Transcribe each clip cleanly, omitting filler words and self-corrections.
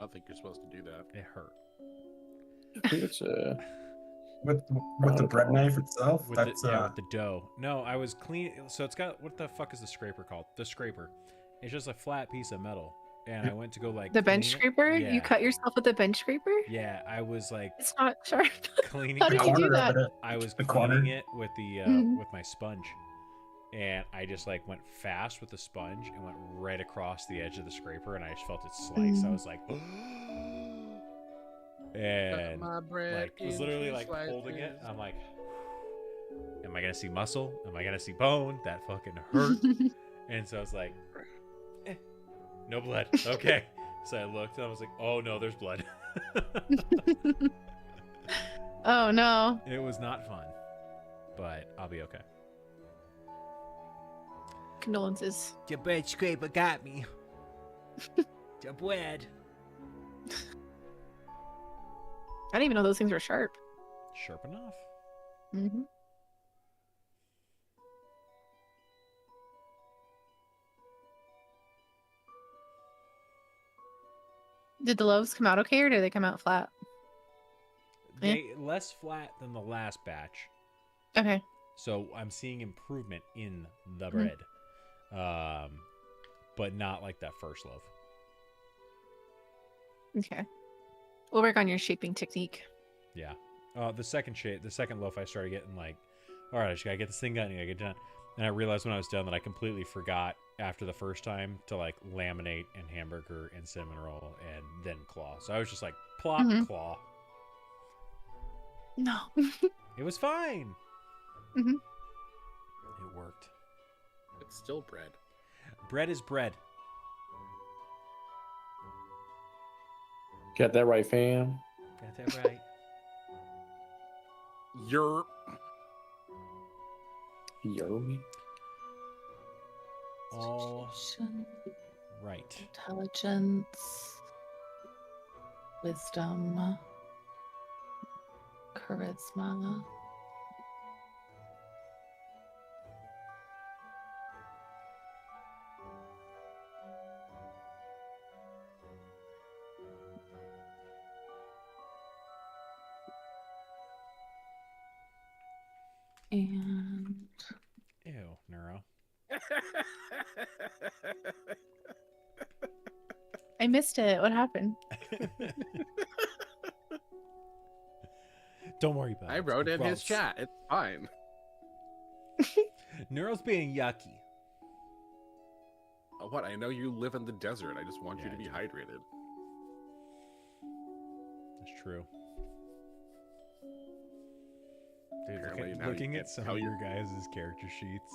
I don't think you're supposed to do that. It hurt. I think it's With the bread knife itself. With That's with the dough. No, I was clean. So it's got, what the fuck is the scraper called? The scraper. It's just a flat piece of metal. And I went to go like The bench clean it. scraper? Yeah. You cut yourself with the bench scraper? Yeah, I was like It's not sharp. cleaning. How did you do that? I was The cleaning corner. it with the Mhm. with my sponge, and I just like went fast with the sponge and went right across the edge of the scraper, and I just felt it slice. I was like, and My bread like was literally like into holding it. slices. I'm like, am I gonna see muscle? Am I gonna see bone? That fucking hurt. And so I was like, no blood. Okay. So I looked and I was like, oh no, there's blood. Oh no. It was not fun, but I'll be okay. Condolences. The bread scraper got me. The bread. I didn't even know those things were sharp. Sharp enough. Mm-hmm. Did the loaves come out okay, or did they come out flat? Yeah. They less flat than the last batch, Okay. so I'm seeing improvement in the Mhm. bread, but not like that first loaf. Okay. We'll work on your shaping technique. Yeah. The second loaf, I started getting like, all right, I just gotta get this thing done. I gotta get it done. And I realized when I was done that I completely forgot after the first time to like laminate and hamburger and cinnamon roll and then claw. So I was just like plop Mhm. claw. No. It was fine. Mhm. It worked. It's still bread. Bread is bread. got that right, fam. Got that right. You're Yomi. All Education, right. intelligence, wisdom, charisma. And Ew, Neuro. I missed it. What happened? Don't worry about it. I wrote It's in his gross. chat. It's fine. Neuro's being yucky. What? I know you live in the desert. I just want Yeah, you to I be do. hydrated. That's true. Dude, Apparently now you looking can't at some tell of you- your guys' character sheets.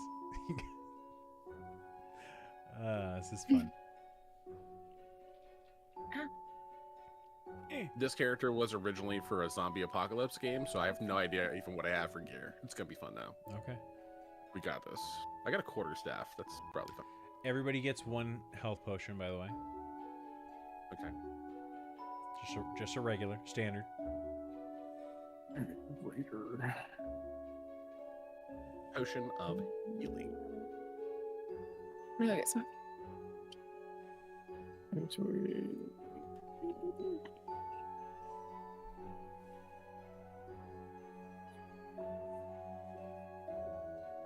This is fun. This character was originally for a zombie apocalypse game, so I have no idea even what I have for gear. It's gonna be fun now. Okay. We got this. I got a quarterstaff. That's probably fun. Everybody gets one health potion, by the way. Okay. Just a regular, standard. Raider. Potion of healing. I'm gonna get some.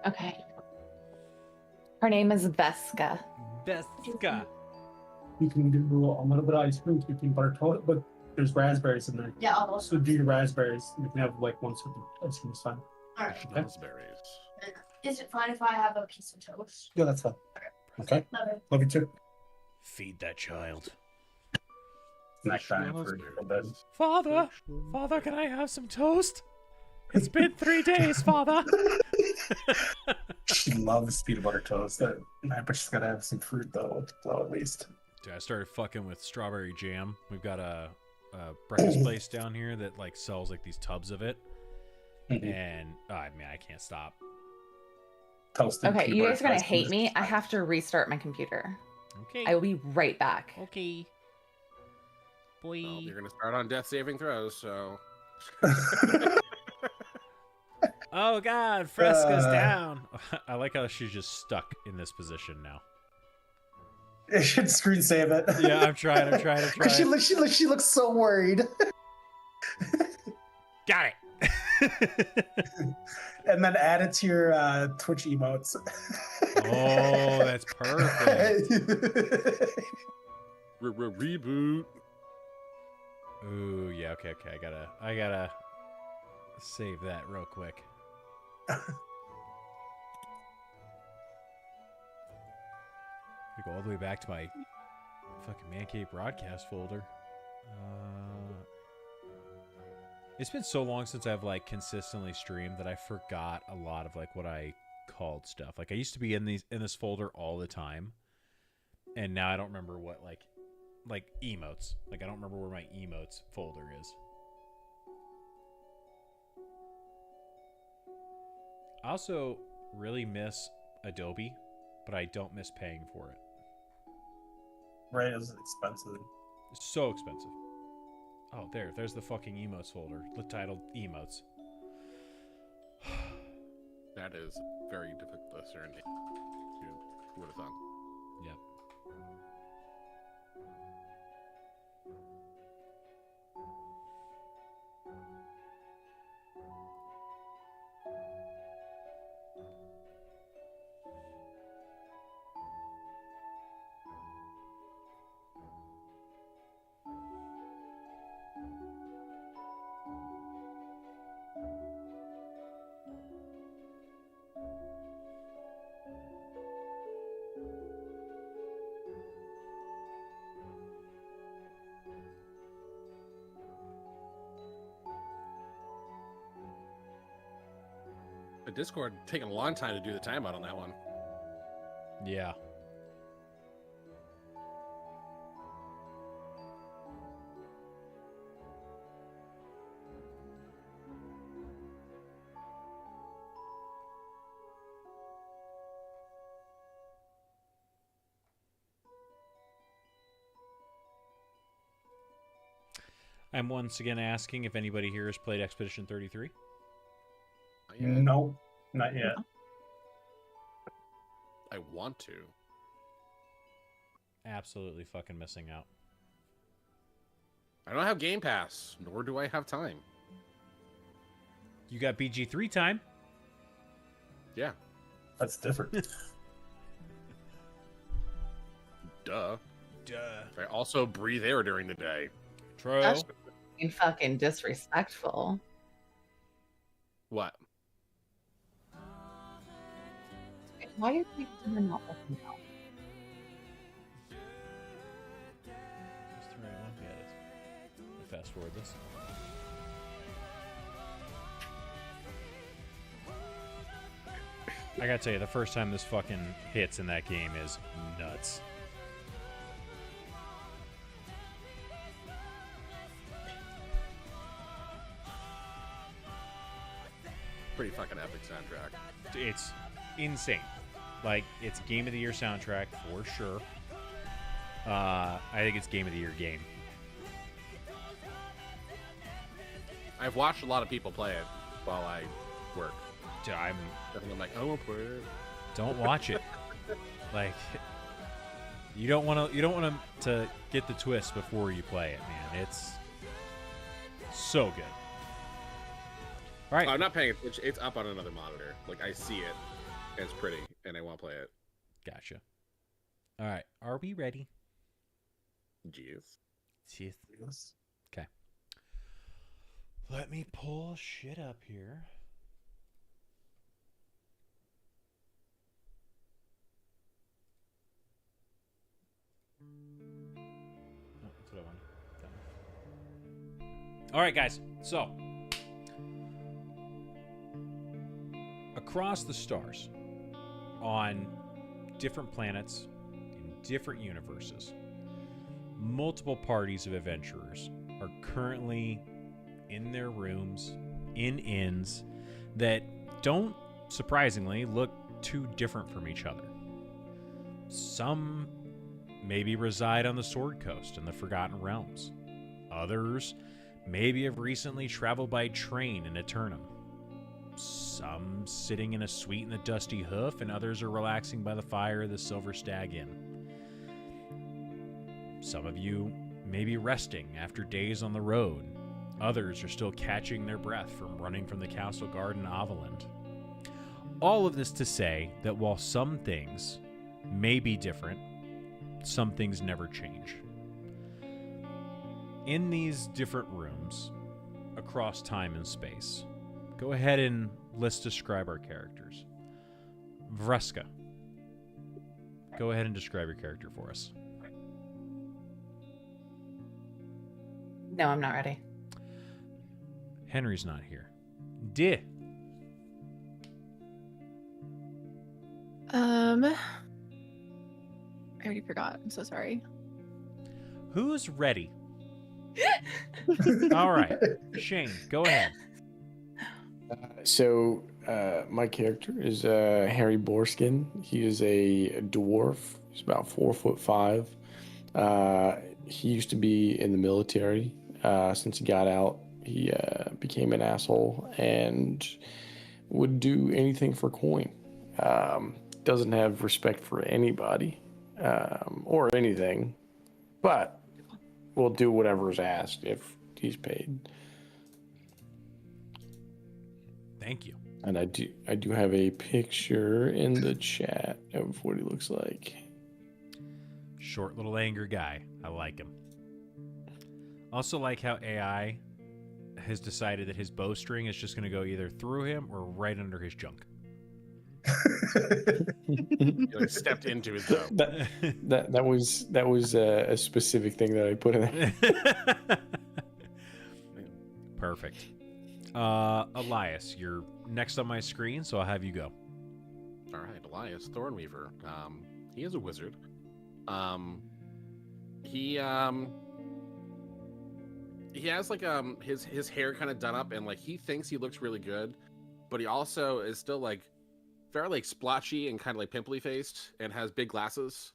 okay. Her name is Veska. Veska. You can do a little bit of ice cream, you can butter toast, but there's raspberries in there. Yeah, I'll also. So do your raspberries. You can have like one scoop of ice cream. It's fine. Alright. Okay. Raspberries. Is it fine if I have a piece of toast? Yeah, that's fine. Okay. Love it. Love you too. Feed that child. Snack time for bed. Father, Father, can I have some toast? It's been 3 days, Father. She loves peanut butter toast, but she's gotta have some fruit though, at least. Dude, I started fucking with strawberry jam. We've got a breakfast place down here that like sells like these tubs of it, and I mean I can't stop. Toasted Okay, peanut you butter guys are gonna toast hate is me. I fine. have to restart my computer. Okay. I will be right back. Okay. Boy. Well, you're gonna start on death saving throws, so Oh God, Fresca's down. I like how she's just stuck in this position now. It should screen save it. Yeah, I'm trying. She looks so worried. Got it. And then add it to your Twitch emotes. Oh, that's perfect. Reboot. Ooh, yeah, okay. I gotta save that real quick. I go all the way back to my fucking Man Cave broadcast folder. It's been so long since I've like consistently streamed that I forgot a lot of like what I called stuff. Like I used to be in this folder all the time, and now I don't remember what like emotes. Like I don't remember where my emotes folder is. I also really miss Adobe, but I don't miss paying for it. Right, it's expensive. It's so expensive. Oh, there's the fucking emotes folder, titled emotes. That is very difficult to discern. Who would have thought? Yep. The Discord taking a long time to do the timeout on that one. Yeah. I'm once again asking if anybody here has played Expedition 33. No, not yet. I want to. Absolutely fucking missing out. I don't have Game Pass, nor do I have time. You got BG3 time. Yeah, That's different. duh. Duh. I also breathe air during the day. True. That's fucking disrespectful. What? Why are you not looking out? Just the right one? Yeah, it is. I'll fast forward this. I gotta tell you, the first time this fucking hits in that game is nuts. Pretty fucking epic soundtrack. It's insane. Like, it's Game of the Year soundtrack for sure. I think it's Game of the Year game. I've watched a lot of people play it while I work. Dude, And I'm like, I won't play it. don't watch it. Like, you don't want to get the twist before you play it, man. It's so good. All right. I'm not paying attention. It's up on another monitor. Like, I see it, and it's pretty, and I want to play it. Gotcha. All right. Are we ready? Jeez. Jeez. Yes. Okay. Let me pull shit up here. Oh, that's what I wanted. Okay. All right, guys. So, across the stars, on different planets, in different universes, multiple parties of adventurers are currently in their rooms, in inns that don't, surprisingly, look too different from each other. Some maybe reside on the Sword Coast in the Forgotten Realms. Others maybe have recently traveled by train in Eternum. Some sitting in a suite in the Dusty Hoof, and others are relaxing by the fire of the Silver Stag Inn. Some of you may be resting after days on the road. Others are still catching their breath from running from the castle guard in Aviland. All of this to say that while some things may be different, some things never change. In these different rooms, across time and space, go ahead and let's describe our characters. Vreska, go ahead and describe your character for us. No, I'm not ready. Henry's not here. Di. I already forgot. I'm so sorry. Who's ready? All right. Shane, go ahead. So, my character is Harry Borskin. He is a dwarf. He's about 4'5". He used to be in the military. Since he got out, he became an asshole and would do anything for coin. Doesn't have respect for anybody or anything, but will do whatever is asked if he's paid. Thank you. And I do have a picture in the chat of what he looks like. Short little anger guy. I like him. Also like how AI has decided that his bowstring is just going to go either through him or right under his junk. He like stepped into his bow. That was a specific thing that I put in there. Perfect. Elias, you're next on my screen, so I'll have you go. All right, Elias Thornweaver. He is a wizard. He has like his hair kind of done up, and like he thinks he looks really good, but he also is still like fairly like splotchy and kind of like pimply faced, and has big glasses.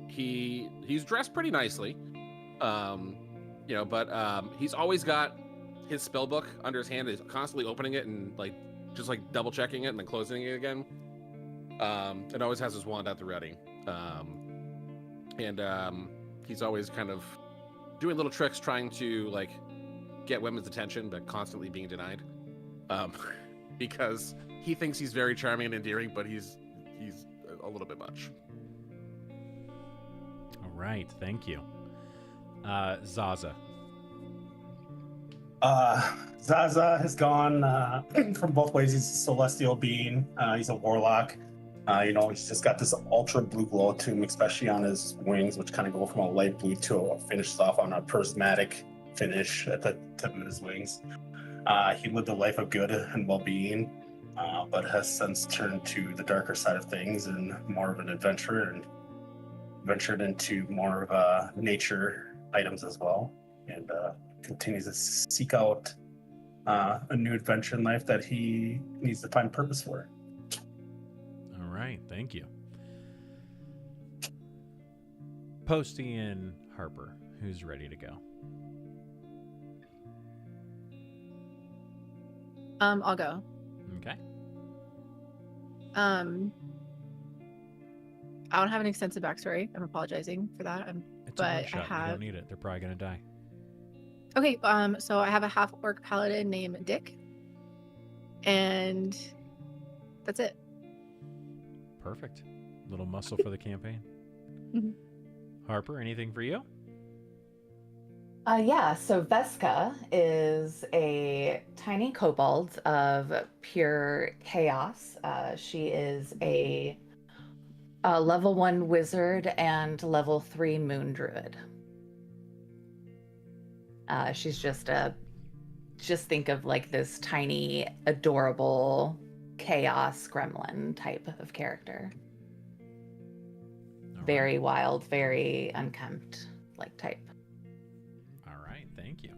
He's dressed pretty nicely. But he's always got his spell book under his hand. He's constantly opening it and like just like double checking it and then closing it again. And always has his wand at the ready. He's always kind of doing little tricks trying to like get women's attention, but constantly being denied. Because he thinks he's very charming and endearing, but he's a little bit much. All right, thank you. Zaza. Zaza has gone from both ways. He's a celestial being. He's a warlock. He's just got this ultra blue glow to him, especially on his wings, which kind of go from a light blue to a finished off on a prismatic finish at the tip of his wings. He lived a life of good and well-being, but has since turned to the darker side of things and more of an adventurer, and ventured into more of nature items as well, and continues to seek out a new adventure in life that he needs to find purpose for. All right, thank you. Posty and Harper, who's ready to go? I'll go. Okay. I don't have an extensive backstory. I'm apologizing for that. It's a But one-shot. I You have. don't need it. They're probably gonna die. Okay. So I have a half orc paladin named Dick, and that's it. Perfect. Little muscle for the campaign. Mhm. Harper, anything for you? So Veska is a tiny kobold of pure chaos. She is a level 1 wizard and level 3 moon druid. She's just think of like this tiny, adorable chaos gremlin type of character. All right. Very wild, very unkempt like type. All right, thank you.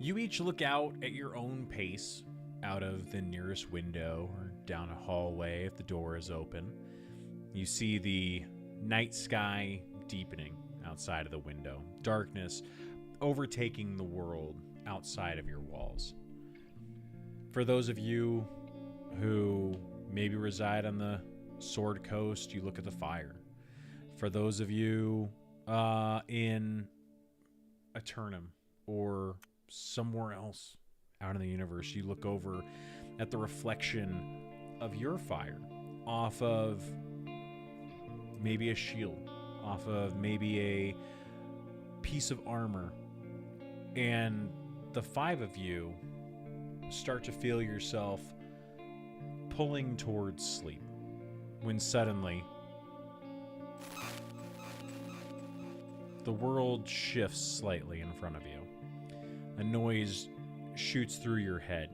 You each look out at your own pace out of the nearest window or down a hallway if the door is open. You see the night sky deepening outside of the window, darkness overtaking the world outside of your walls. For those of you who maybe reside on the Sword Coast, you look at the fire. For those of you in Eternum or somewhere else out in the universe, you look over at the reflection of your fire off of maybe a shield, off of maybe a piece of armor, and the five of you start to feel yourself pulling towards sleep when suddenly the world shifts slightly in front of you. A noise shoots through your head.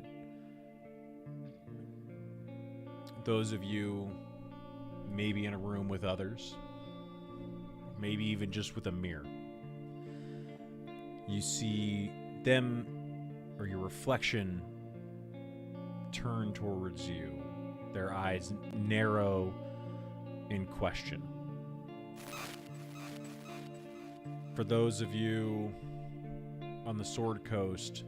Those of you maybe in a room with others, maybe even just with a mirror, you see them or your reflection turn towards you, their eyes narrow in question. For those of you on the Sword Coast,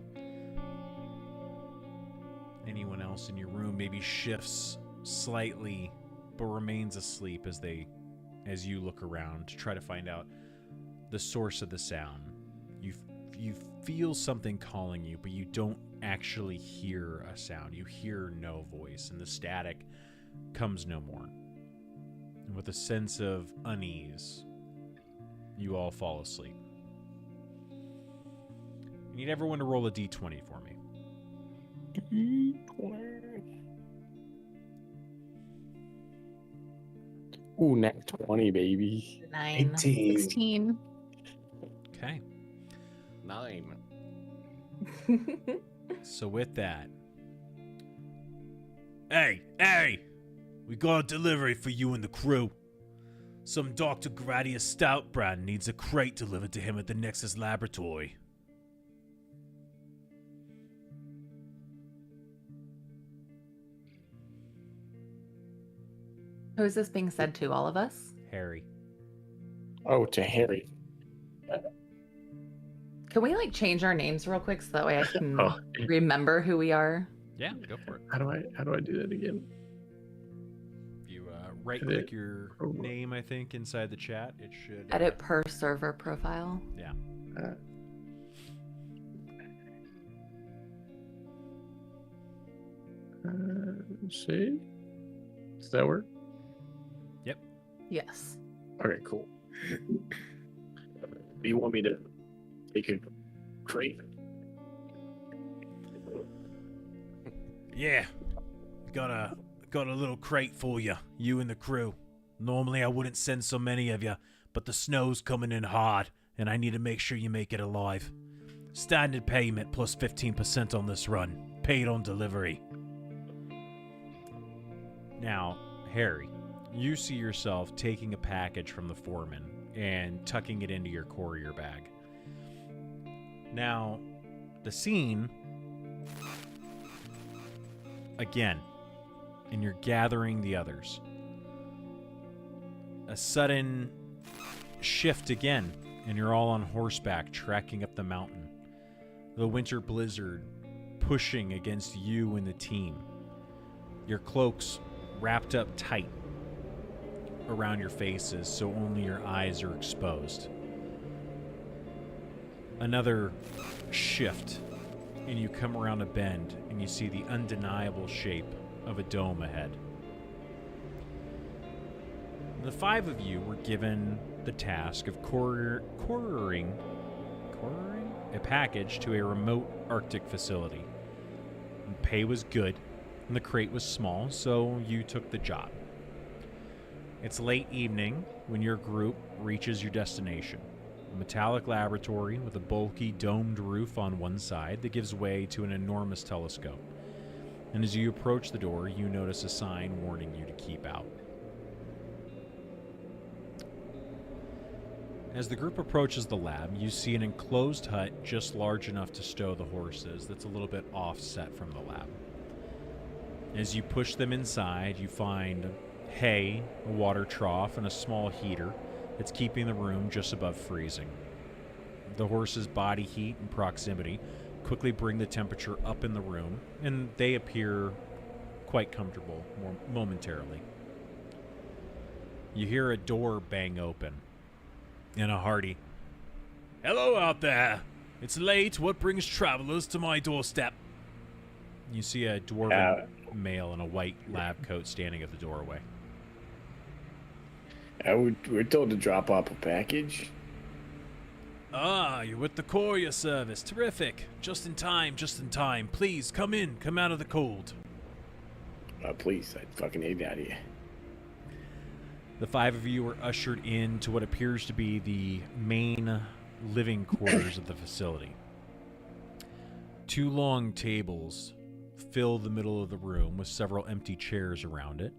anyone else in your room maybe shifts slightly but remains asleep as you look around to try to find out the source of the sound. You feel something calling you, but you don't actually hear a sound. You hear no voice, and the static comes no more. And with a sense of unease, you all fall asleep. I need everyone to roll a d20 for me. Ooh, nat 20, baby. 9. 18. 16. Okay. 9. So with that... Hey! We got a delivery for you and the crew. Some Dr. Gradius Stoutbrand needs a crate delivered to him at the Nexus Laboratory. Who is this being said to? All of us? Harry. Oh, to Harry. Can we like change our names real quick so that way I can Oh. remember who we are? Yeah, go for it. How do I do that again? You right-click your name, I think, inside the chat. It should... Edit per server profile. Yeah. See? Does that work? Yes. Okay, cool. Do you want me to take a crate? Yeah. Got a little crate for you, you and the crew. Normally I wouldn't send so many of you, but the snow's coming in hard, and I need to make sure you make it alive. Standard payment plus 15% on this run. Paid on delivery. Now, Harry, you see yourself taking a package from the foreman and tucking it into your courier bag. Now, the scene... Again, and you're gathering the others. A sudden shift again, and you're all on horseback trekking up the mountain. The winter blizzard pushing against you and the team. Your cloaks wrapped up tight around your faces so only your eyes are exposed. Another shift, and you come around a bend and you see the undeniable shape of a dome ahead. The five of you were given the task of couriering a package to a remote Arctic facility. And pay was good, and the crate was small, so you took the job. It's late evening when your group reaches your destination. A metallic laboratory with a bulky domed roof on one side that gives way to an enormous telescope. And as you approach the door, you notice a sign warning you to keep out. As the group approaches the lab, you see an enclosed hut just large enough to stow the horses that's a little bit offset from the lab. As you push them inside, you find hay, a water trough, and a small heater that's keeping the room just above freezing. The horses' body heat and proximity quickly bring the temperature up in the room, and they appear quite comfortable momentarily. You hear a door bang open. And a hearty, "Hello out there. It's late. What brings travelers to my doorstep?" You see a dwarven male in a white lab coat standing at the doorway. We're told to drop off a package. "Ah, you're with the courier service. Terrific. Just in time, just in time. Please, come in. Come out of the cold." Please, I fucking hate out here. The 5 of you are ushered into what appears to be the main living quarters of the facility. 2 long tables fill the middle of the room with several empty chairs around it.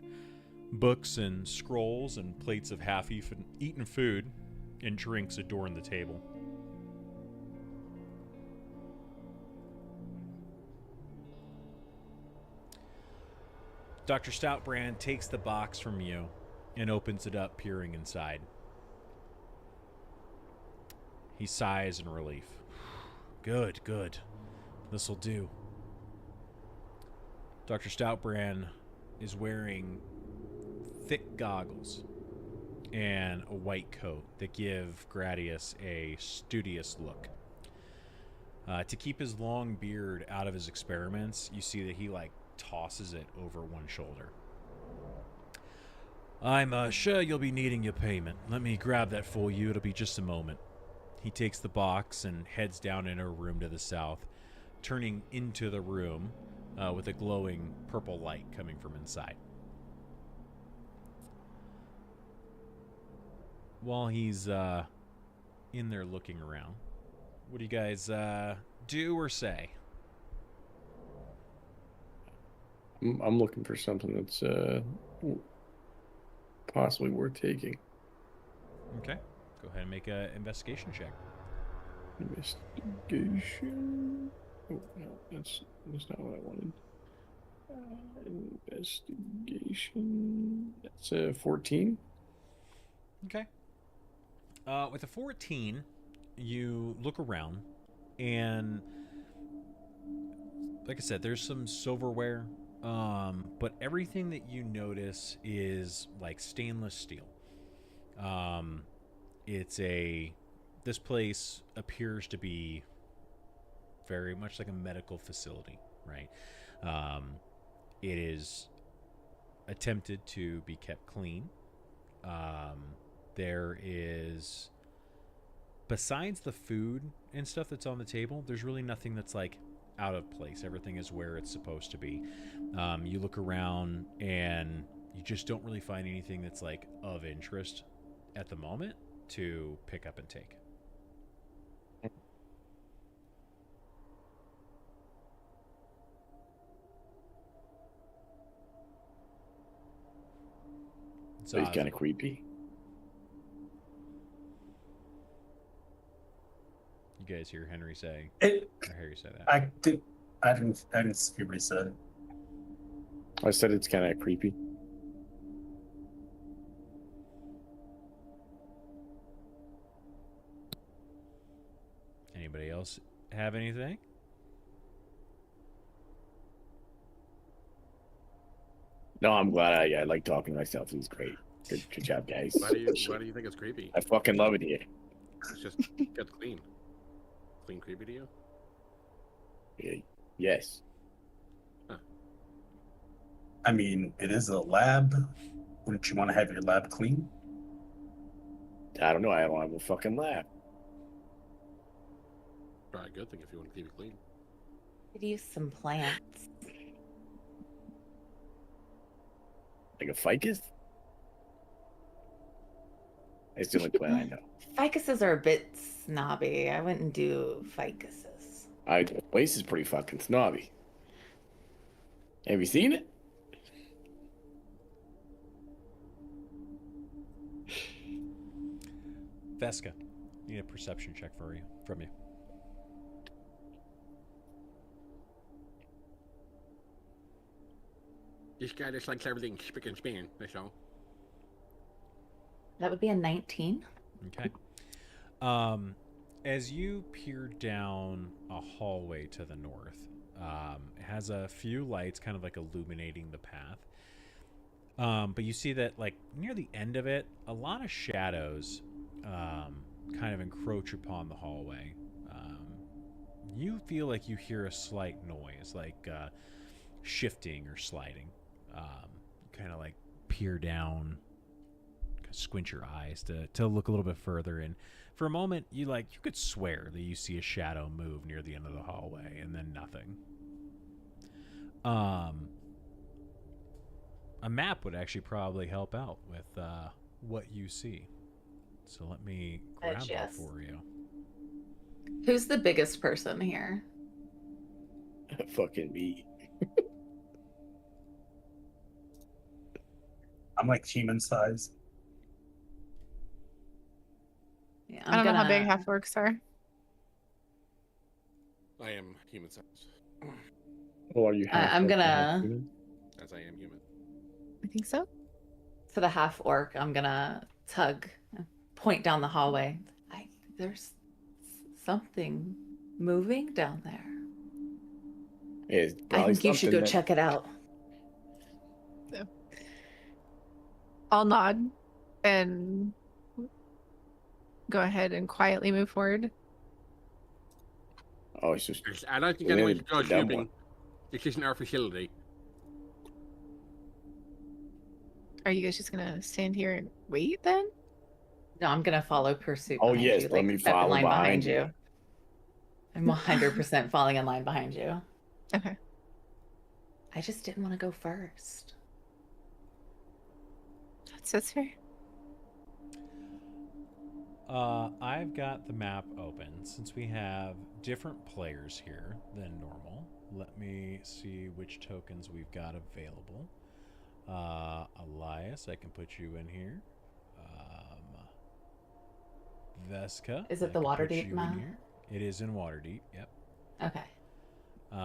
Books and scrolls and plates of half-eaten food and drinks adorn the table. Dr. Stoutbrand takes the box from you and opens it up, peering inside. He sighs in relief. Good, good. This'll do. Dr. Stoutbrand is wearing thick goggles and a white coat that give Gradius a studious look. To keep his long beard out of his experiments, you see that he tosses it over one shoulder. "I'm sure you'll be needing your payment. Let me grab that for you. It'll be just a moment." He takes the box and heads down into a room to the south, turning into the room with a glowing purple light coming from inside. While he's in there looking around, what do you guys do or say? I'm looking for something that's possibly worth taking. Okay. Go ahead and make an investigation check. Investigation. Oh, no, that's not what I wanted. Investigation. That's a 14. Okay. With a 14, you look around, and like I said, there's some silverware, but everything that you notice is like stainless steel. This place appears to be very much like a medical facility, right? It is attempted to be kept clean. There is, besides the food and stuff that's on the table, there's really nothing that's out of place. Everything is where it's supposed to be. You look around and you just don't really find anything that's of interest at the moment to pick up and take. So he's kind of creepy. You guys hear Henry say? It, Or Harry say that? I didn't see what he said. I said it's kind of creepy. Anybody else have anything? No, I'm glad I like talking to myself. It was great. Good job, guys. Why do you think it's creepy? I fucking love it here. It's just gets clean. Clean creepy to you? Yeah, yes. I mean, it is a lab. Wouldn't you want to have your lab clean? I don't know. I don't have a fucking lab. Probably a good thing if you want to keep it clean. Could use some plants. Like a ficus? It's the only plant I know. Ficuses are a bit snobby. I wouldn't do ficuses. The place is pretty fucking snobby. Have you seen it? Vesca, need a perception check from you. This guy just likes everything spick and span, that's all. That would be a 19. Okay. As you peer down a hallway to the north, it has a few lights kind of illuminating the path. But you see that, like, near the end of it, a lot of shadows kind of encroach upon the hallway. You feel like you hear a slight noise, like shifting or sliding. Kind of like peer down, squint your eyes to look a little bit further. And for a moment, you could swear that you see a shadow move near the end of the hallway, and then nothing. A map would actually probably help out with what you see. So let me grab that for you. Who's the biggest person here? Fucking me. I'm like human size. Yeah, I don't know how big half orcs are. I am human size. Well, are you half I'm orc and half gonna- human? As I am human. I think so. For the half orc, I'm gonna point down the hallway. There's something moving down there. It's I probably think you should go something that- check it out. I'll nod and go ahead and quietly move forward. Oh, it's just. I don't think Yeah, anyone should go the dumb shooting. one. This isn't our facility. Are you guys just gonna stand here and wait then? No, I'm gonna follow pursuit. Oh, behind yes, you, let me step in follow line behind you. you. I'm 100% falling in line behind you. Okay. I just didn't want to go first. That's fair. I've got the map open. Since we have different players here than normal, let me see which tokens we've got available. Elias, I can put you in here. Vesca. Is it I the can put Waterdeep you in map? here. It is in Waterdeep, yep. Okay.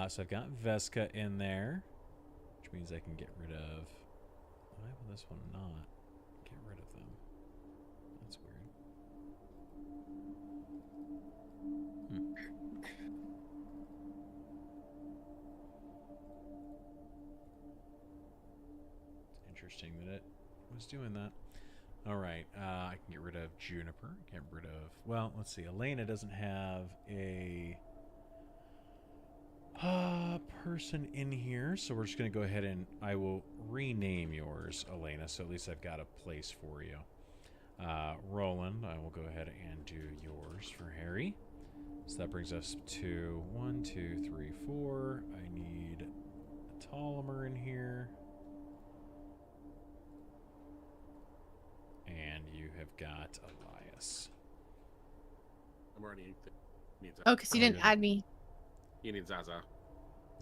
So I've got Vesca in there, which means I can get rid of... Why will this one not get rid of them? That's weird. It's interesting that it was doing that. All right, I can get rid of Juniper. Get rid of... Well, let's see. Elena doesn't have a... person in here, so we're just going to go ahead and I will rename yours, Elena, so at least I've got a place for you. Roland, I will go ahead and do yours for Harry. So that brings us to 1, 2, 3, 4. I need a Ptolemy in here. And you have got Elias. I'm already. Oh, because you didn't add me. You need Zaza.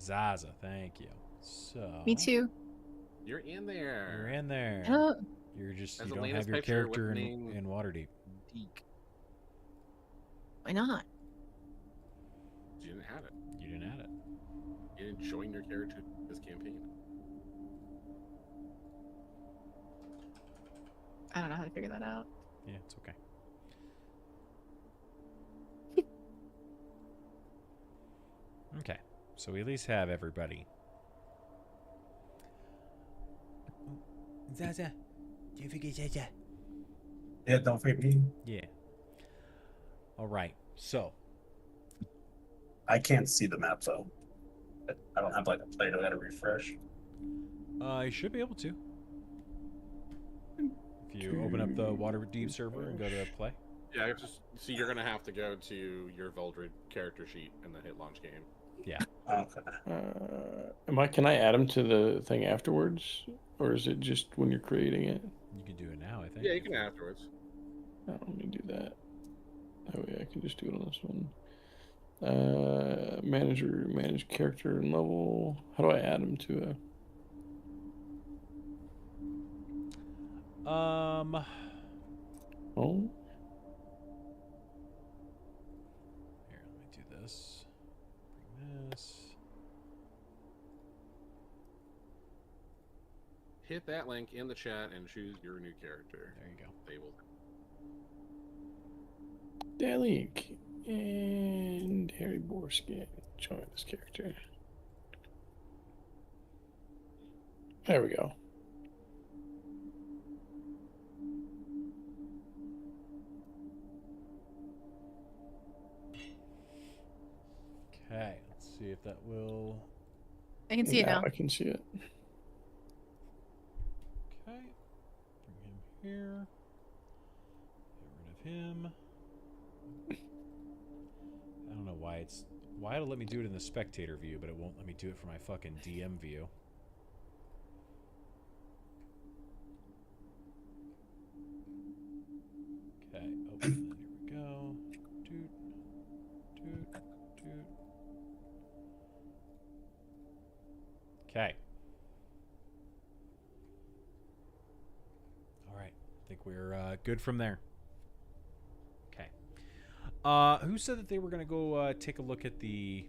Zaza, thank you. So Me too. You're in there. You're in there. Oh, You're just As you don't Elena's have your picture with character the in name- Waterdeep. Deke. why not? You didn't have it. You didn't add it. You didn't join your character to this campaign. I don't know how to figure that out. Yeah, it's okay. Okay, so we at least have everybody. Zaza, do you forget Zaza? Yeah, don't forget me. Yeah. All right, so I can't see the map though. I don't have like a play to refresh. I should be able to. If you open up the Waterdeep server and go to play. Yeah, it's just so you're gonna have to go to your Voldred character sheet and then hit launch game. Yeah. Okay. Can I add them to the thing afterwards, or is it just when you're creating it? You can do it now, I think. Yeah, you can afterwards. Let me do that. That way I can just do it on this one. Manage character and level. How do I add them to a? Oh, Here, let me do this. Bring this. Hit that link in the chat and choose your new character. There you go. They will. that link and Harry Borskin. Join this character. There we go. that will. I can see it now. I can see it. Okay. Bring him here. Get rid of him. I don't know why it's. Why it'll let me do it in the spectator view, but it won't let me do it for my fucking DM view. Okay, open that. Here we go. Doot, doot, doot. Okay. All right. I think we're good from there. Okay. Who said that they were going to go take a look at the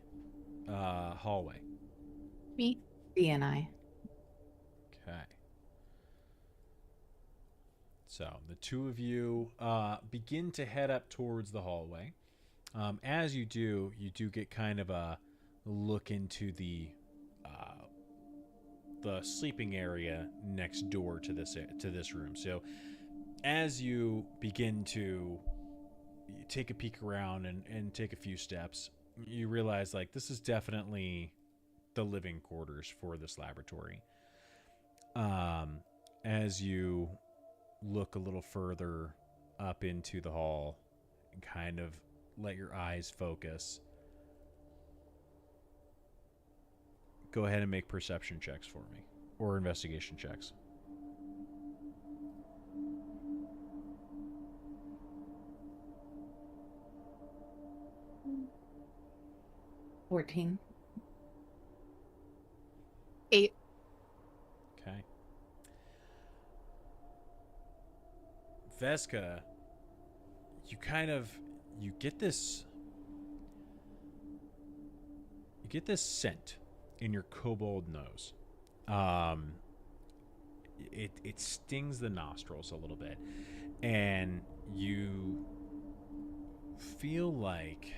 hallway? Me. D and I. Okay. So the two of you begin to head up towards the hallway. As you do get kind of a look into the sleeping area next door to this room. So as you begin to take a peek around and take a few steps, you realize like this is definitely the living quarters for this laboratory. As you look a little further up into the hall and kind of let your eyes focus, go ahead and make perception checks for me, or investigation checks. Mm. 14. 8. Okay. Vesca, you get this scent in your kobold nose. It stings the nostrils a little bit, and you feel like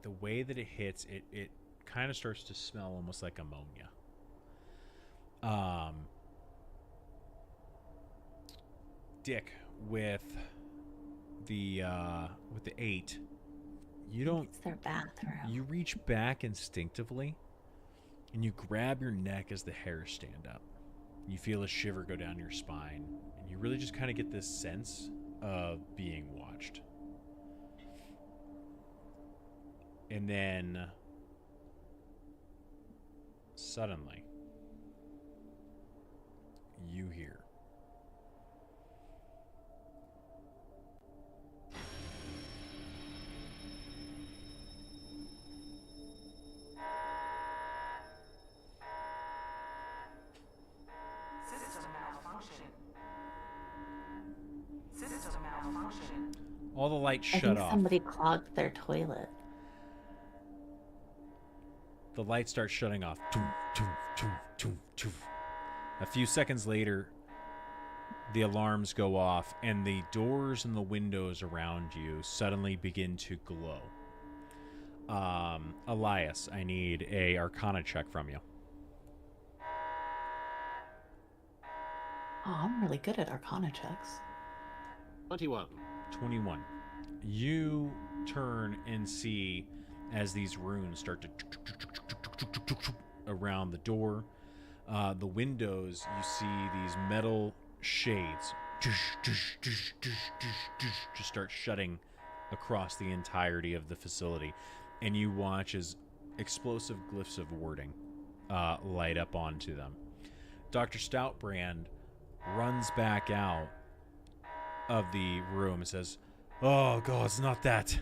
the way that it hits, it kind of starts to smell almost like ammonia. Dick, with the 8, you don't. It's their bathroom. You reach back instinctively, and you grab your neck as the hairs stand up. You feel a shiver go down your spine, and you really just kind of get this sense of being watched. And then, suddenly, you hear. System malfunction. All the lights I shut think off. somebody clogged their toilet. The lights start shutting off. A few seconds later, the alarms go off, and the doors and the windows around you suddenly begin to glow. Elias, I need a Arcana check from you. Oh, I'm really good at Arcana checks. 21. 21. You turn and see as these runes start to around the door. The windows, you see these metal shades just start shutting across the entirety of the facility. And you watch as explosive glyphs of wording light up onto them. Dr. Stoutbrand runs back out of the room and says, "Oh, God, it's not that.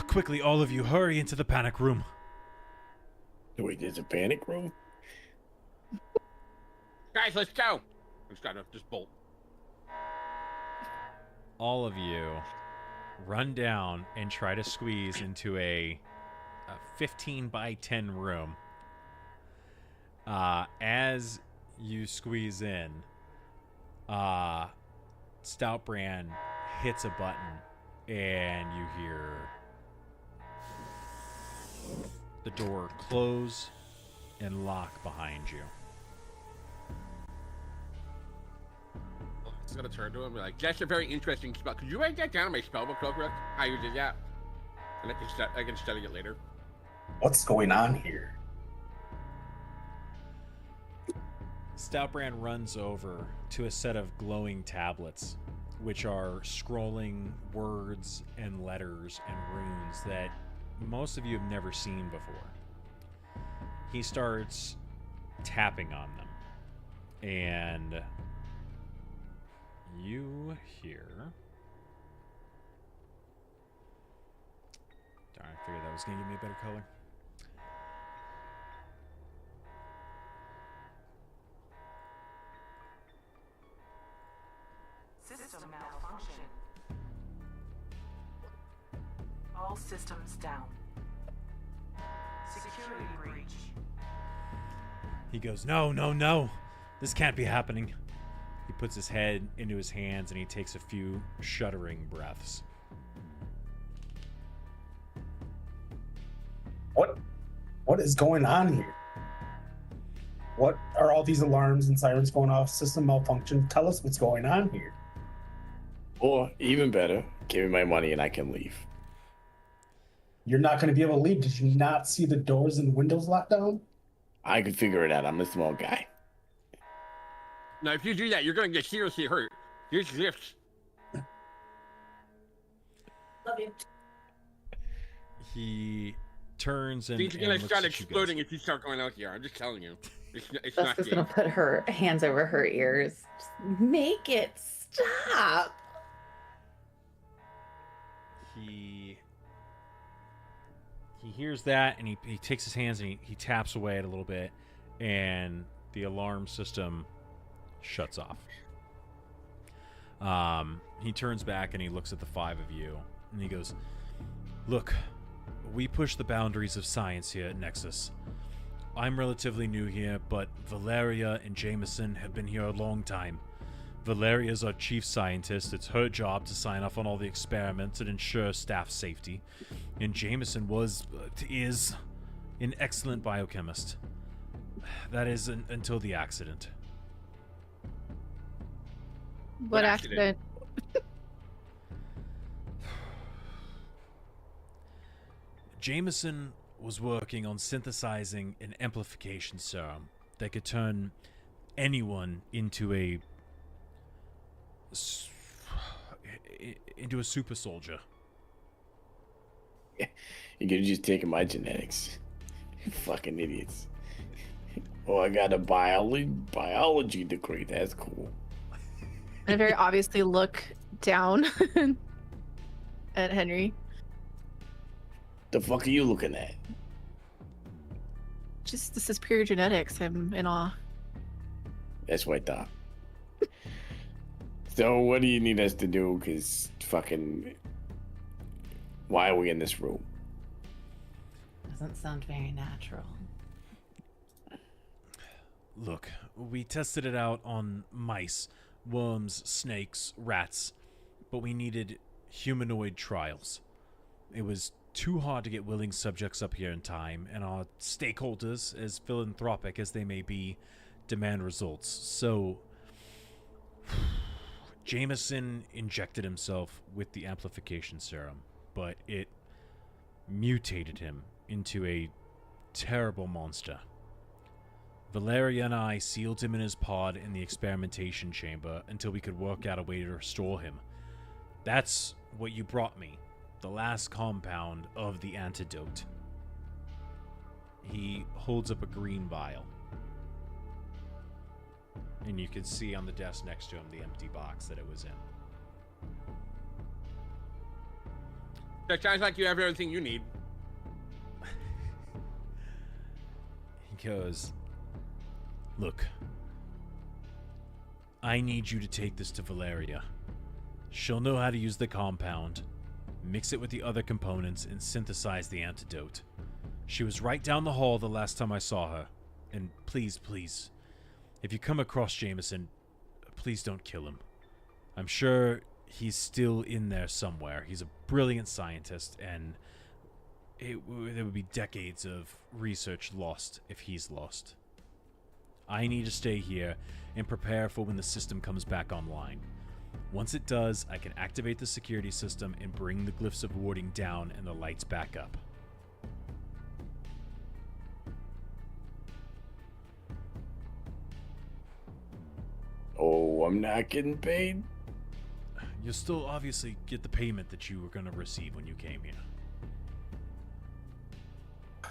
Quickly, all of you, hurry into the panic room." Wait, there's a panic room? Guys, let's go. Just gotta just bolt. All of you run down and try to squeeze into a 15 by 10 room. As you squeeze in, Stoutbrand hits a button, and you hear the door close and lock behind you. gonna turn to him and be like, "That's a very interesting spell. Could you write that down in my spellbook real quick? How you did that? And I can study it later." What's going on here? Stoutbrand runs over to a set of glowing tablets, which are scrolling words and letters and runes that most of you have never seen before. He starts tapping on them, and you hear... Darn, I figured that was going to give me a better color. System malfunction. All systems down. Security breach. He goes, no, no, no. This can't be happening. He puts his head into his hands and he takes a few shuddering breaths. What is going on here? What are all these alarms and sirens going off? System malfunction. Tell us what's going on here. Or even better, give me my money and I can leave. You're not going to be able to leave. Did you not see the doors and windows locked down? I can figure it out. I'm a small guy. Now, if you do that, you're gonna get seriously hurt. Here's gifts. Love you. He turns and Things are gonna looks start at you guys. exploding if you start going out here. I'm just telling you. It's not Jessica's good. gonna put her hands over her ears. Just make it stop. He hears that and he takes his hands and he taps away it a little bit, and the alarm system shuts off. He turns back and he looks at the five of you and he goes, "Look, we push the boundaries of science here at Nexus. I'm relatively new here, but Valeria and Jameson have been here a long time. Valeria's our chief scientist. It's her job to sign off on all the experiments and ensure staff safety. And Jameson is an excellent biochemist. That is until the accident." What accident? Jameson was working on synthesizing an amplification serum that could turn anyone into a super soldier. You could have just taken my genetics. Fucking idiots. Oh, I got a biology degree. That's cool. I very obviously look down at Henry. The fuck are you looking at? Just this is pure genetics. I'm in awe. That's what I thought. So what do you need us to do? Because fucking... Why are we in this room? Doesn't sound very natural. Look, we tested it out on mice, worms, snakes, rats, but we needed humanoid trials. It was too hard to get willing subjects up here in time, and our stakeholders, as philanthropic as they may be, demand results. So, Jameson injected himself with the amplification serum, but it mutated him into a terrible monster. Valeria and I sealed him in his pod in the experimentation chamber until we could work out a way to restore him. That's what you brought me, the last compound of the antidote. He holds up a green vial. And you can see on the desk next to him the empty box that it was in. That sounds like you have everything you need. He goes, "Look, I need you to take this to Valeria. She'll know how to use the compound, mix it with the other components, and synthesize the antidote. She was right down the hall the last time I saw her. And please, please, if you come across Jameson, please don't kill him. I'm sure he's still in there somewhere. He's a brilliant scientist, and there would be decades of research lost if he's lost. I need to stay here and prepare for when the system comes back online. Once it does, I can activate the security system and bring the glyphs of warding down and the lights back up. Oh, I'm not getting paid? You'll still obviously get the payment that you were going to receive when you came here.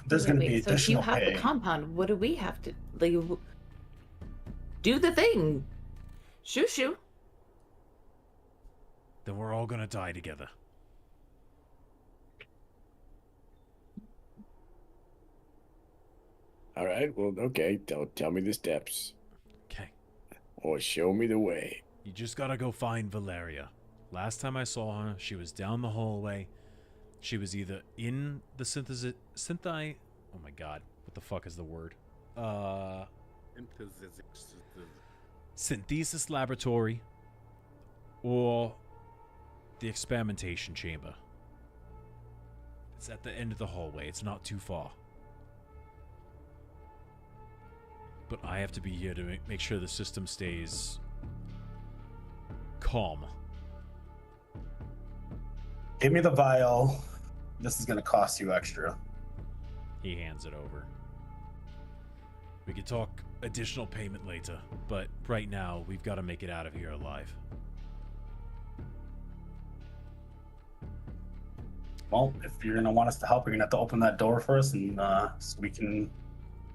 There's going to be So if you additional have pay. the compound, what do we have to like? Do the thing. Shoo shoo. Then we're all going to die together. All right, well, okay. Tell me the steps. Okay. Or show me the way. You just gotta go find Valeria. Last time I saw her, she was down the hallway. She was either in the synthi... Oh my god. What the fuck is the word? Synthesis laboratory. Or the experimentation chamber. It's at the end of the hallway. It's not too far. But I have to be here to make sure the system stays calm. Give me the vial. This is going to cost you extra. He hands it over. We could talk additional payment later, but right now we've got to make it out of here alive. Well, if you're going to want us to help, you're going to have to open that door for us, and so we can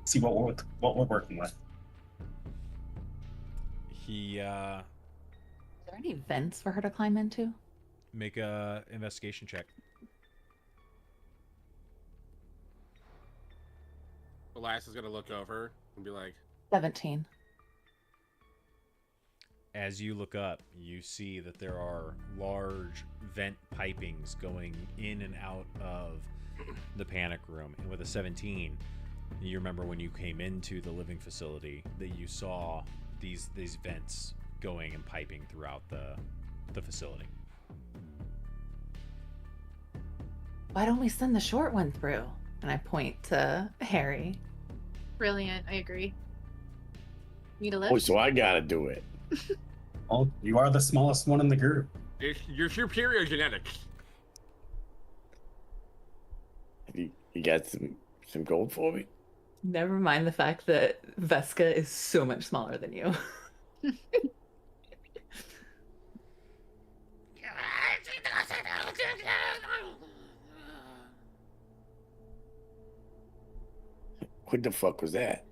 see what we're working with. He Are there any vents for her to climb into? make a investigation check. Elias is gonna look over and be like, 17. As you look up, you see that there are large vent pipings going in and out of the panic room. And with a 17, you remember when you came into the living facility that you saw these vents going and piping throughout the facility. Why don't we send the short one through? And I point to Harry. Brilliant. I agree. Need a lift? Oh, so I gotta do it. Well, you are the smallest one in the group. "It's your superior genetics." You got some gold for me? Never mind the fact that Veska is so much smaller than you. What the fuck was that?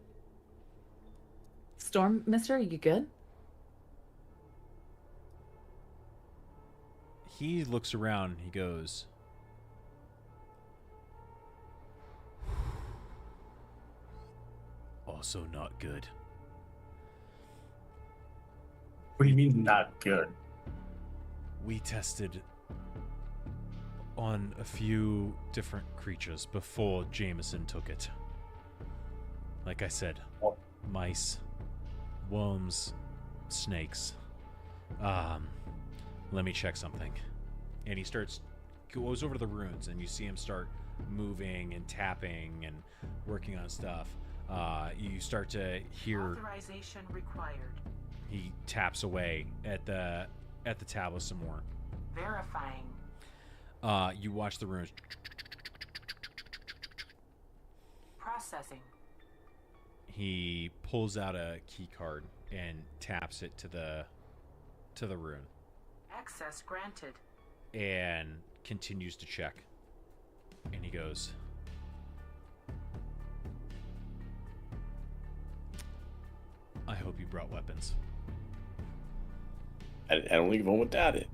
Storm, mister, you good? He looks around, he goes, also not good. What do you mean not good? We tested on a few different creatures before Jameson took it. Like I said, What? mice, worms, snakes. Let me check something. And he goes over to the runes, and you see him start moving and tapping and working on stuff. You start to hear Authorization required. he taps away at the tablet some more. Verifying. You watch the runes. Processing. He pulls out a key card and taps it to the rune Access granted. and continues to check. And he goes, I hope you brought weapons. I don't leave home without it.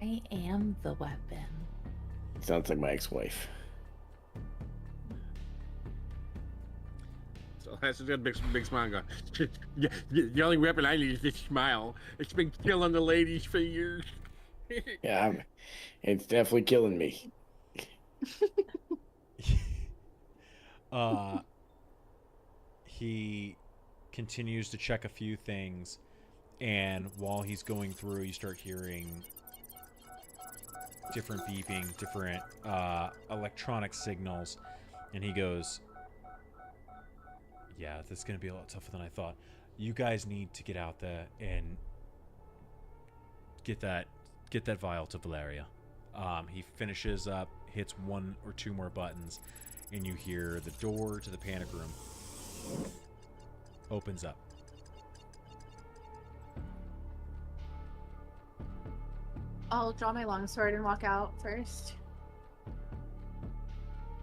I am the weapon. Sounds like my ex-wife. So Elias is got a big smile going, "Yeah, the only weapon I need is this smile. It's been killing the ladies for years." Yeah, it's definitely killing me. He continues to check a few things, and while he's going through, you start hearing different beeping, different electronic signals, and he goes, Yeah, this is going to be a lot tougher than I thought. You guys need to get out there and get that vial to Valeria. He finishes up, hits one or two more buttons, and you hear the door to the panic room opens up. I'll draw my longsword and walk out first.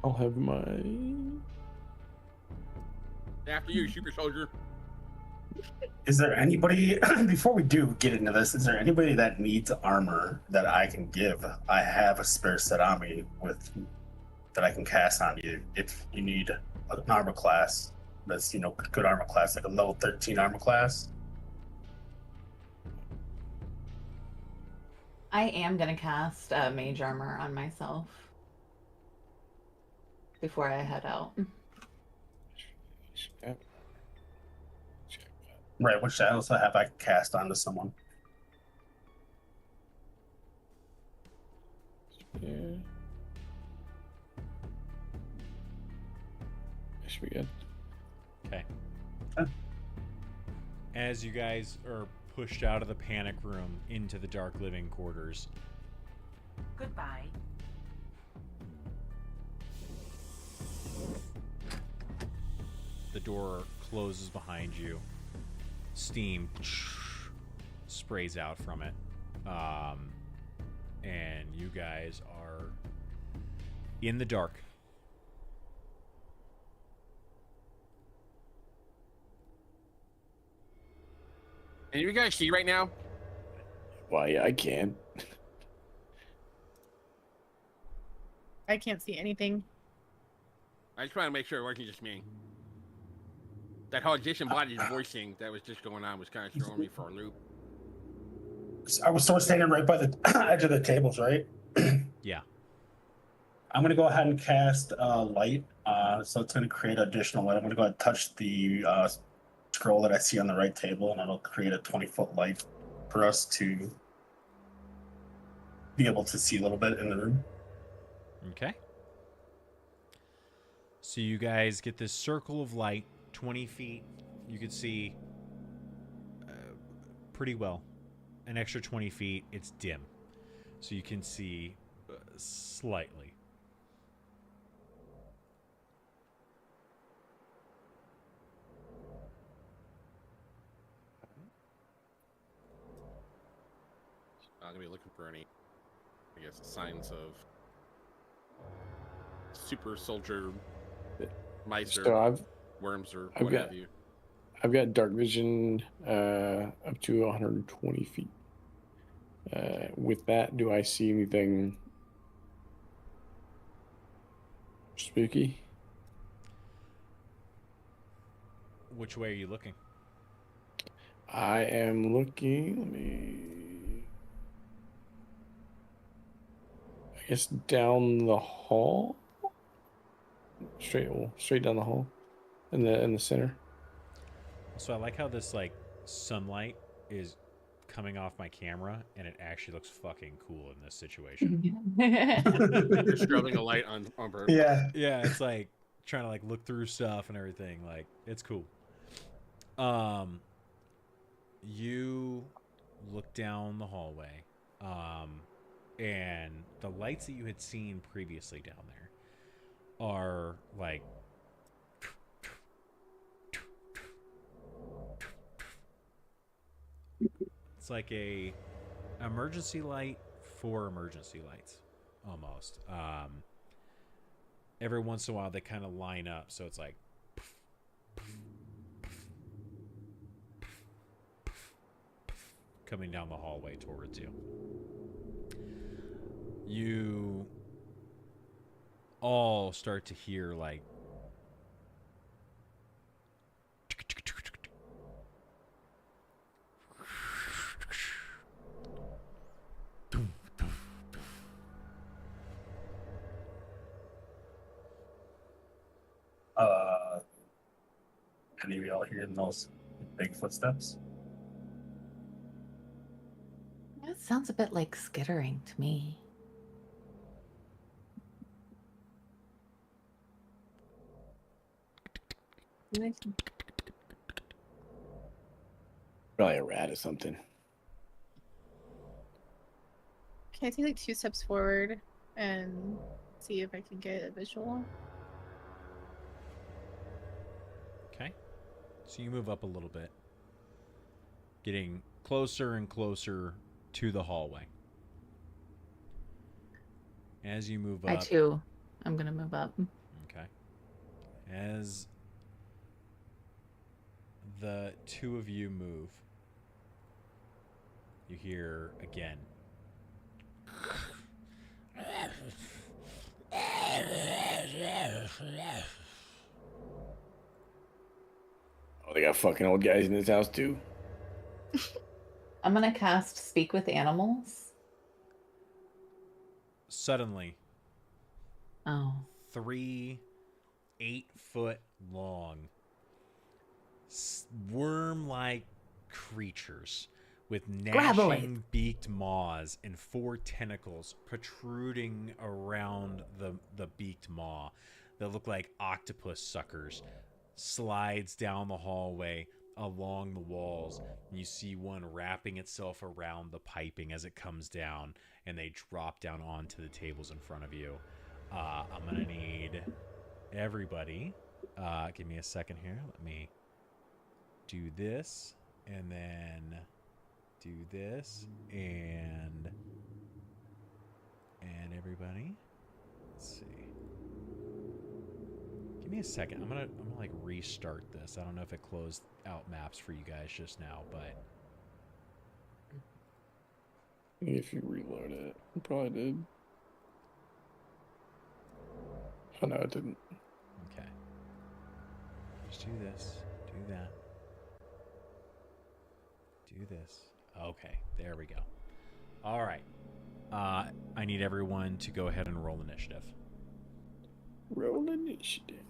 I'll have my. After you, super soldier. Is there anybody, before we do get into this, is there anybody that needs armor that I can give? I have a spare set on me that I can cast on you if you need an armor class that's, good armor class, like a level 13 armor class. I am going to cast mage armor on myself before I head out. Right, which I also have I can cast onto someone. Yeah. That should be good. Okay. Huh. As you guys are pushed out of the panic room into the dark living quarters, Goodbye. the door closes behind you. Steam sprays out from it. And you guys are in the dark. And you guys see right now? Why, I can. I can't see anything. I just want to make sure it wasn't just me. That whole disembodied voicing that was just going on was kind of throwing me for a loop. I was still standing right by the edge of the tables, right? Yeah. I'm going to go ahead and cast light. So it's going to create additional light. I'm going to go ahead and touch the scroll that I see on the right table, and it'll create a 20-foot light for us to be able to see a little bit in the room. Okay. So you guys get this circle of light, 20 feet. You can see pretty well. An extra 20 feet, it's dim. So you can see slightly. I'm going to be looking for any, I guess, signs of super soldier mice So or worms or what got- have you. I've got dark vision up to 120 feet. With that, do I see anything spooky? Which way are you looking? I am looking. Let me. I guess down the hall. Straight down the hall, in the center. So I like how this like sunlight is coming off my camera, and it actually looks fucking cool in this situation. You're strobing a light on purpose. Yeah. Yeah, it's like trying to like look through stuff and everything. Like it's cool. You look down the hallway, and the lights that you had seen previously down there are like it's like a emergency light for emergency lights almost. Every once in a while they kind of line up, so it's like coming down the hallway towards you. You all start to hear like Any of y'all hearing those big footsteps? It sounds a bit like skittering to me. Nice. Probably a rat or something. Can I take like 2 steps forward and see if I can get a visual? Okay. So you move up a little bit, getting closer and closer to the hallway. As you move up, I too. I'm gonna move up. okay. As the two of you move, you hear again. Oh, they got fucking old guys in this house too. I'm gonna cast Speak with Animals. Suddenly, Oh. 3 8-foot long worm-like creatures with Graboid. gnashing beaked maws and 4 tentacles protruding around the beaked maw that look like octopus suckers slides down the hallway along the walls, and you see one wrapping itself around the piping as it comes down, and they drop down onto the tables in front of you. I'm gonna need everybody. Give me a second here. Let me do this, and then do this, and everybody. Let's see. Give me a second. I'm gonna like restart this. I don't know if it closed out maps for you guys just now, but If you reload it, it probably did. Oh no, it didn't. okay. Just do this. Do that. Do this. Okay, there we go. All right. I need everyone to go ahead and roll initiative. Roll initiative.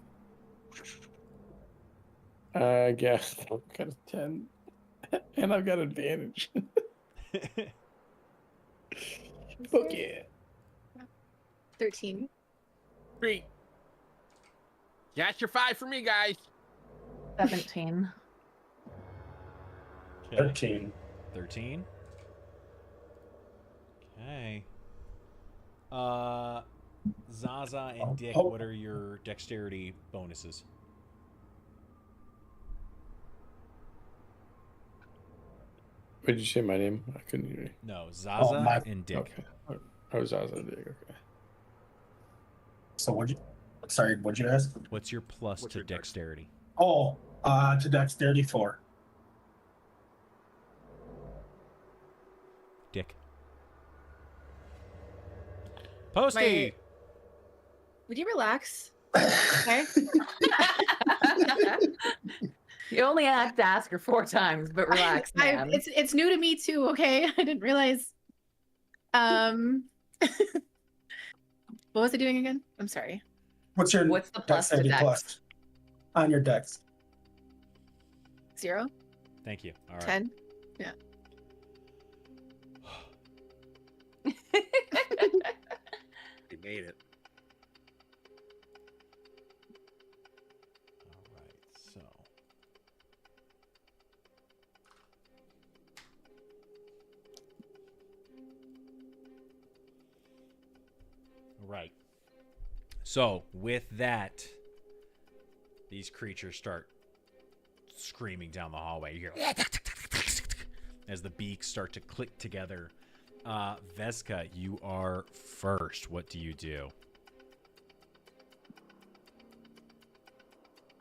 I guess I've got a 10. And I've got advantage. Fuck yeah. 13. 3. That's your 5 for me, guys. 17. 13. 13. Okay. Zaza and Dick, Oh. what are your dexterity bonuses? What did you say my name? I couldn't hear you. No, Zaza my- and Dick. Okay. I was Zaza Dig. Okay. So what'd you ask? What's your plus What's to your dex? dexterity? Oh, to dexterity 4. Dick. Posty! Would you relax? Okay. You only have to ask her 4 times, but relax, man. It's new to me too. Okay, I didn't realize. What was I doing again? I'm sorry. What's your What's the plus to dexterity dex? plus on your dex? 0, Thank you. All right. 10. You made it. All right, so. Right. So, with that, these creatures start screaming down the hallway. You hear as the beaks start to click together. Veska, you are first. What do you do?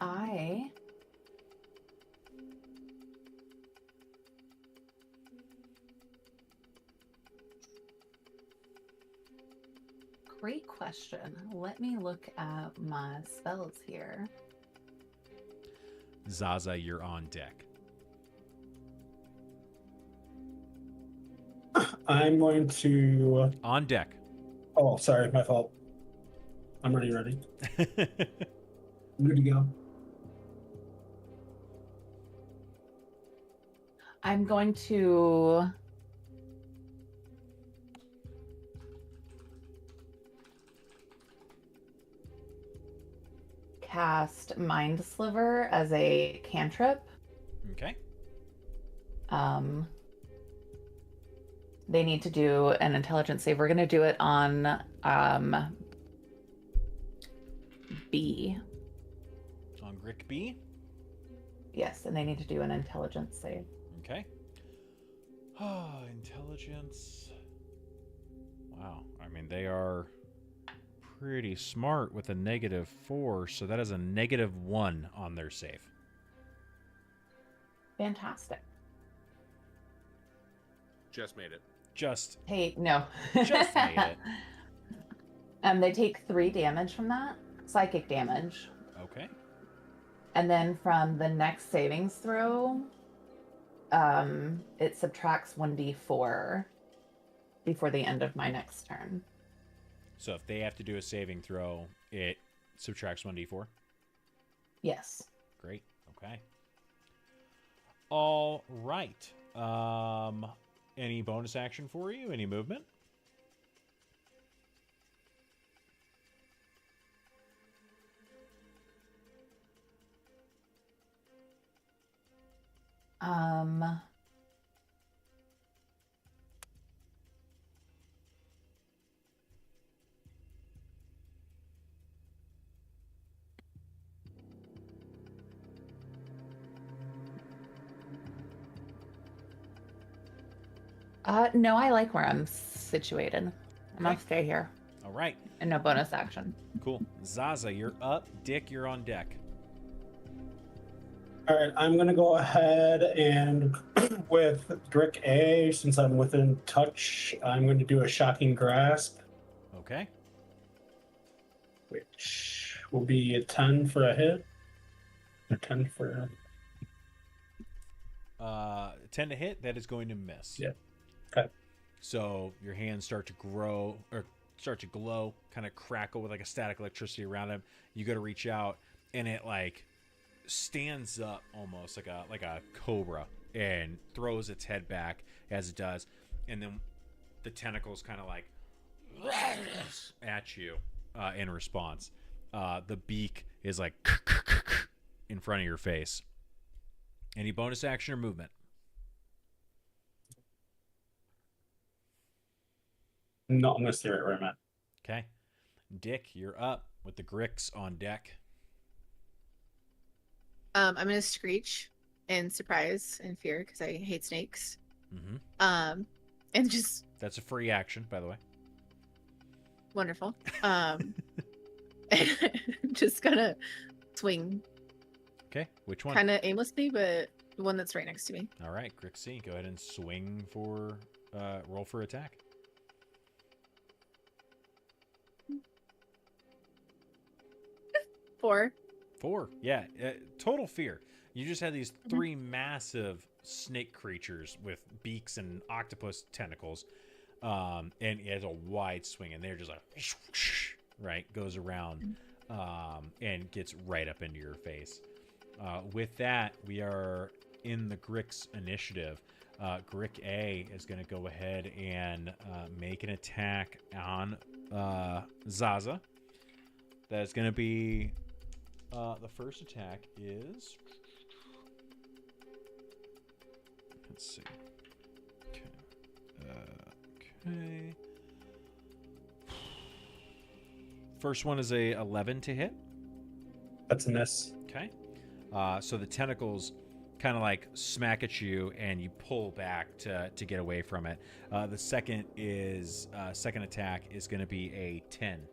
I Great question. Let me look at my spells here. Zaza, you're on deck. I'm going to. On deck. Oh, sorry, my fault. I'm already ready. I'm good to go. I'm going to cast Mind Sliver as a cantrip. Okay. They need to do an intelligence save. We're going to do it on B. On Grick B. Yes, and they need to do an intelligence save. Okay. Intelligence. Wow. I mean, they are pretty smart with a -4, so that is a -1 on their save. Fantastic. Just made it. Just Hey, no. Just made it. They take 3 damage from that, psychic damage. okay. And then from the next savings throw, it subtracts 1d4 before the end of my next turn. So if they have to do a saving throw, it subtracts 1d4. Yes. Great. Okay. All right. Any bonus action for you? Any movement? No, I like where I'm situated. I'm gonna Okay. stay here. All right. And no bonus action. Cool. Zaza, you're up. Dick, you're on deck. All right, I'm gonna go ahead and with Drick A, since I'm within touch, I'm going to do a shocking grasp, Okay. which will be a 10 for a hit. A 10 for 10 to hit. That is going to miss. Yeah. Okay. So your hands start to grow or start to glow, kind of crackle with like a static electricity around him. You go to reach out, and it like stands up almost like a cobra and throws its head back as it does, and then the tentacles kind of like at you in response. The beak is like in front of your face. Any bonus action or movement? No, I'm gonna stay right where I'm at. Okay. Dick, you're up with the Grix on deck. I'm gonna screech in surprise and fear because I hate snakes. Mm-hmm. And just That's a free action, by the way. wonderful. Just gonna swing Okay, which one? kind of aimlessly, but the one that's right next to me. All right, Grixie, go ahead and swing for roll for attack. 4. 4. Yeah, total fear. You just had these 3 massive snake creatures with beaks and octopus tentacles, and it has a wide swing, and they're just like, right, goes around, and gets right up into your face. With that, we are in the Grix initiative. Grick A is going to go ahead and make an attack on Zaza. That is going to be the first attack is. Let's see. Okay. First one is a 11 to hit. That's a miss. Okay. So the tentacles kind of like smack at you, and you pull back to get away from it. The second attack is going to be a 10.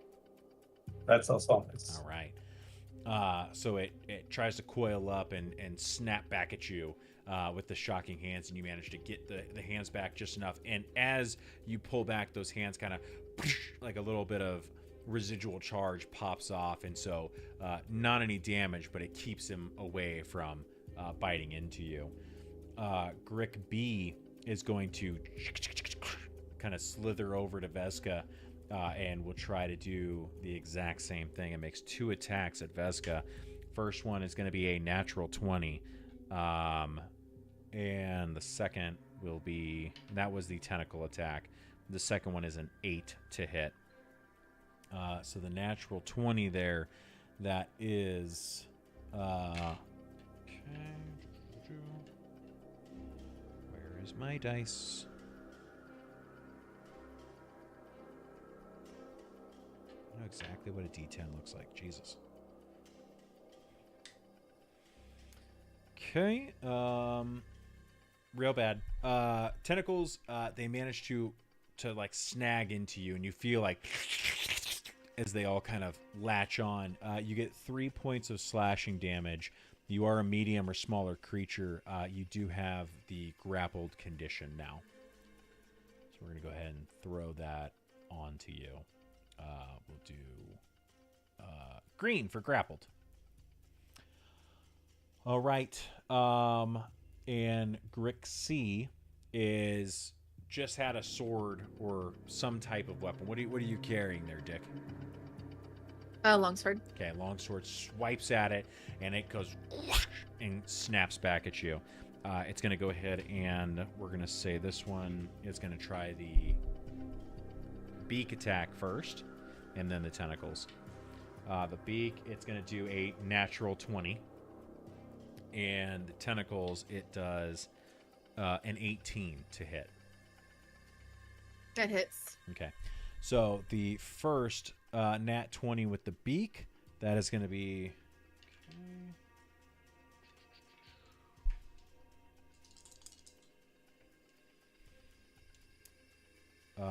That's also a miss. All right. So it tries to coil up and snap back at you with the shocking hands, and you manage to get the hands back just enough. And as you pull back, those hands kind of like a little bit of residual charge pops off, and so not any damage, but it keeps him away from biting into you. Grick B is going to kind of slither over to Veska and will try to do the exact same thing. It makes 2 attacks at Veska. First one is going to be a natural 20. And the second will be, that was the tentacle attack. The second one is an 8 to hit. So the natural 20 there That is. Okay. Where is my dice? I know exactly what a D10 looks like. Jesus. Okay. Real bad. Tentacles. They manage to like snag into you, and you feel like as they all kind of latch on. You get 3 points of slashing damage. You are a medium or smaller creature. You do have the grappled condition now. So we're going to go ahead and throw that onto you. We'll do green for grappled. All right. And Grixie is just had a sword or some type of weapon. What are you carrying there, Dick? Longsword. Okay, longsword swipes at it, and it goes and snaps back at you. It's going to go ahead and we're going to say this one is going to try the beak attack first, and then the tentacles. The beak, it's going to do a natural 20. And the tentacles, it does an 18 to hit. That hits. Okay. So the first nat 20 with the beak, that is going to be... it's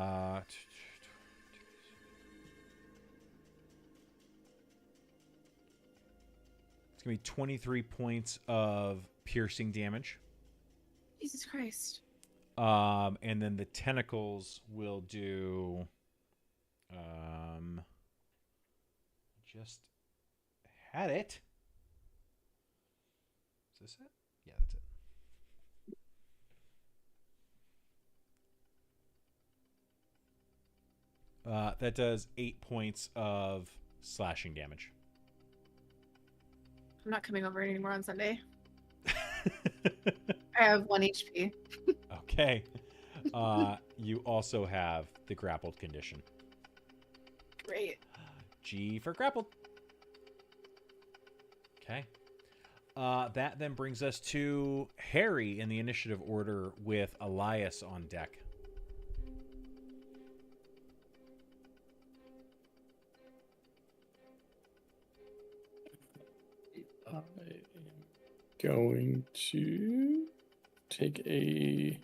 going to be 23 points of piercing damage. Jesus Christ. And then the tentacles will do... just had it. Is this it? Yeah, that's it. That does 8 points of slashing damage. I'm not coming over anymore on Sunday. I have 1 HP. Okay. You also have the grappled condition. Great. G for grappled. Okay. That then brings us to Harry in the initiative order with Elias on deck. I am going to take a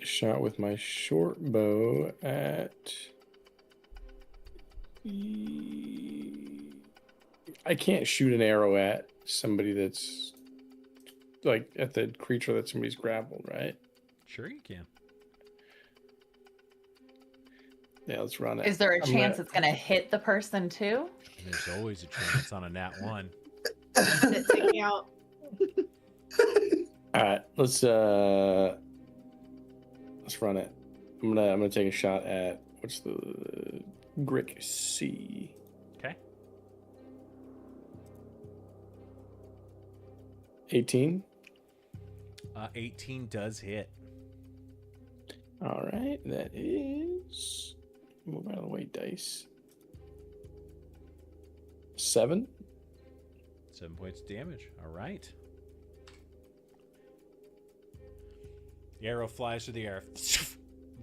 shot with my short bow at... I can't shoot an arrow at somebody that's like at the creature that somebody's grappled, right? Sure you can. Yeah, let's run it. Is there a chance it's going to hit the person too? There's always a chance on a nat 1. Take me out. All right, let's run it. I'm gonna take a shot at what's the Grixie. Okay. 18. 18 does hit. All right, that is move out of the way, dice. 7. 7 points of damage. All right. The arrow flies through the air,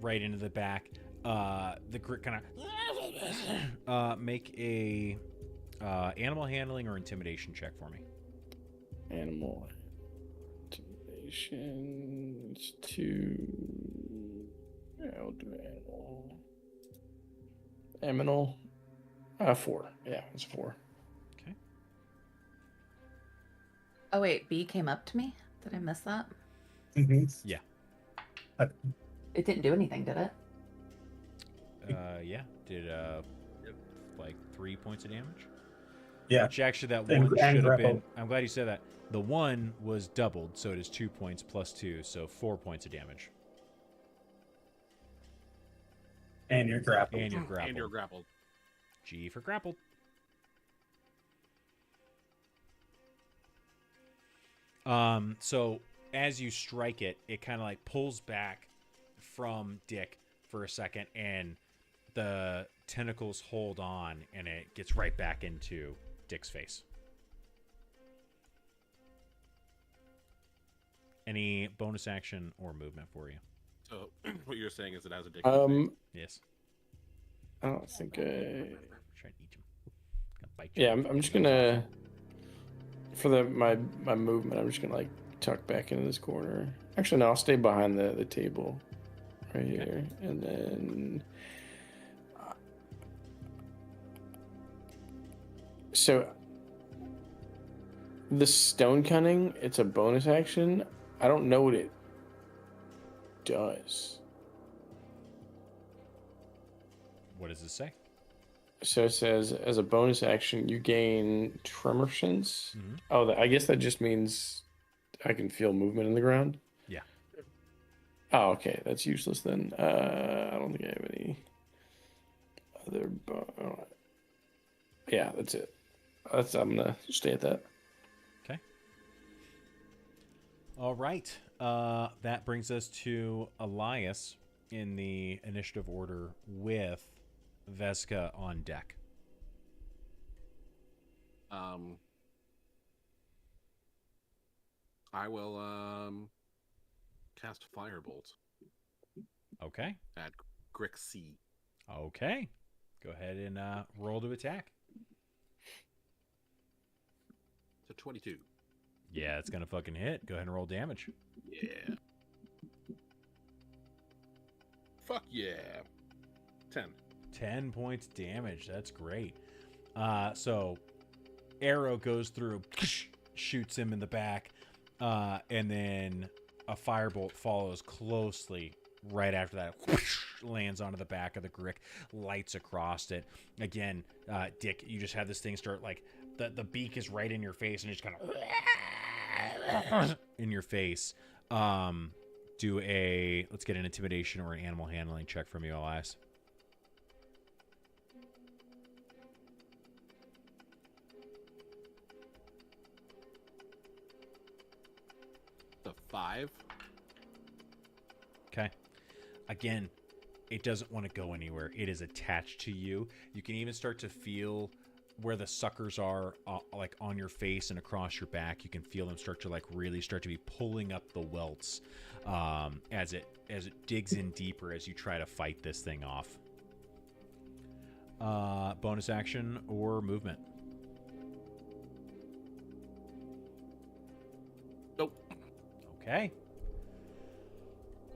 right into the back. The grit kind of make a animal handling or intimidation check for me. Animal intimidation. It's 2. I'll do animal. 4. Yeah, it's 4. Okay. Oh wait, B came up to me. Did I miss that? Mm-hmm. Yeah. It didn't do anything, did it? Yeah. Did like 3 points of damage? Yeah. Which actually that And- one and should have been. grappled. I'm glad you said that. The 1 was doubled, so it is 2 points plus 2, so 4 points of damage. And you're grappled. And you're grappled. And you're grappled. G for grappled. So as you strike it, it kind of like pulls back from Dick for a second and the tentacles hold on, and it gets right back into Dick's face. Any bonus action or movement for you? So what you're saying is it has a dick. Yes. I don't think. Try and eat him. Gonna bite you. Yeah, I'm just gonna for my movement. I'm just gonna like tuck back into this corner. Actually, no, I'll stay behind the table, right here, and then. So the stone cunning, it's a bonus action. I don't know what it does. What does it say? So it says, as a bonus action, you gain tremor sense. Mhm. Oh, I guess that just means I can feel movement in the ground. Yeah. Oh, okay. That's useless then. I don't think I have any other. Yeah, that's it. I'm gonna stay at that. Okay. All right. That brings us to Elias in the initiative order with Vesca on deck. I will cast Firebolt Okay. at Grixie. Okay. Go ahead and roll to attack. It's a 22. Yeah, it's gonna fucking hit. Go ahead and roll damage. Yeah. Fuck yeah. 10. 10 points damage. That's great. So arrow goes through, shoots him in the back, and then a firebolt follows closely right after that. Lands onto the back of the Grick, lights across it. Again, Dick, you just have this thing start like the beak is right in your face and it's kind of in your face. Let's get an intimidation or an animal handling check from you, Elias. The 5. Okay. Again, it doesn't want to go anywhere. It is attached to you. You can even start to feel where the suckers are, like on your face and across your back. You can feel them start to like really start to be pulling up the welts as it digs in deeper as you try to fight this thing off. Bonus action or movement? Nope. Okay.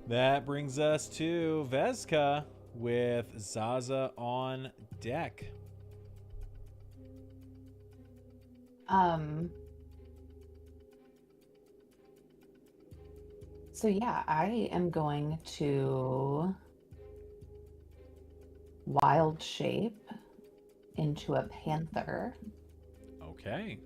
That brings us to Vesca with Zaza on deck. So yeah, I am going to wild shape into a panther. Okay.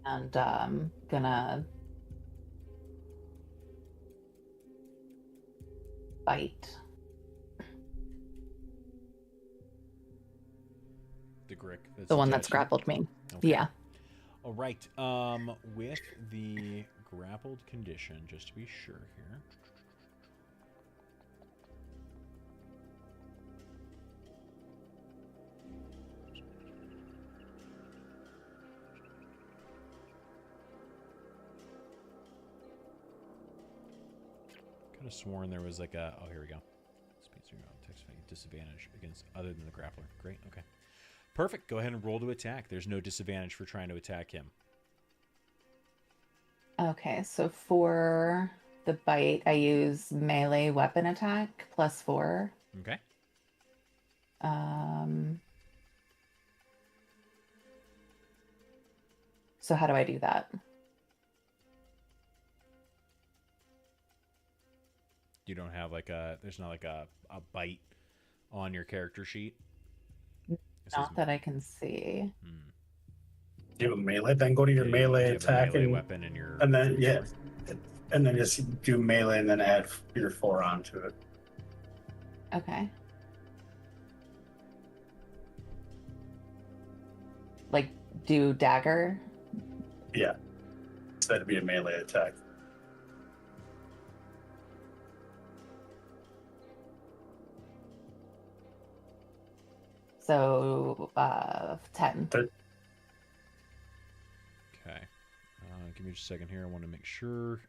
And gonna bite. The Grick. The one that's attached. grappled me. Okay. Yeah. All right. With the grappled condition, just to be sure here. Could have sworn there was like a. Oh, here we go. Disadvantage against other than the grappler. Great. Okay. Perfect. Go ahead and roll to attack. There's no disadvantage for trying to attack him. Okay, so for the bite, I use melee weapon attack +4. Okay. So how do I do that? You don't have like there's not like a bite on your character sheet? Not that I can see. Do you have a melee? Then go to your melee attack melee and weapon in your. and then and then just do melee and then add your 4 onto it. Okay. Like do dagger? Yeah, so that'd be a melee attack. So 10. Okay. Give me just a second here. I want to make sure.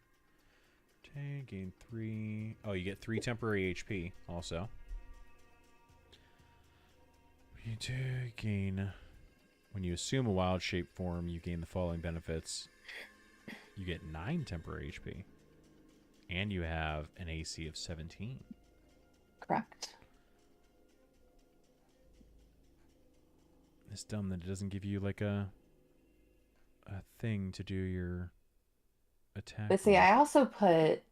Okay, gain 3. Oh, you get 3 temporary HP also. You do gain. When you assume a wild shape form, you gain the following benefits. You get 9 temporary HP. And you have an AC of 17. Correct. It's dumb that it doesn't give you like a thing to do your attack. But see, with. I also put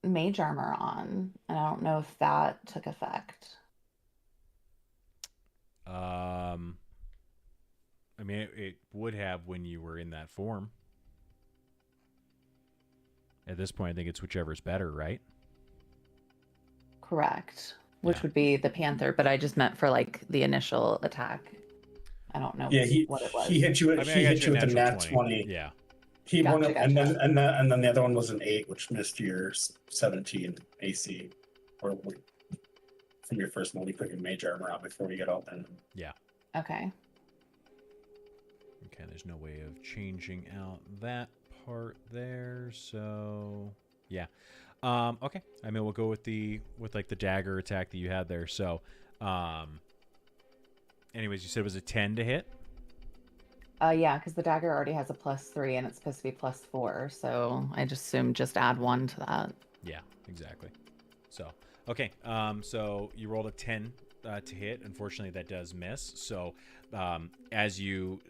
mage armor on, and I don't know if that took effect. I mean, it would have when you were in that form. At this point, I think it's whichever's better, right? Correct. Which Yeah. would be the panther, but I just meant for like the initial attack. I don't know Yeah, what it was. he hit you. I mean, He I got hit you with a the natural nat 20. Yeah. He won it, Gotcha, and gotcha. then the other one was an 8, which missed your 17 AC, or from your first one. You put your mage armor out before you get open. Okay. Okay, there's no way of changing out that part there, so yeah. Okay. I mean, we'll go with the dagger attack that you had there. So, anyways, you said it was a 10 to hit. Yeah, because the dagger already has a +3 and it's supposed to be +4, so I just assumed just add 1 to that. Yeah, exactly. So, okay. So you rolled a 10 to hit. Unfortunately, that does miss. So, as you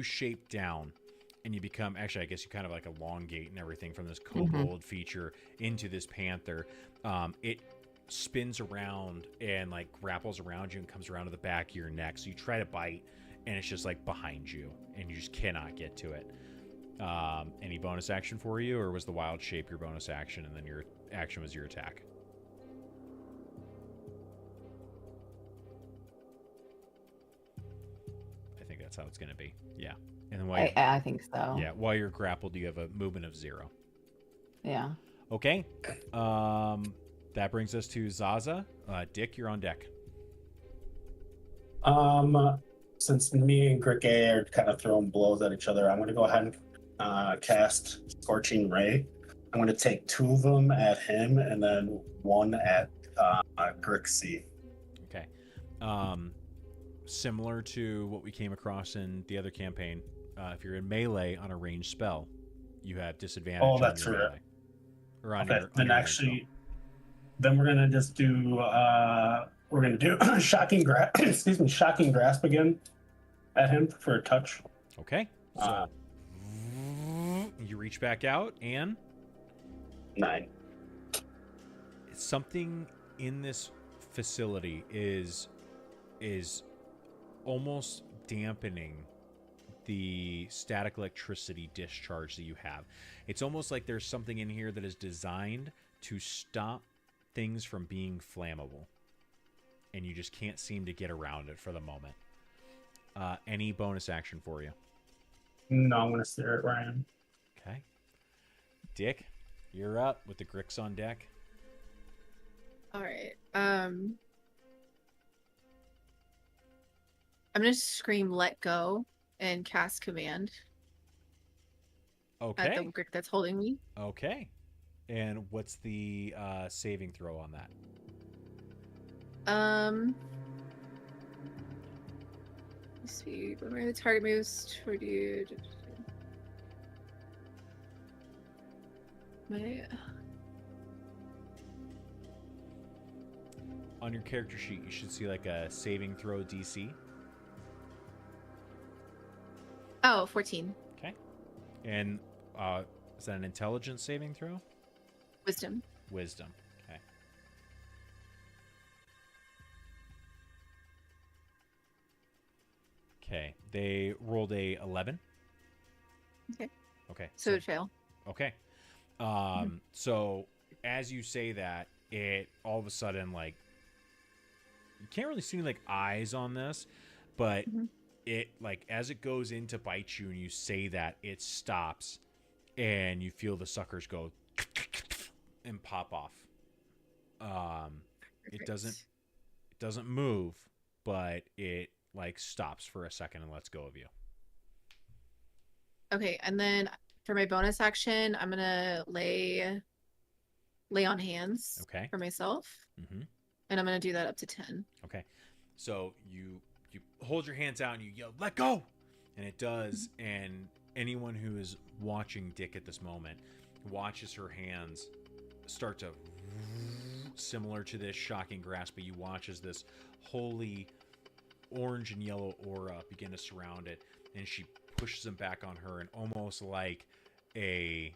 shape down and you become, actually, I guess you kind of like elongate and everything from this kobold feature into this panther. It spins around and like grapples around you and comes around to the back of your neck. So you try to bite, and it's just like behind you, and you just cannot get to it. Any bonus action for you, or was the wild shape your bonus action, and then your action was your attack? I think that's how it's going to be. Yeah. And then while I think so. yeah, while you're grappled, you have a movement of 0. Yeah. Okay. That brings us to Zaza. Dick, you're on deck. Since me and Gricke are kind of throwing blows at each other, I'm going to go ahead and cast Scorching Ray. I'm going to take 2 of them at him and then 1 at Grixie. Okay. Similar to what we came across in the other campaign, if you're in melee on a ranged spell, you have disadvantage. Oh, on that's your right. melee. Or on Okay, your, on then your ranged actually, then we're gonna just do we're gonna do shocking grasp. Excuse me, shocking grasp again at him for a touch. spell. Okay. So you reach back out, and 9. something in this facility is almost dampening the static electricity discharge that you have. It's almost like there's something in here that is designed to stop things from being flammable, and you just can't seem to get around it for the moment. Any bonus action for you? No, I'm gonna stare at Ryan. Okay. Dick, you're up with the Grix on deck. All right. I'm gonna scream "Let go" and cast command at the Okay. Grick that's holding me. Okay. And what's the saving throw on that? Let's see. Whenever the target moves toward you. On your character sheet, you should see like a saving throw DC. Oh, 14. Okay. And is that an intelligence saving throw? Wisdom. Wisdom. Okay. Okay. They rolled a 11. Okay. Okay. So it would fail. Okay. So as you say that, it all of a sudden, like, you can't really see any like eyes on this, but it, like, as it goes in to bite you and you say that, it stops and you feel the suckers go and pop off. It doesn't move, but it like stops for a second and lets go of you. Okay, and then for my bonus action, I'm gonna lay on hands Okay. for myself, Mm-hmm. and I'm gonna do that up to 10. Okay. So you hold your hands out and you yell, "Let go!" And it does. And anyone who is watching Dick at this moment watches her hands start to, similar to this shocking grasp, but you watch as this holy orange and yellow aura begin to surround it, and she pushes them back on her, and almost like a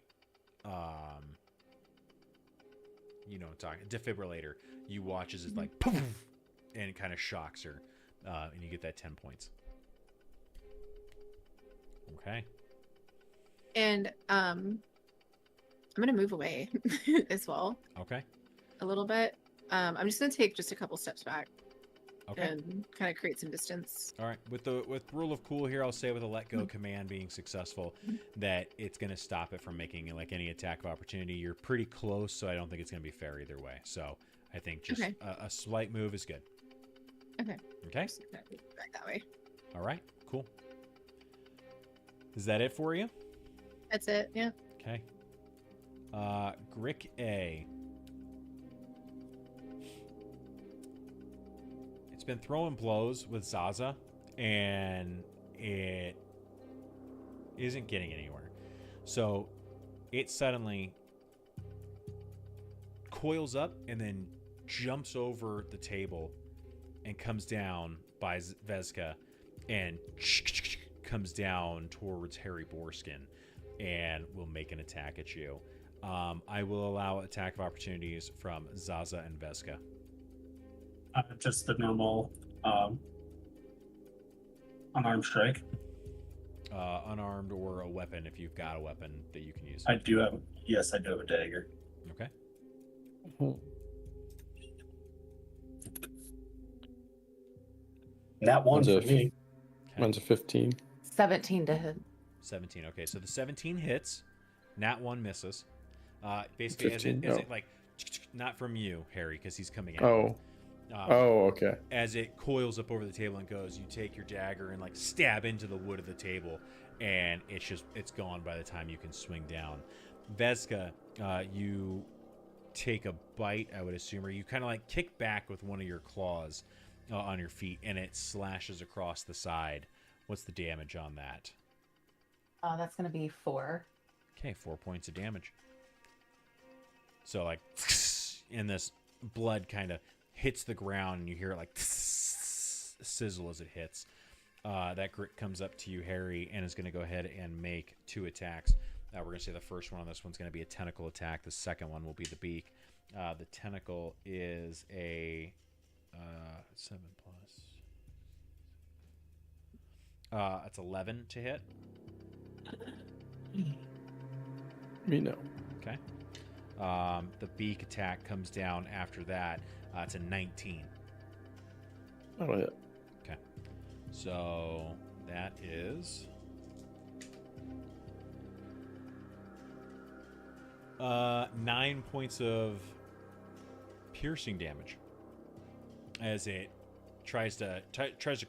defibrillator, you watch as it's like poof, and it kind of shocks her, and you get that 10 points. Okay. And I'm gonna move away as well Okay. a little bit. I'm just gonna take just a couple steps back Okay. and kind of create some distance. All right. With rule of cool here, I'll say with a let go command being successful, that it's going to stop it from making like any attack of opportunity. You're pretty close, so I don't think it's going to be fair either way. So I think just Okay. a slight move is good. Okay. Okay. Just gonna move back that way. All right. Cool. Is that it for you? That's it. Yeah. Okay. Grick A. It's been throwing blows with Zaza, and it isn't getting anywhere. So it suddenly coils up and then jumps over the table and comes down by Vezka and comes down towards Harry Borskin and will make an attack at you. I will allow attack of opportunities from Zaza and Vezka. Just the normal unarmed strike. Unarmed or a weapon if you've got a weapon that you can use. I do have a dagger. Okay. That one for me. Mine's a 15. 17 to hit. 17. Okay, so the 17 hits. Nat 1 misses. Basically, 15, as it like, not from you, Harry, because he's coming out. Oh. Okay. As it coils up over the table and goes, you take your dagger and like stab into the wood of the table, and it's gone by the time you can swing down. Vezka, you take a bite, I would assume, or you kind of like kick back with one of your claws on your feet, and it slashes across the side. What's the damage on that? That's going to be 4. Okay, 4 points of damage. So like, and this blood kind of hits the ground, and you hear it like sizzle as it hits. That grit comes up to you, Harry, and is going to go ahead and make 2 attacks. We're going to say the first one on this one's going to be a tentacle attack. The second one will be the beak. The tentacle is a 7 plus. It's 11 to hit. Me no. Okay. The beak attack comes down after that. It's a 19. That'll hit. Okay. So that is 9 points of piercing damage as it tries to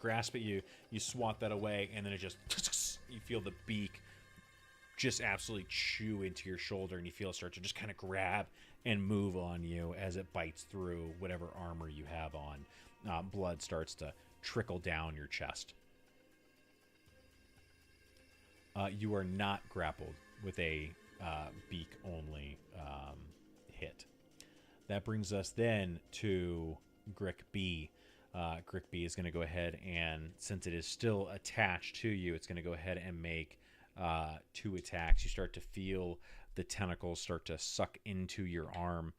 grasp at you. You swat that away, and then it just you feel the beak just absolutely chew into your shoulder, and you feel it start to just kind of grab and move on you as it bites through whatever armor you have on. Blood starts to trickle down your chest. You are not grappled with a beak only hit. That brings us then to Grick B. Grick B is going to go ahead, and since it is still attached to you, it's going to go ahead and make 2 attacks. You start to feel the tentacles start to suck into your arm.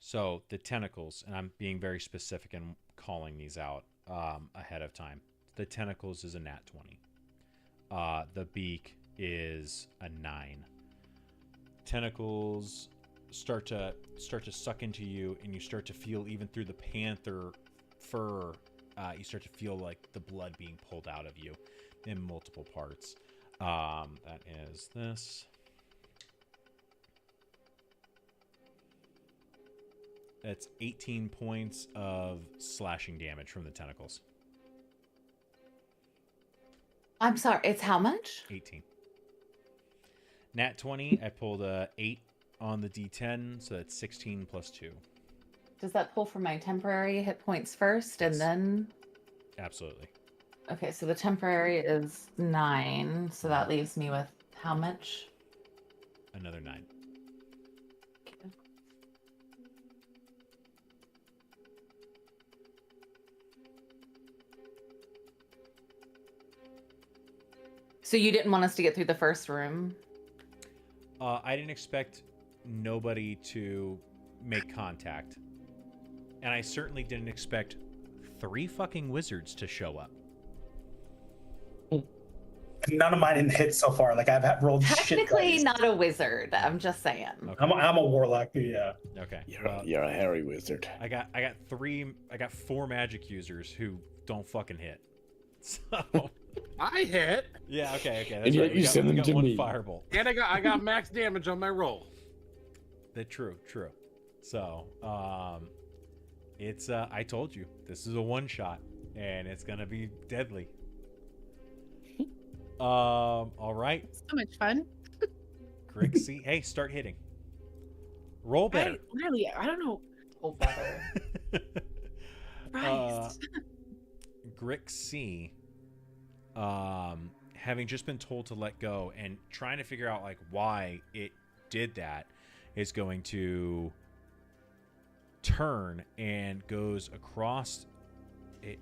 So the tentacles, and I'm being very specific in calling these out ahead of time. The tentacles is a nat 20. The beak is a 9. Tentacles start to suck into you, and you start to feel, even through the panther fur, you start to feel like the blood being pulled out of you in multiple parts. That is this. That's 18 points of slashing damage from the tentacles. I'm sorry, it's how much? 18. Nat 20, I pulled a 8 on the D10, so that's 16 plus 2. Does that pull from my temporary hit points first and Yes. then? Absolutely. Okay, so the temporary is 9, so that leaves me with how much? Another 9. So you didn't want us to get through the first room? I didn't expect nobody to make contact. And I certainly didn't expect 3 fucking wizards to show up. None of mine didn't hit so far. Like I've rolled shit Technically dice. not a wizard, I'm just saying. Okay. I'm a warlock. Yeah. Okay. You're a hairy wizard. I got 4 magic users who don't fucking hit. So I hit, yeah, okay. That's And yet right. you send them to one me. firebolt. and I got max damage on my roll. That true. So, it's I told you this is a one shot, and it's gonna be deadly. All right, So much fun. Grixie. Hey, start hitting. Roll better. Literally, I don't know. Oh, better. Christ. Grixie, having just been told to let go and trying to figure out like why it did that, is going to turn and goes across it.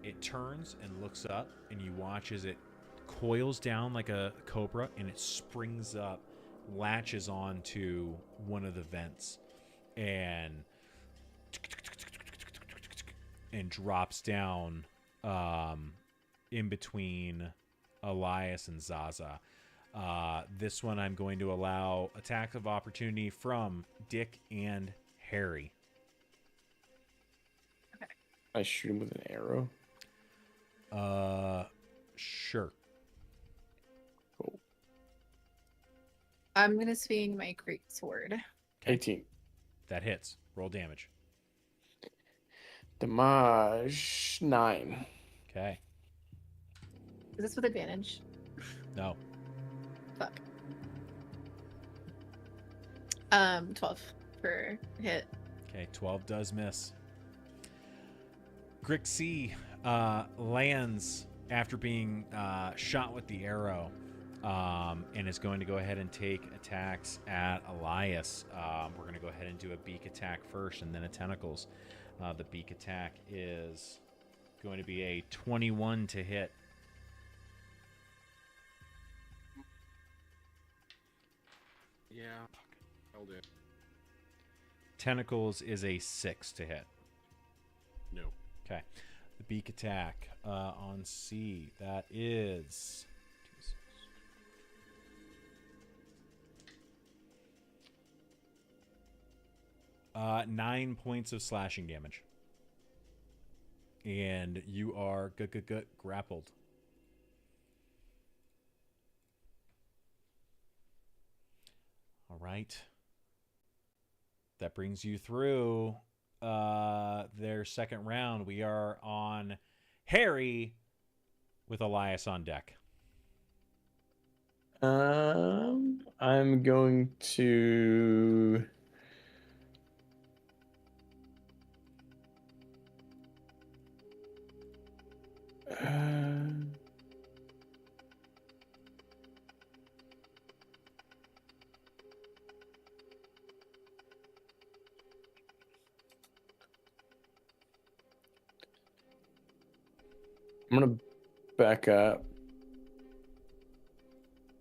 It turns and looks up, and you watch as it coils down like a cobra, and it springs up, latches onto one of the vents, and drops down in between Elias and Zaza. This one I'm going to allow attack of opportunity from Dick and Harry. I shoot him with an arrow. Sure. Cool. I'm gonna swing my great sword. 18. That hits. Roll damage. Damage 9. Okay. Is this with advantage? No. Fuck. 12 for hit. Okay, 12 does miss. Grixie lands after being shot with the arrow, and is going to go ahead and take attacks at Elias. We're going to go ahead and do a beak attack first and then a tentacles. The beak attack is going to be a 21 to hit. Yeah, I'll do. Tentacles is a 6 to hit. No. Okay. The beak attack on C, that is 9 points of slashing damage. And you are grappled. All right. That brings you through their second round. We are on Harry with Elias on deck. I'm going to I'm gonna back up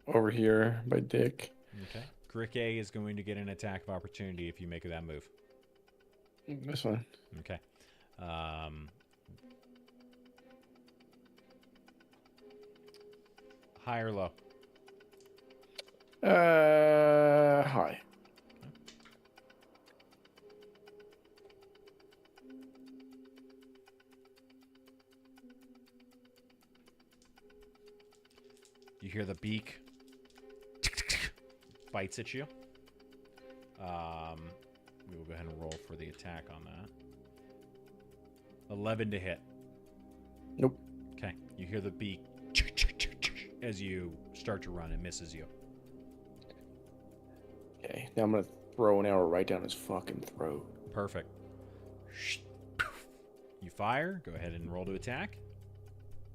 over here by Dick. Okay. Gricke is going to get an attack of opportunity if you make that move. This one. Okay. High or low? Hi. You hear the beak bites at you. We will go ahead and roll for the attack on that. 11 to hit. Nope. Okay. You hear the beak as you start to run. It misses you. Okay, now I'm gonna throw an arrow right down his fucking throat. Perfect. You fire. Go ahead and roll to attack.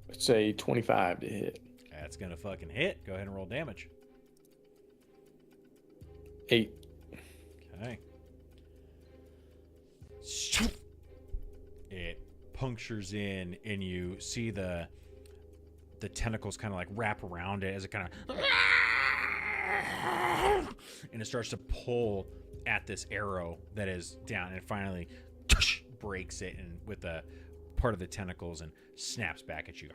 Let's say 25 to hit. That's going to fucking hit. Go ahead and roll damage. 8. Okay. It punctures in, and you see the tentacles kind of like wrap around it as it kind of, and it starts to pull at this arrow that is down, and finally breaks it, and with a part of the tentacles, and snaps back at you.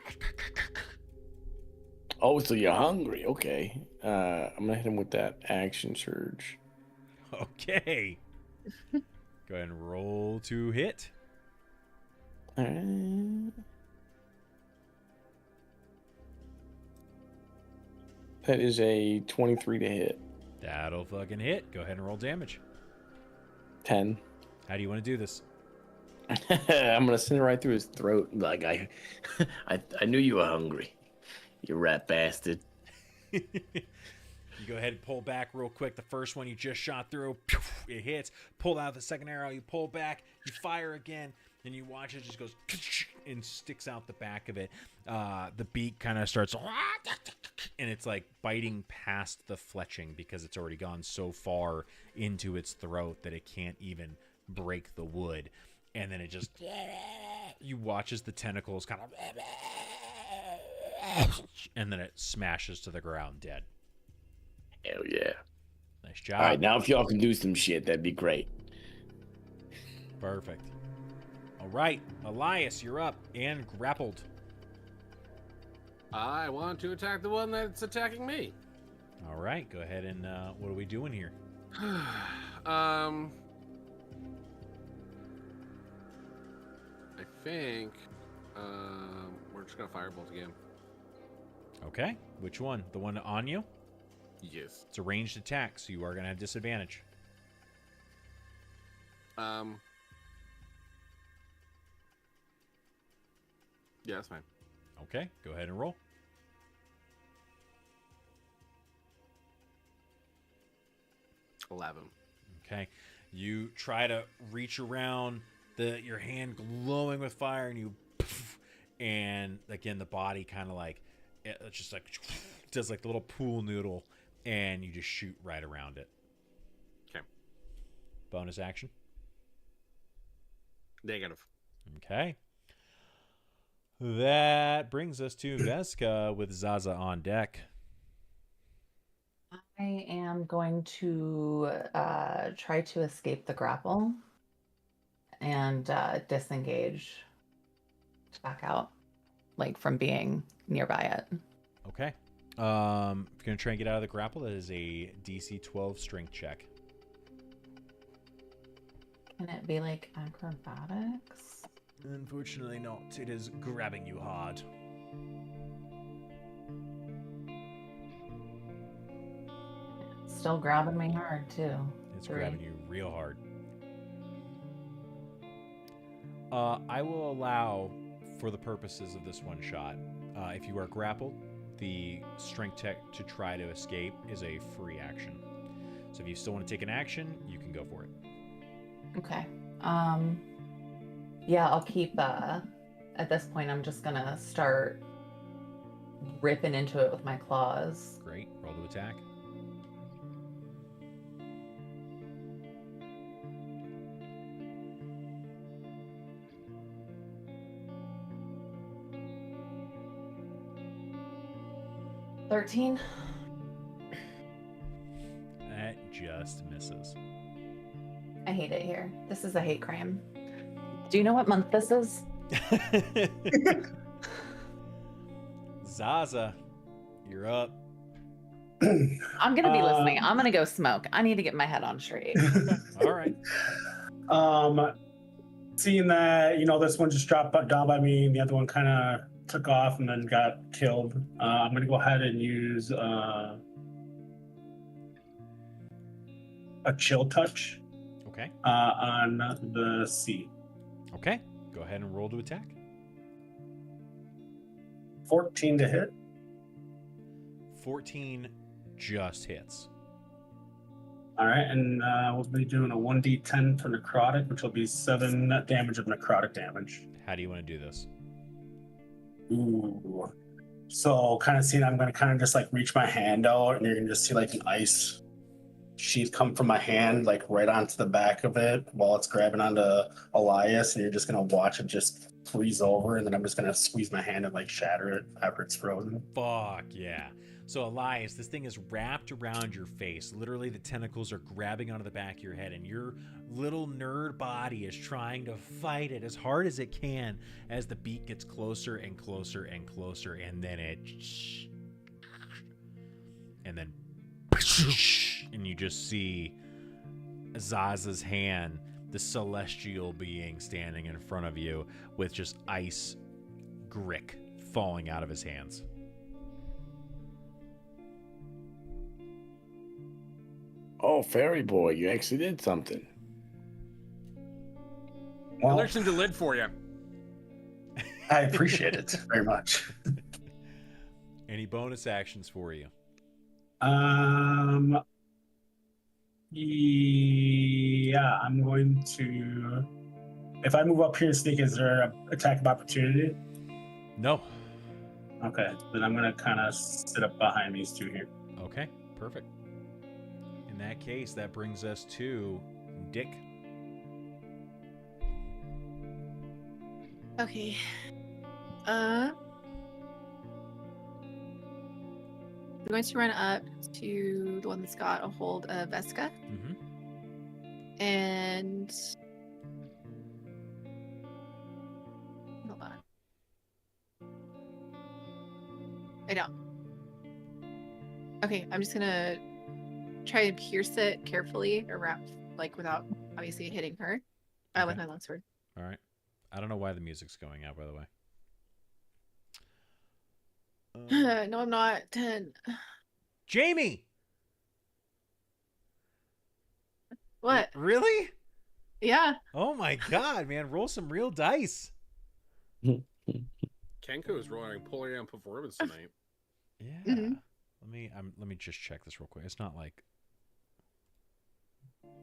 Oh, so you're hungry. Okay. I'm gonna hit him with that action surge. Okay. Go ahead and roll to hit. That is a 23 to hit. That'll fucking hit. Go ahead and roll damage. 10. How do you want to do this? I'm gonna send it right through his throat. Like I knew you were hungry, you rat bastard. You go ahead and pull back real quick. The first one you just shot through, it hits. Pull out the second arrow. You pull back. You fire again. And you watch it just goes and sticks out the back of it. The beak kind of starts, and it's like biting past the fletching because it's already gone so far into its throat that it can't even break the wood. And then it just, you watch as the tentacles kind of, and then it smashes to the ground dead. Hell yeah. Nice job. All right, now if y'all can do some shit, that'd be great. Perfect. All right, Elias, you're up and grappled. I want to attack the one that's attacking me. All right, go ahead and what are we doing here? I think we're just gonna firebolt again. Okay, which one? The one on you? Yes. It's a ranged attack, so you are gonna have disadvantage. Yeah, that's fine. Okay, go ahead and roll. Okay, you try to reach around, your hand glowing with fire, and you, and again the body kind of like, it just like does like the little pool noodle, and you just shoot right around it. Okay. Bonus action. Negative. Okay. That brings us to Veska with Zaza on deck. I am going to try to escape the grapple and disengage back out, like from being nearby it. Okay. If you're going to try and get out of the grapple, that is a DC 12 strength check. Can it be like acrobatics? Unfortunately not. It is grabbing you hard. Still grabbing me hard too. It's 3. grabbing you real hard. I will allow, for the purposes of this one shot, if you are grappled, the strength check to try to escape is a free action. So if you still want to take an action, you can go for it. Okay. Yeah, I'll keep, at this point, I'm just gonna start ripping into it with my claws. Great. Roll to attack. $13. That just misses. I hate it here. This is a hate crime. Do you know what month this is? Zaza, you're up. I'm gonna be listening. I'm gonna go smoke. I need to get my head on straight. All right. Seeing that, this one just dropped down by me, and the other one kind of took off and then got killed. I'm gonna go ahead and use a chill touch Okay. on the C. Okay. Go ahead and roll to attack. 14 to hit. 14 just hits. All right, and we'll be doing a 1d10 for necrotic, which will be 7 damage of necrotic damage. How do you want to do this? Ooh. So kind of seeing, I'm going to kind of just like reach my hand out, and you're going to just see like an ice sheet come from my hand, like right onto the back of it while it's grabbing onto Elias, and you're just going to watch it just freeze over, and then I'm just going to squeeze my hand and like shatter it after it's frozen. Fuck yeah. So Elias, this thing is wrapped around your face. Literally the tentacles are grabbing onto the back of your head, and your little nerd body is trying to fight it as hard as it can as the beak gets closer and closer and closer, and then and you just see Zaza's hand, the celestial being standing in front of you with just ice grick falling out of his hands. Oh, fairy boy, you actually did something. I Well, loosened the lid for you. I appreciate it very much. Any bonus actions for you? Yeah, I'm going to. If I move up here and sneak, is there an attack of opportunity? No. Okay, then I'm gonna kind of sit up behind these two here. Okay, perfect. In that case, that brings us to Dick. Okay. I'm going to run up to the one that's got a hold of Veska Mm-hmm. and hold on. I don't. Okay, I'm just gonna try and pierce it carefully around, like without obviously hitting her with Okay. my longsword. All right. I don't know why the music's going out, by the way. No, I'm not. 10. Jamie! What? Really? Yeah. Oh my god, man. Roll some real dice. Kenko is rolling polar performance tonight. Yeah. Mhm. Let me just check this real quick. It's not like here,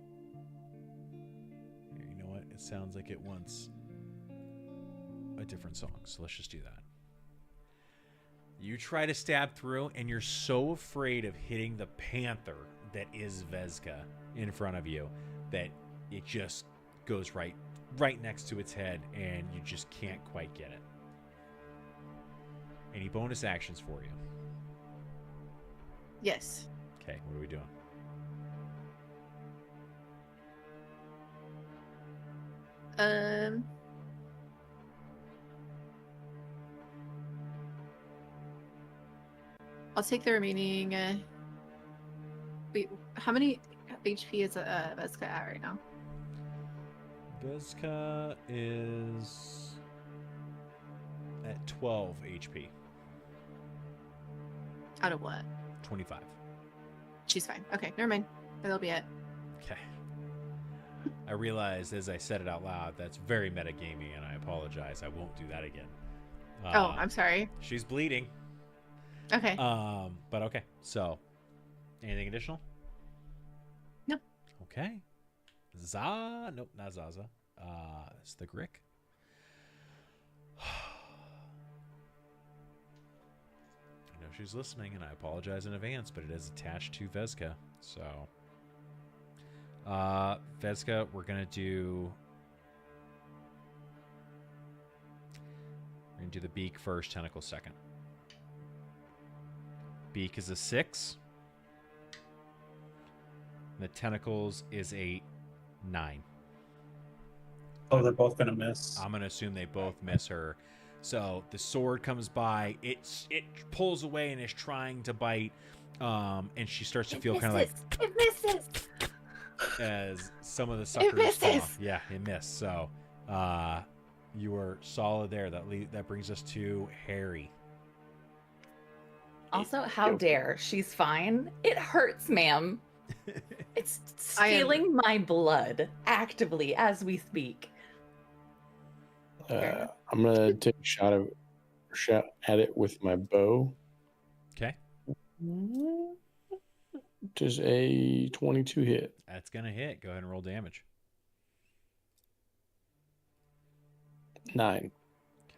you know what? It sounds like it wants a different song. So let's just do that. You try to stab through, and you're so afraid of hitting the panther that is Veska in front of you that it just goes right next to its head, and you just can't quite get it. Any bonus actions for you? Yes. Okay, what are we doing? I'll take the remaining. Wait, how many HP is Veska at right now? Veska is at 12 HP. Out of what? 25. She's fine. Okay, never mind. That'll be it. Okay. I realized as I said it out loud, that's very metagamey, and I apologize. I won't do that again. Oh, I'm sorry. She's bleeding. Okay. But okay. So, anything additional? No. Okay. Nope, not Zaza. It's the Grick. I know she's listening, and I apologize in advance, but it is attached to Veska. So, Veska, we're gonna do the beak first, tentacle second. Beak is a 6. The tentacles is a 9. Oh, they're both gonna miss. I'm gonna assume they both miss her. So the sword comes by, it pulls away and is trying to bite, and she starts to feel kind of like It misses. as some of the suckers misses. fall. Yeah, it missed. So you were solid there. That brings us to Harry. Also, how dare? She's fine. It hurts, ma'am. It's I am- stealing my blood actively as we speak. Fair I'm gonna take a shot at it with my bow. Okay. Does a 22 hit? That's going to hit. Go ahead and roll damage. 9.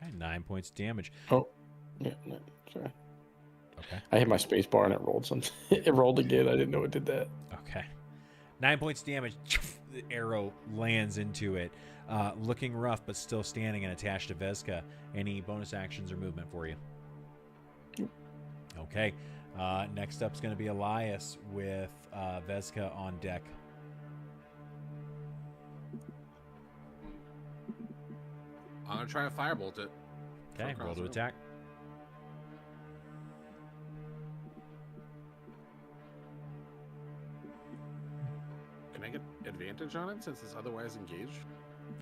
Okay. 9 points of damage. Oh, yeah, no, sorry. Okay. I hit my space bar and it rolled something. It rolled again. I didn't know it did that. Okay. 9 points of damage. The arrow lands into it. Looking rough, but still standing and attached to Vezka. Any bonus actions or movement for you? Okay. Next up is going to be Elias with Vezka on deck. I'm gonna try to firebolt it. Okay. Roll to attack. Can I get advantage on it since it's otherwise engaged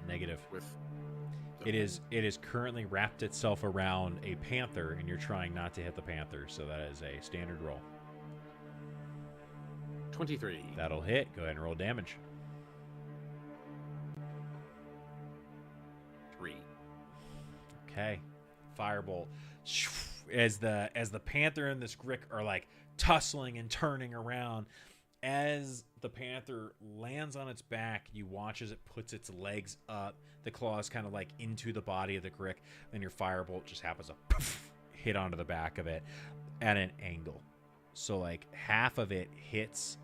Negative. with? It is currently wrapped itself around a panther, and you're trying not to hit the panther, so that is a standard roll. 23. That'll hit. Go ahead and roll damage. 3. Okay. Firebolt. As the panther and this Grick are like tussling and turning around, as the panther lands on its back, you watch as it puts its legs up, the claws kind of like into the body of the Grick, then your firebolt just happens to hit onto the back of it at an angle. So like half of it hits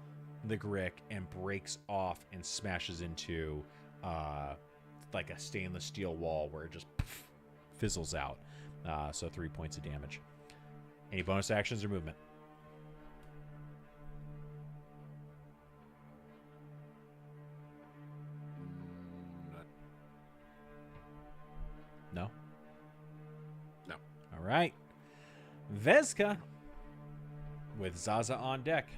the Grick and breaks off and smashes into like a stainless steel wall where it just fizzles out. So 3 points of damage. Any bonus actions or movement? No? No. All right. Vezka with Zaza on deck.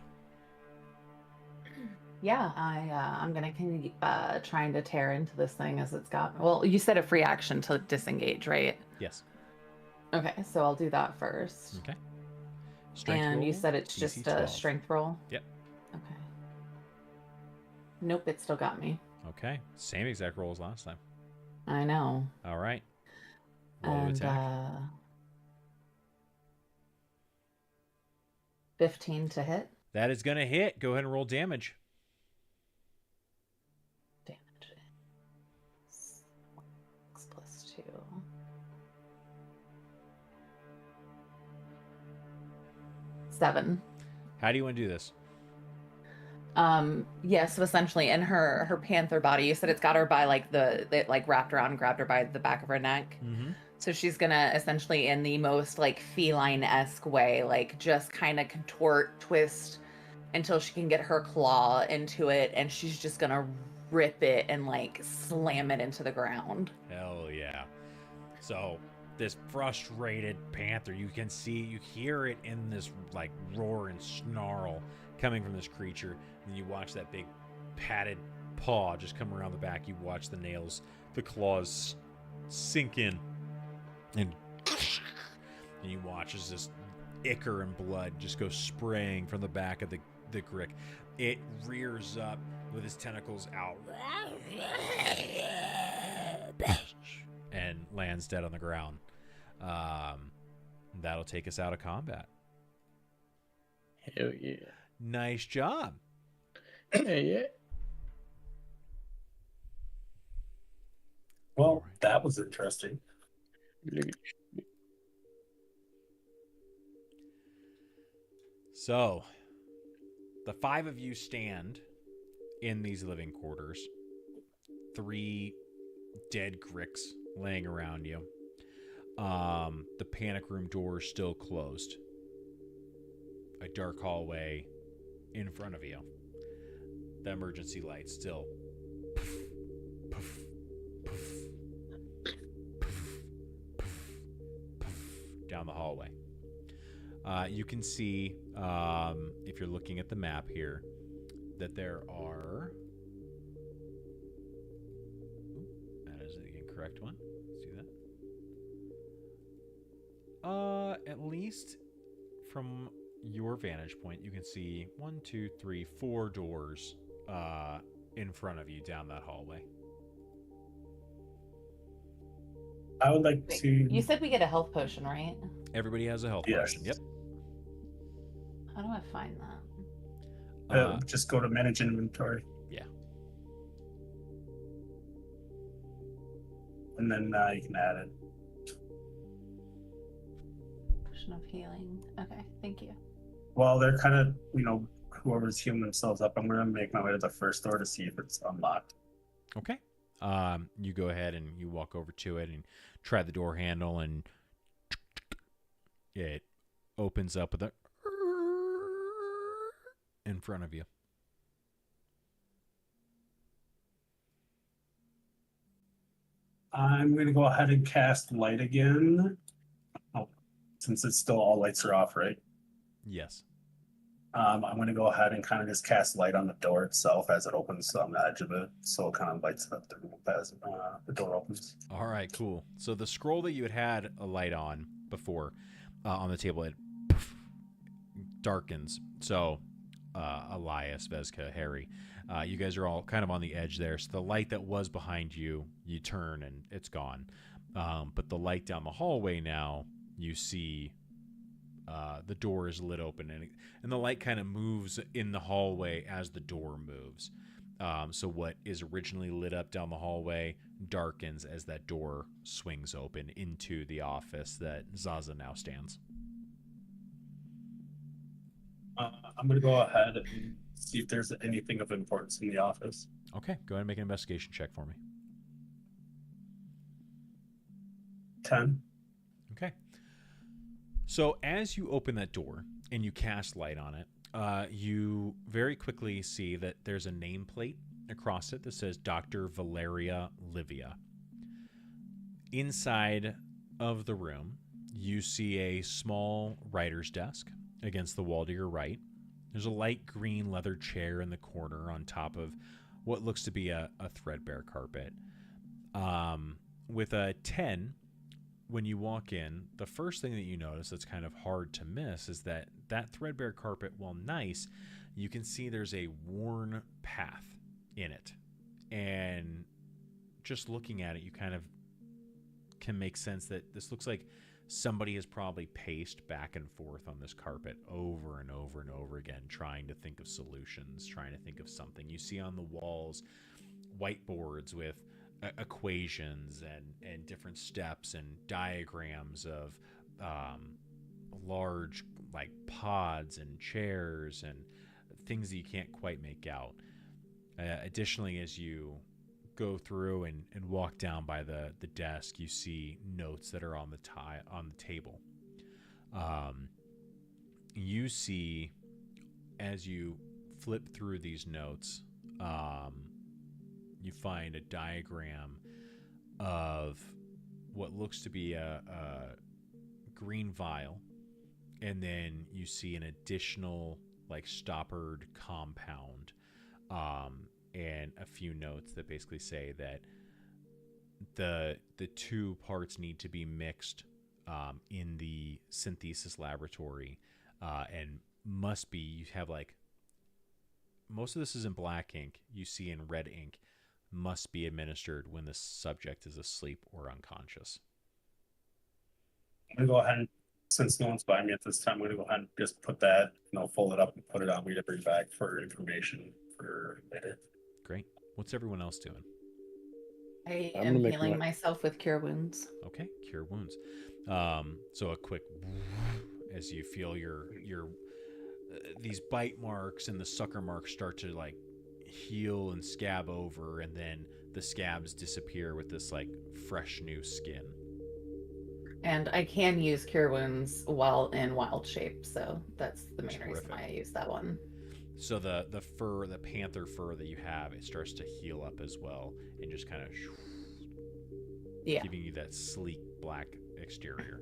Yeah, I'm gonna continue trying to tear into this thing as it's got. Well, you said a free action to disengage, right? Yes. Okay, so I'll do that first. Okay. Strength And you roll, said it's DC just a 12. strength roll? Yep. Okay. Nope, it still got me. Okay. Same exact roll as last time. I know. All right. Roll to And attack. 15 to hit. That is going to hit. Go ahead and roll damage. Damage. 6 plus 2. Seven. How do you want to do this? Yeah, so essentially in her panther body, you said it's got her by like it like wrapped around and grabbed her by the back of her neck. Mm-hmm. So she's gonna essentially, in the most like feline-esque way, like just kind of contort, twist until she can get her claw into it, and she's just gonna rip it and like slam it into the ground. Hell yeah. So this frustrated panther, you hear it in this like roar and snarl coming from this creature, and you watch that big padded paw just come around the back. You watch the nails, the claws sink in, and you watch as this ichor and blood just go spraying from the back of the Grick. It rears up with his tentacles out and lands dead on the ground. That'll take us out of combat. Hell yeah. Nice job. Hey, yeah. Well, that was interesting. Look at So, the 5 of you stand in these living quarters. 3 dead Gricks laying around you. The panic room door is still closed. A dark hallway in front of you. The emergency light still poof, poof, poof, poof, poof, poof, down the hallway. You can see, if you're looking at the map here, that there are... That is the incorrect one. Let's do that. At least from your vantage point, you can see 1, 2, 3, 4 doors in front of you down that hallway. I would like Wait, to. you said we get a health potion, right? Everybody has a health Yes. potion. Yep. How do I find that? Just go to manage inventory. Yeah. And then you can add it. Potion of healing. Okay, thank you. Well, they're kind of, whoever's healing themselves up, I'm going to make my way to the first door to see if it's unlocked. Okay. You go ahead and you walk over to it and try the door handle, and it opens up with a in front of you. I'm going to go ahead and cast light again. Oh, since it's still all lights are off, right? Yes. I'm going to go ahead and kind of just cast light on the door itself as it opens on the edge of it, so it kind of lights up the room as the door opens. All right, cool. So the scroll that you had a light on before on the table, it darkens. So Elias, Vezka, Harry, you guys are all kind of on the edge there. So the light that was behind you, you turn and it's gone. But the light down the hallway now, you see the door is lit open, and the light kind of moves in the hallway as the door moves. So what is originally lit up down the hallway darkens as that door swings open into the office that Zaza now stands. I'm going to go ahead and see if there's anything of importance in the office. Okay, go ahead and make an investigation check for me. 10. Okay. So as you open that door and you cast light on it, you very quickly see that there's a nameplate across it that says Dr. Valeria Livia. Inside of the room, you see a small writer's desk against the wall to your right. There's a light green leather chair in the corner on top of what looks to be a threadbare carpet. With a 10, when you walk in, the first thing that you notice that's kind of hard to miss is that threadbare carpet, while nice, you can see there's a worn path in it. And just looking at it, you kind of can make sense that this looks like somebody has probably paced back and forth on this carpet over and over and over again, trying to think of solutions, trying to think of something. You see on the walls whiteboards with equations and different steps and diagrams of large like pods and chairs and things that you can't quite make out. Additionally, as you go through and walk down by the desk, you see notes that are on the table. You see, as you flip through these notes, you find a diagram of what looks to be a green vial, and then you see an additional like stoppered compound, and a few notes that basically say that the two parts need to be mixed in the synthesis laboratory, and must be, you have like, most of this is in black ink, you see in red ink, must be administered when the subject is asleep or unconscious. I'm going to go ahead and, since no one's by me at this time, I'm going to go ahead and just put that, fold it up and put it on me to bring back for information for later. Great. What's everyone else doing? I I'm am gonna make healing my- myself with cure wounds. Okay, cure wounds. So a quick as you feel your these bite marks and the sucker marks start to like heal and scab over, and then the scabs disappear with this like fresh new skin. And I can use cure wounds while in wild shape, so that's the main reason Terrific. why I use that one. So the fur, the panther fur that you have, it starts to heal up as well, and just kind of Yeah. giving you that sleek black exterior.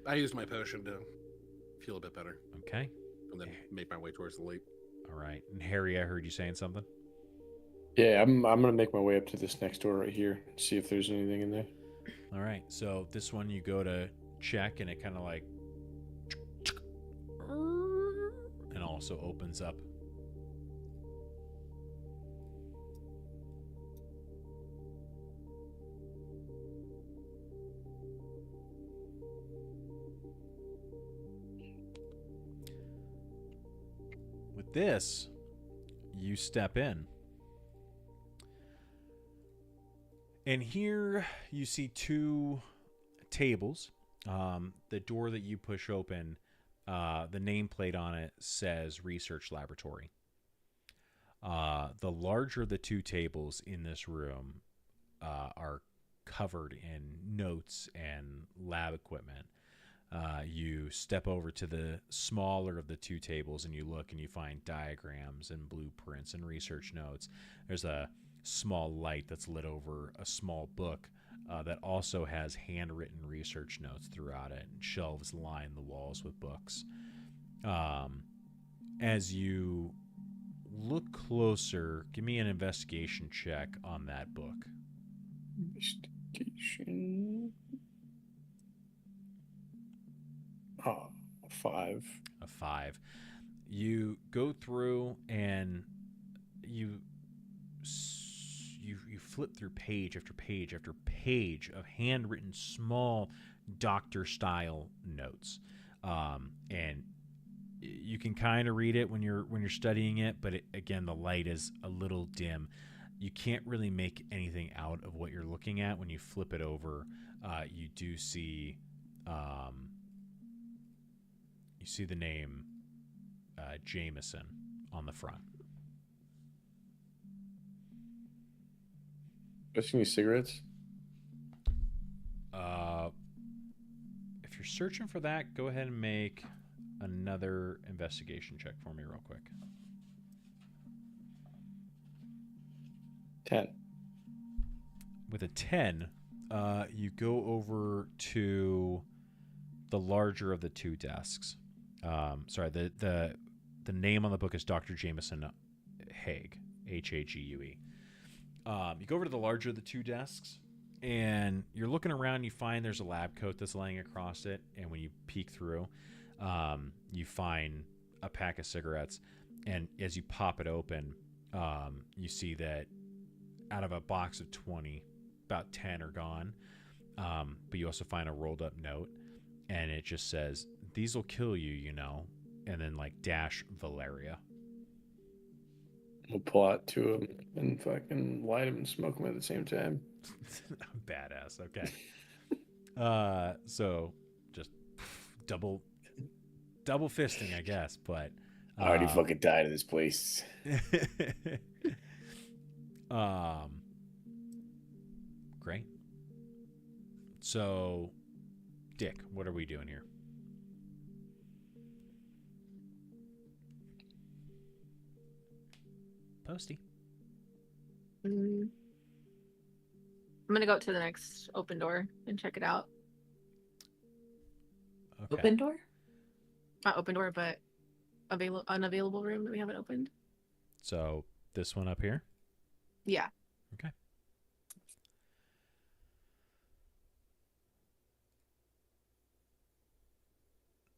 I used my potion to feel a bit better, Okay. and then make my way towards the light. All right. And Harry, I heard you saying something. Yeah, I'm gonna make my way up to this next door right here, see if there's anything in there. All right. So this one you go to check, and it kind of like also opens up. With this, you step in. And here you see two tables. The door that you push open, the nameplate on it says Research Laboratory. The larger of the two tables in this room are covered in notes and lab equipment. You step over to the smaller of the two tables and you look and you find diagrams and blueprints and research notes. There's a small light that's lit over a small book that also has handwritten research notes throughout it, and shelves line the walls with books. As you look closer, give me an investigation check on that book. Investigation. 5. A 5. You go through and you flip through page after page after page of handwritten small doctor-style notes, and you can kind of read it when you're studying it, but again, the light is a little dim. You can't really make anything out of what you're looking at. When you flip it over, you do see the name Jameson on the front. Guessing cigarettes. If you're searching for that, go ahead and make another investigation check for me real quick. 10. With a 10, you go over to the larger of the two desks. Sorry, the name on the book is Dr. Jameson Hague, Hague. You go over to the larger of the two desks, and you're looking around. You find there's a lab coat that's laying across it, and when you peek through, you find a pack of cigarettes. And as you pop it open, you see that out of a box of 20, about 10 are gone. But you also find a rolled up note, and it just says, "These will kill you, you know," and then like dash Valeria. We'll pull out 2 of them and fucking light them and smoke them at the same time. Badass. Okay. So just double fisting, I guess. But I already fucking died of this place. Great. So, Dick, what are we doing here? Posty. I'm gonna go up to the next open door and check it out. Okay. Open door? Not open door, but unavailable room that we haven't opened. So this one up here? Yeah. Okay.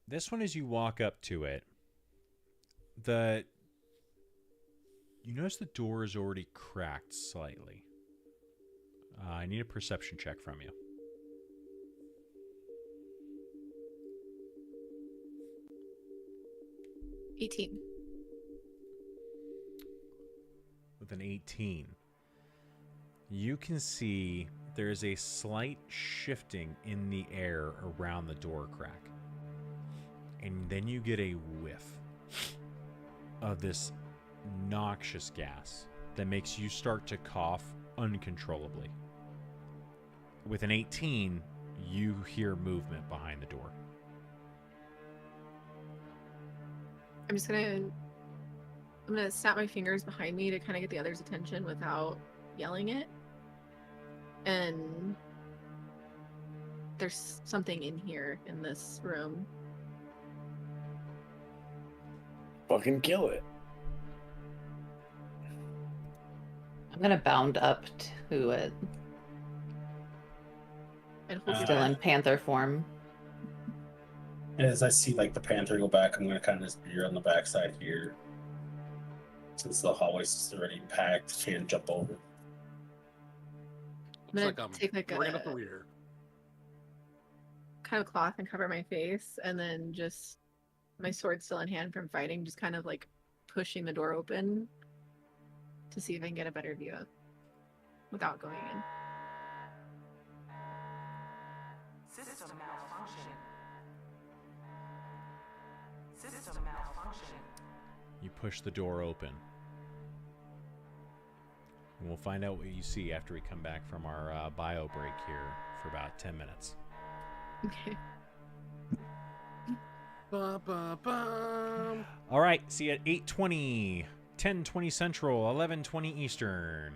This one, as you walk up to it, you notice the door is already cracked slightly. I need a perception check from you. $18. With an 18, you can see there's a slight shifting in the air around the door crack. And then you get a whiff of this noxious gas that makes you start to cough uncontrollably. With an 18, you hear movement behind the door. I'm gonna snap my fingers behind me to kind of get the others' attention without yelling it. And there's something in here in this room. Fucking kill it. I'm gonna bound up to it. And hold your Still breath. in panther form. As I see like the panther go back, I'm gonna kind of just veer on the backside here. Since the hallway's already packed, can't jump over. I'm gonna take like working up the a rear. kind of cloth and cover my face, and then just my sword still in hand from fighting, just kind of like pushing the door open to see if I can get a better view without going in. System malfunction. System malfunction. You push the door open. And we'll find out what you see after we come back from our bio break here for about 10 minutes. Okay. Ba-ba-bum. All right, see you at 8:20, 10:20 Central, 11:20 Eastern.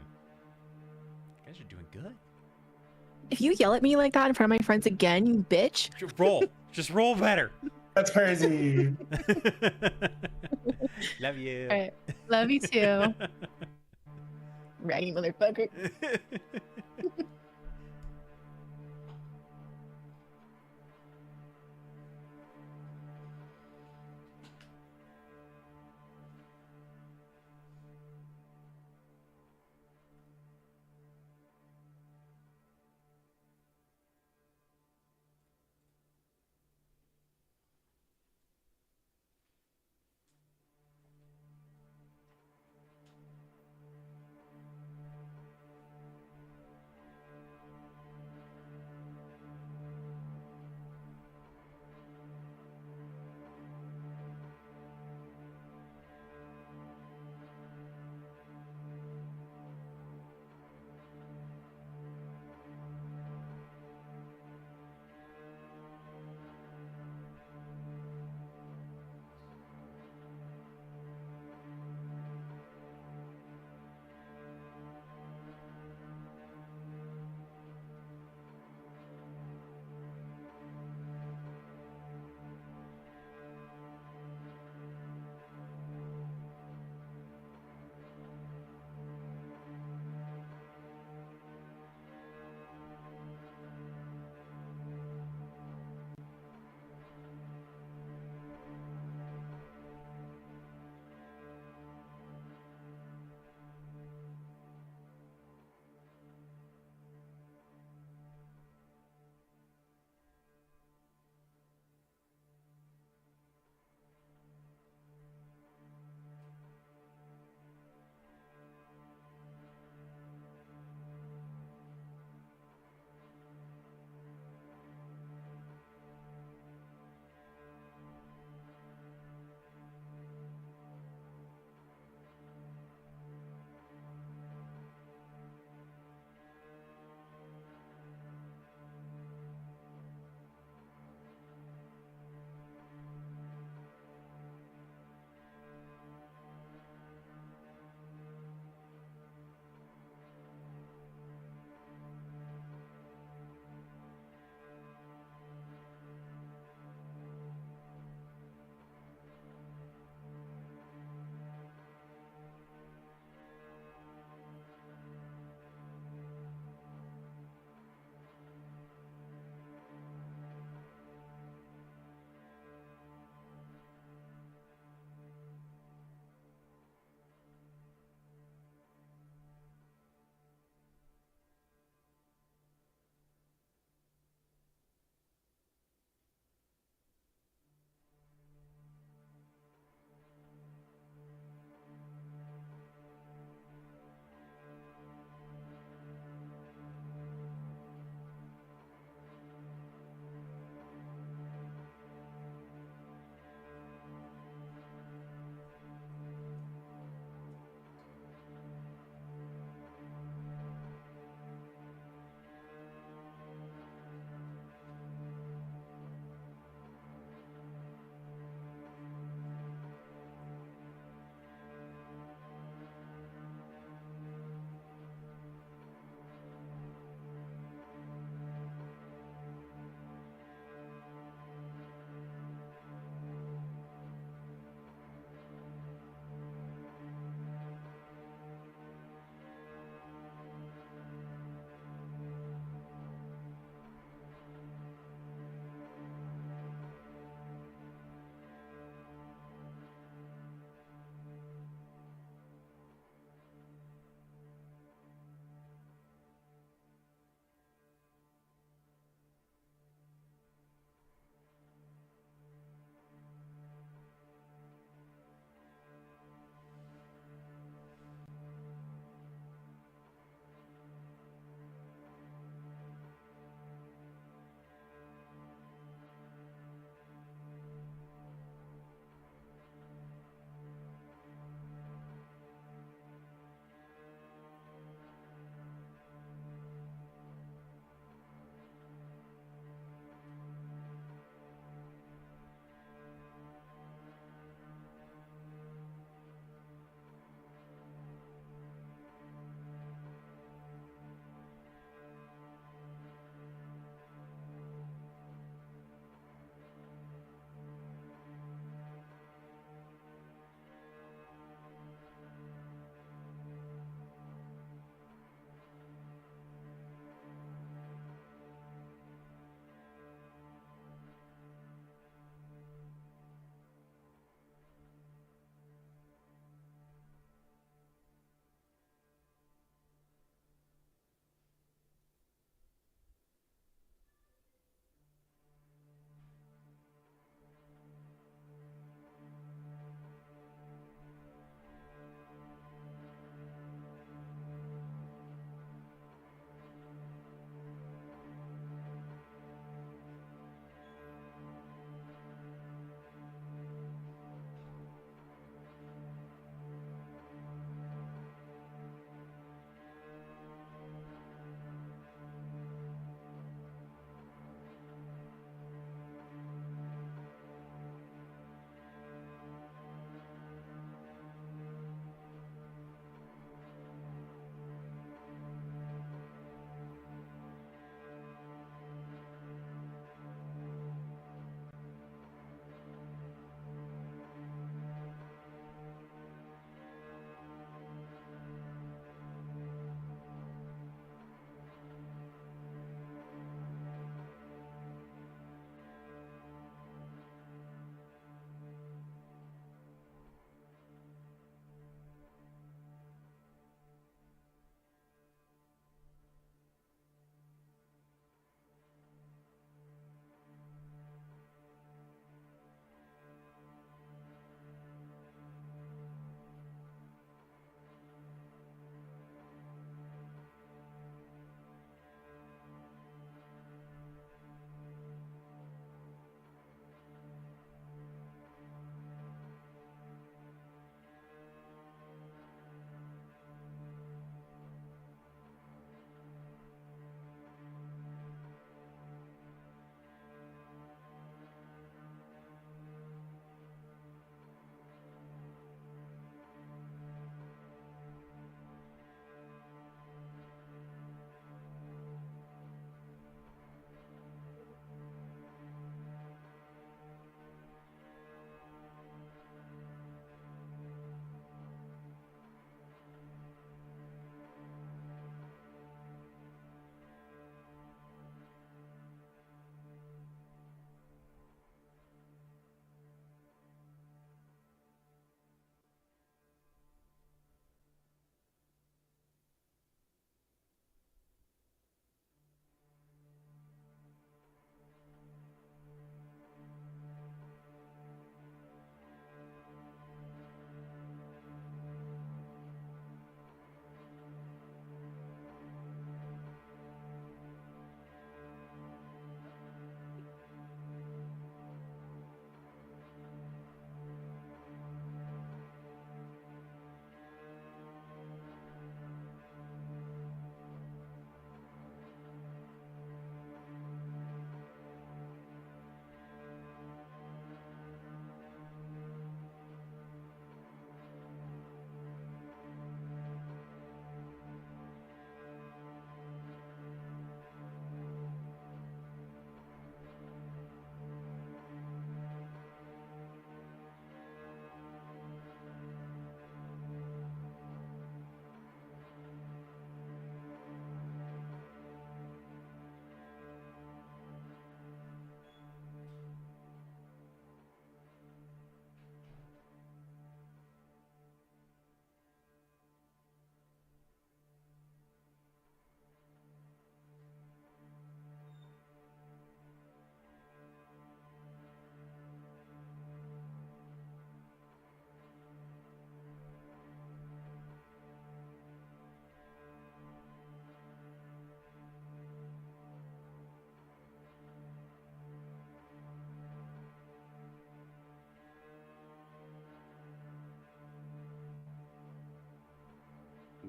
You guys are doing good. If you yell at me like that in front of my friends again, you bitch. Just roll. Just roll better. That's crazy. Love you. All right. Love you too. Raggy motherfucker.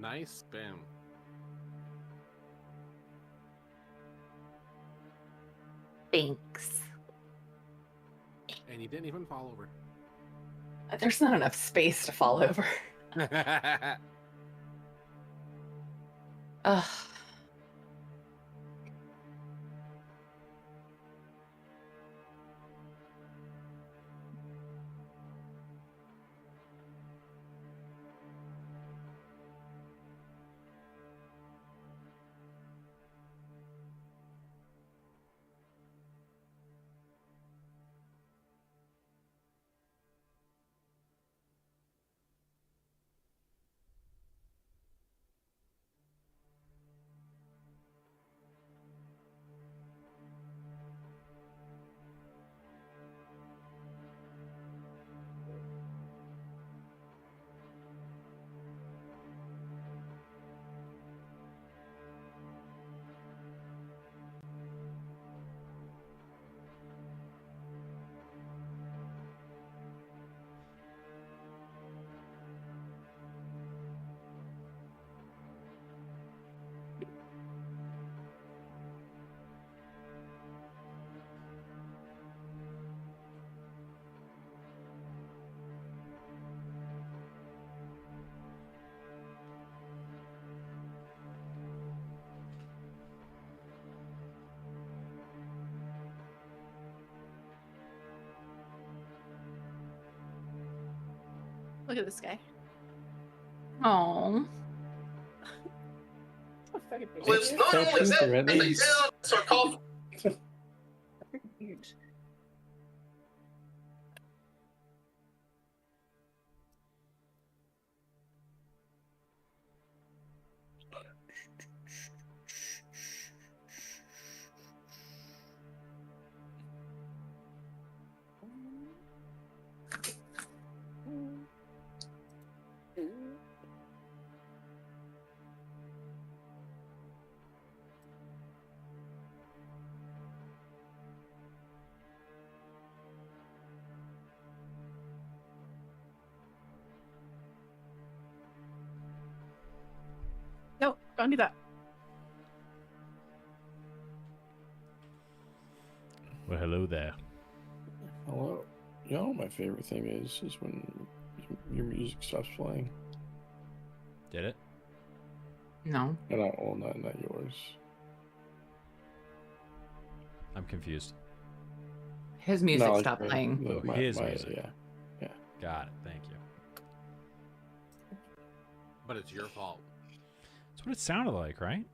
Nice. Bam. Thanks. And you didn't even fall over. There's not enough space to fall over. Ugh. Look at this guy. Oh. So fucking big. Well, it's not only that, but they sarcophagus. Huge. No, don't do that. Well, hello there. Hello. You know what my favorite thing is when your music stops playing. Did it? No. And not yours. I'm confused. His music No, like stopped playing. Oh, his music. Yeah. Got it. Thank you. But it's your fault. That's what it sounded like, right?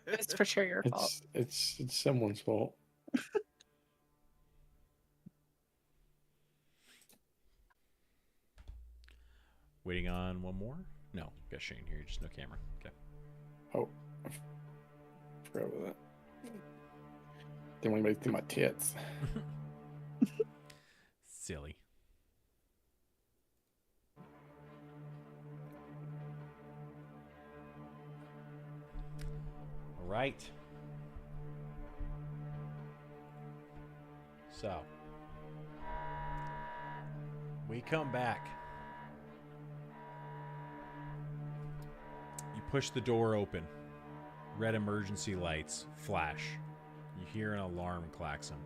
It's for sure your fault. It's someone's fault. Waiting on one more? No, got Shane here. Just no camera. Okay. Oh, I forgot about that. Didn't want anybody to see my tits. Silly. All right. So, we come back. You push the door open. Red emergency lights flash. You hear an alarm klaxon.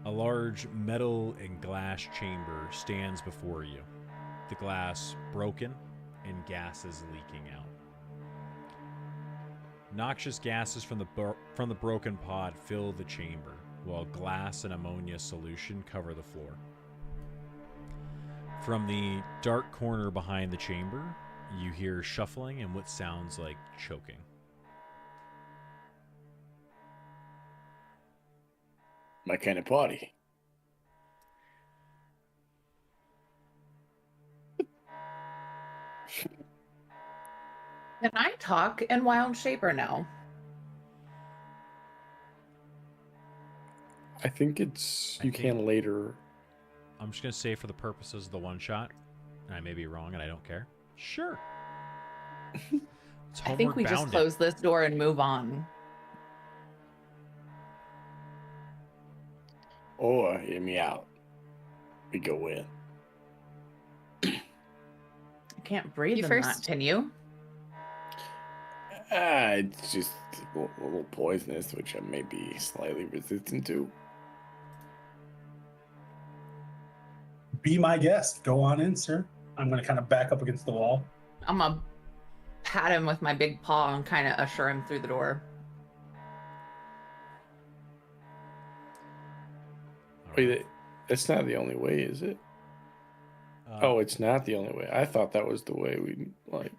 A large metal and glass chamber stands before you. The glass broken and gases leaking out. Noxious gases from the broken pod fill the chamber, while glass and ammonia solution cover the floor. From the dark corner behind the chamber, you hear shuffling and what sounds like choking. My kind of party. Can I talk in Wild Shape or no? I think you can later. I'm just going to say for the purposes of the one shot, and I may be wrong and I don't care. Sure. I think we just close this door and move on. Or hear me out. We go in. can't breathe You in first. that, can you? It's just a little poisonous, which I may be slightly resistant to. Be my guest. Go on in, sir. I'm going to kind of back up against the wall. I'm gonna pat him with my big paw and kind of usher him through the door. Wait, that's not the only way, is it? Oh, it's not the only way. I thought that was the way we like.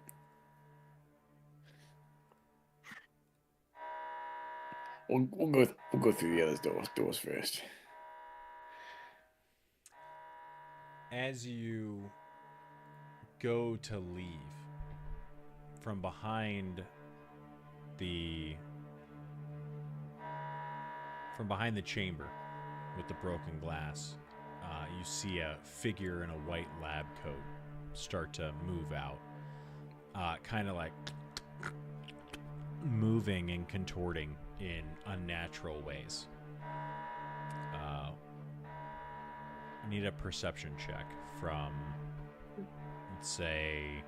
We'll go through the other doors first. As you go to leave from behind the chamber with the broken glass, you see a figure in a white lab coat start to move out, kind of like moving and contorting in unnatural ways. I need a perception check from, let's say,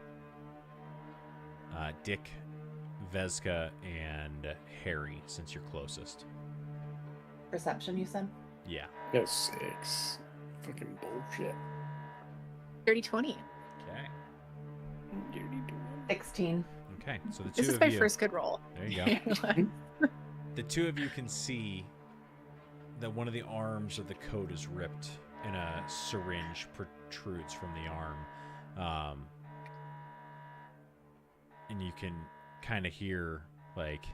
Dick, Vezka, and Harry, since you're closest. Perception, you said? Yeah. I got 6. Fucking bullshit. 30-20. Okay. 16. Okay. So the two This is of my you. first good roll. There you go. The two of you can see that one of the arms of the coat is ripped and a syringe protrudes from the arm. And you can kind of hear, like...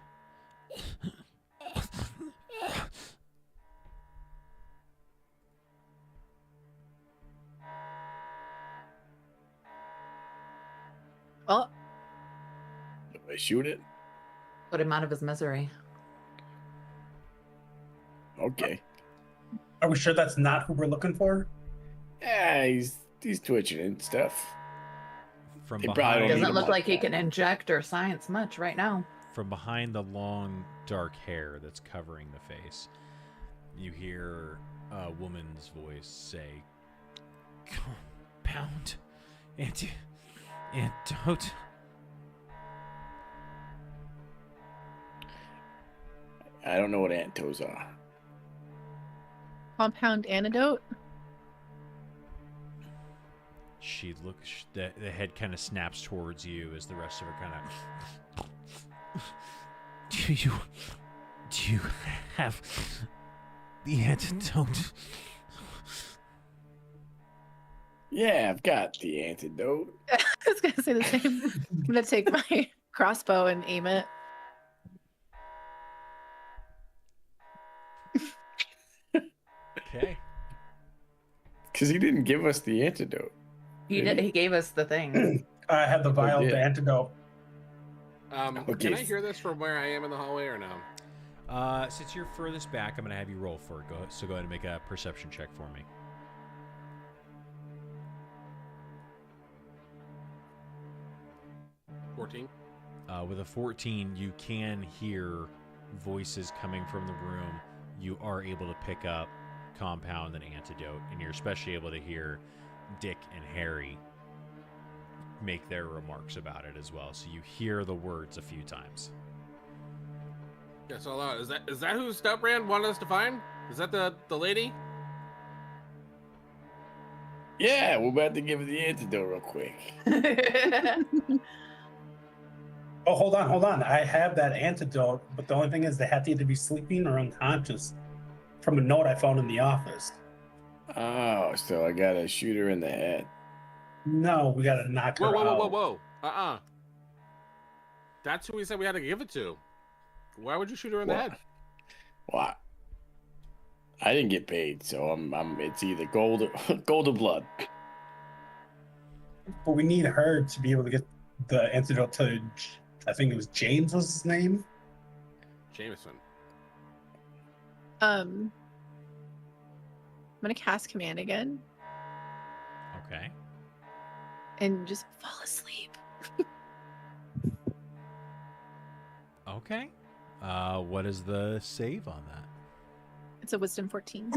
Well, If I shoot it? Put him out of his misery. Okay. Are we sure that's not who we're looking for? Yeah, he's twitching and stuff. From They probably don't behind, need Doesn't him look like like he that. can inject or science much right now. from behind the long, dark hair that's covering the face, you hear a woman's voice say, "Compound antidote." I don't know what antos are. compound antidote. She looks. The head kind of snaps towards you as the rest of her kind of. Do you have the antidote? Yeah, I've got the antidote. I was gonna say the same. I'm gonna take my crossbow and aim it. Okay. Because he didn't give us the antidote. He did. He gave us the thing. I have the vial of did. the antidote. Can I hear this from where I am in the hallway or no? Since you're furthest back, I'm gonna have you roll for it. So go ahead and make a perception check for me. 14. With a 14, you can hear voices coming from the room. You are able to pick up compound and antidote, and you're especially able to hear Dick and Harry make their remarks about it as well. So you hear the words a few times. Yeah, so is that who Stoutbrand wanted us to find? Is that the lady? Yeah, we're about to give her the antidote real quick. Oh, hold on. I have that antidote, but the only thing is they have to either be sleeping or unconscious from a note I found in the office. Oh, so I gotta shoot her in the head. No, we gotta knock her out. Whoa. That's who we said we had to give it to. Why would you shoot her in the head? What? I didn't get paid, so I'm it's either gold or blood. But we need her to be able to get the antidote to, I think it was James was his name. Jameson. I'm gonna cast command again Okay. and just fall asleep. Okay. What is the save on that? It's a wisdom 14.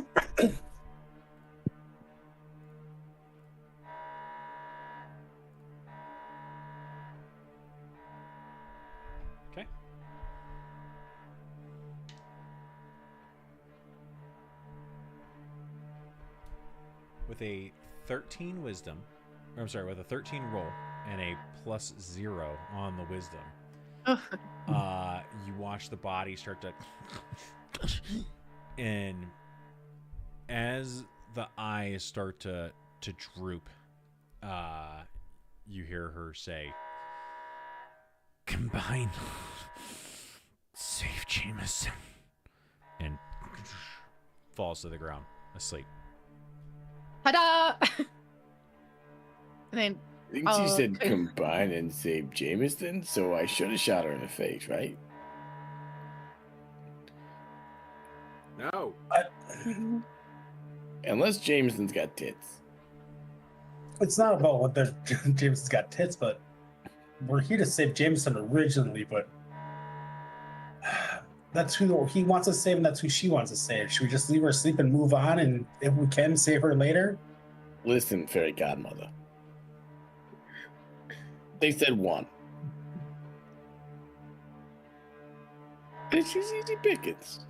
with a 13 wisdom, or I'm sorry, with a 13 roll and a +0 on the wisdom, you watch the body start to, and as the eyes start to droop, you hear her say, "Combine, save Jameson," and falls to the ground asleep. Ta-da! And then I think she said combine and save Jameson, so I should have shot her in the face, right? No. Unless Jameson's got tits. It's not about what Jameson's got tits, but we're here to save Jameson originally, but that's who he wants to save, and that's who she wants to save. Should we just leave her asleep and move on, and if we can, save her later? Listen, fairy godmother. They said one. And she's easy pickings.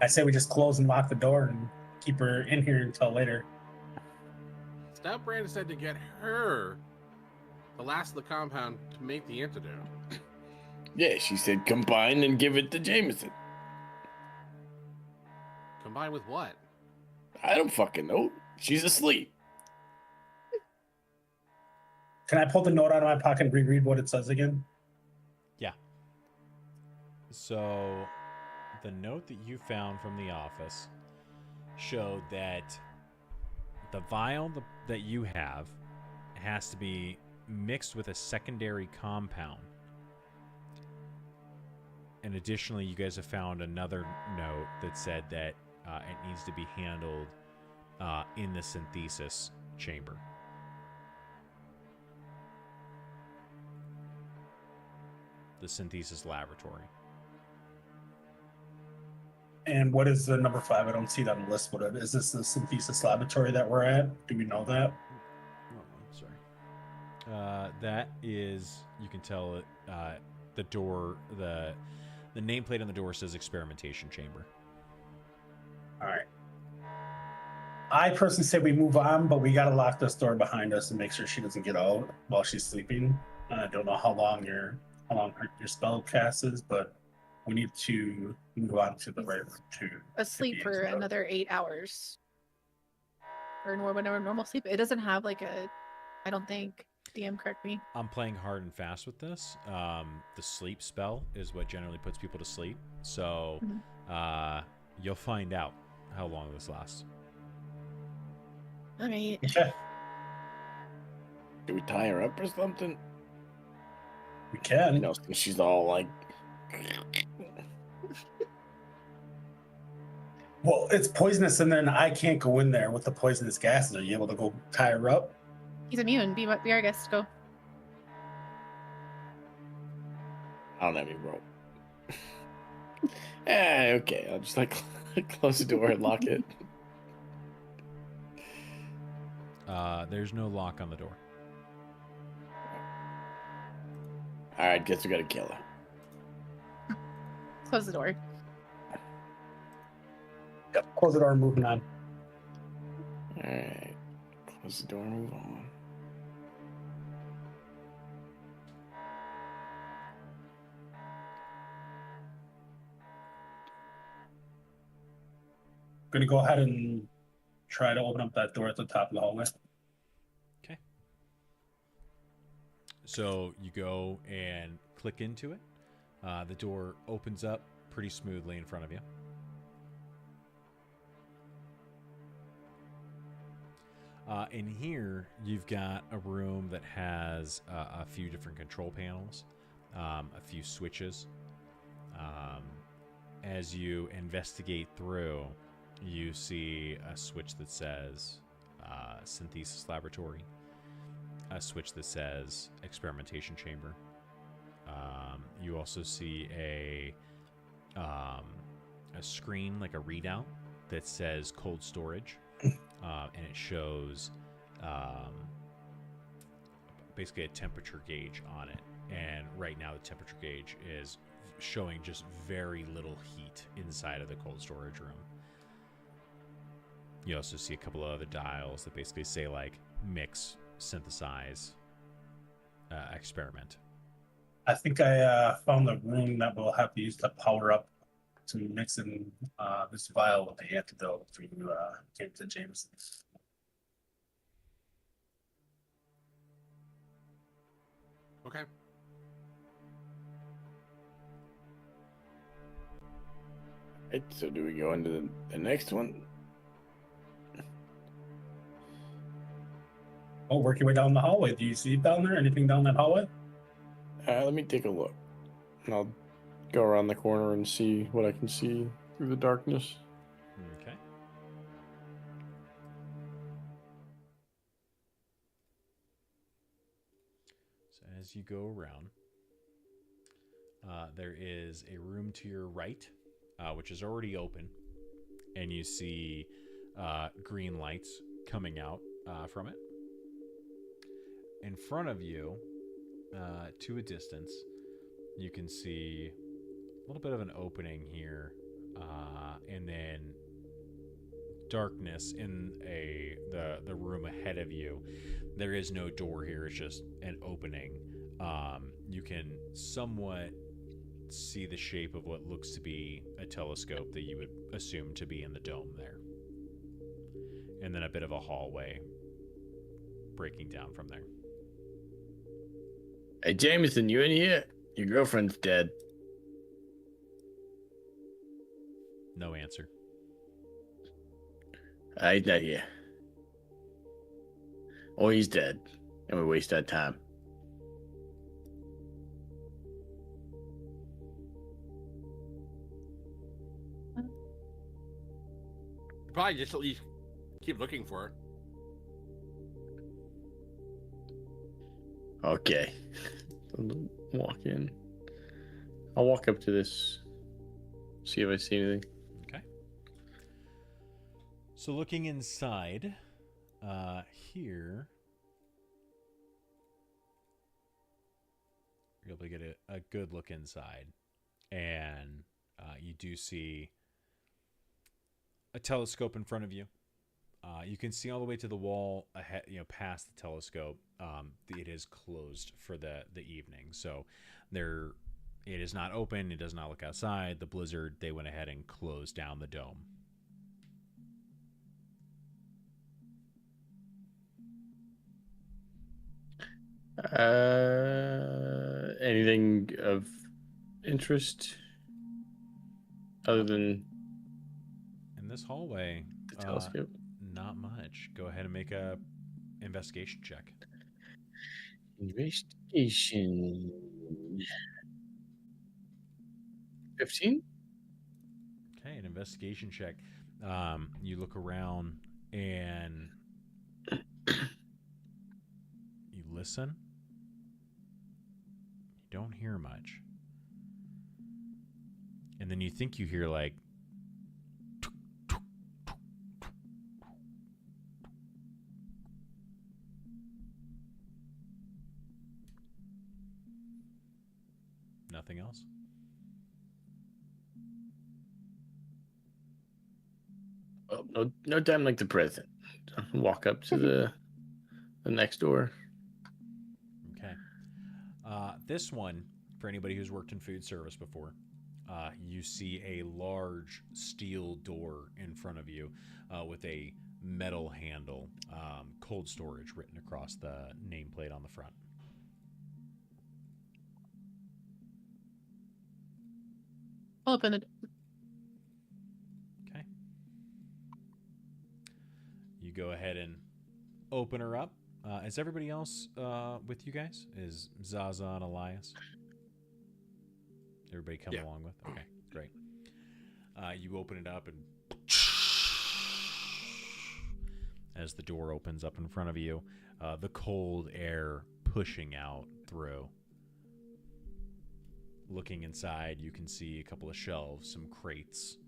I say we just close and lock the door and keep her in here until later. Stout Brand said to get her the last of the compound to make the antidote. Yeah, she said combine and give it to Jameson. Combined with what? I don't fucking know. She's asleep. Can I pull the note out of my pocket and reread what it says again? Yeah. So, the note that you found from the office showed that the vial that you have has to be mixed with a secondary compound. And additionally, you guys have found another note that said that it needs to be handled in the synthesis chamber. The synthesis laboratory. And what is the number 5? I don't see that on the list. What is this, the synthesis laboratory that we're at? Do we know that? Oh, I'm sorry. That is, you can tell it. The door, the nameplate on the door says experimentation chamber. All right. I personally say we move on, but we got to lock this door behind us and make sure she doesn't get out while she's sleeping. I don't know how long your spell cast is, but we need to move on to the right to asleep for another 8 hours. Or normal sleep. It doesn't have like a, I don't think, DM, correct me. I'm playing hard and fast with this. The sleep spell is what generally puts people to sleep. So you'll find out how long this lasts. All right. Okay. Do we tie her up or something? We can. You know, she's all like... Well, it's poisonous in there, and I can't go in there with the poisonous gases. Are you able to go tie her up? He's immune. Be our guest. Go. I don't have any rope. Okay. I'll just like close the door and lock it. There's no lock on the door. All right, guess we gotta kill her. Close the door. Yep. Close the door and moving on. All right. Close the door and move on. Gonna go ahead and try to open up that door at the top of the hallway. Okay. So you go and click into it. The door opens up pretty smoothly in front of you. In here, you've got a room that has a few different control panels, a few switches. As you investigate through, you see a switch that says Synthesis Laboratory, a switch that says Experimentation Chamber. You also see a screen, like a readout, that says Cold Storage. And it shows basically a temperature gauge on it. And right now the temperature gauge is showing just very little heat inside of the cold storage room. You also see a couple of other dials that basically say like mix, synthesize, experiment. I think I found the room that we'll have to use to power up to mix in this vial with the antidote for you, James Jameson. Okay. Right, so do we go into the next one? Oh, work your way down the hallway. Do you see it down there? Anything down that hallway? Let me take a look. And I'll go around the corner and see what I can see through the darkness. Okay. So as you go around, there is a room to your right, which is already open, and you see green lights coming out from it. In front of you, to a distance, you can see a little bit of an opening here, and then darkness in the room ahead of you. There is no door here; it's just an opening. You can somewhat see the shape of what looks to be a telescope that you would assume to be in the dome there, and then a bit of a hallway breaking down from there. Hey, Jameson, you in here? Your girlfriend's dead. No answer. He's not here. Or he's dead. And we waste our time. Probably just at least keep looking for her. Okay. Walk in. I'll walk up to this. See if I see anything. Okay. So looking inside, here, you're able to get a good look inside, and you do see a telescope in front of you. You can see all the way to the wall ahead, past the telescope. It is closed for the evening, so it is not open. It does not look outside. The blizzard, they went ahead and closed down the dome. Anything of interest other than In this hallway, the telescope? not much. Go ahead and make a investigation check. Investigation. 15? Okay, an investigation check. You look around and you listen. You don't hear much. And then you think you hear like nothing else. Oh, no time like the present. Walk up to the next door. Okay. This one, for anybody who's worked in food service before, you see a large steel door in front of you with a metal handle, cold storage written across the nameplate on the front. I'll open it. Okay. You go ahead and open her up. Is everybody else with you guys? Is Zaza and Elias? Everybody come along with? Okay, great. You open it up and as the door opens up in front of you, the cold air pushing out through. Looking inside, you can see a couple of shelves, some crates.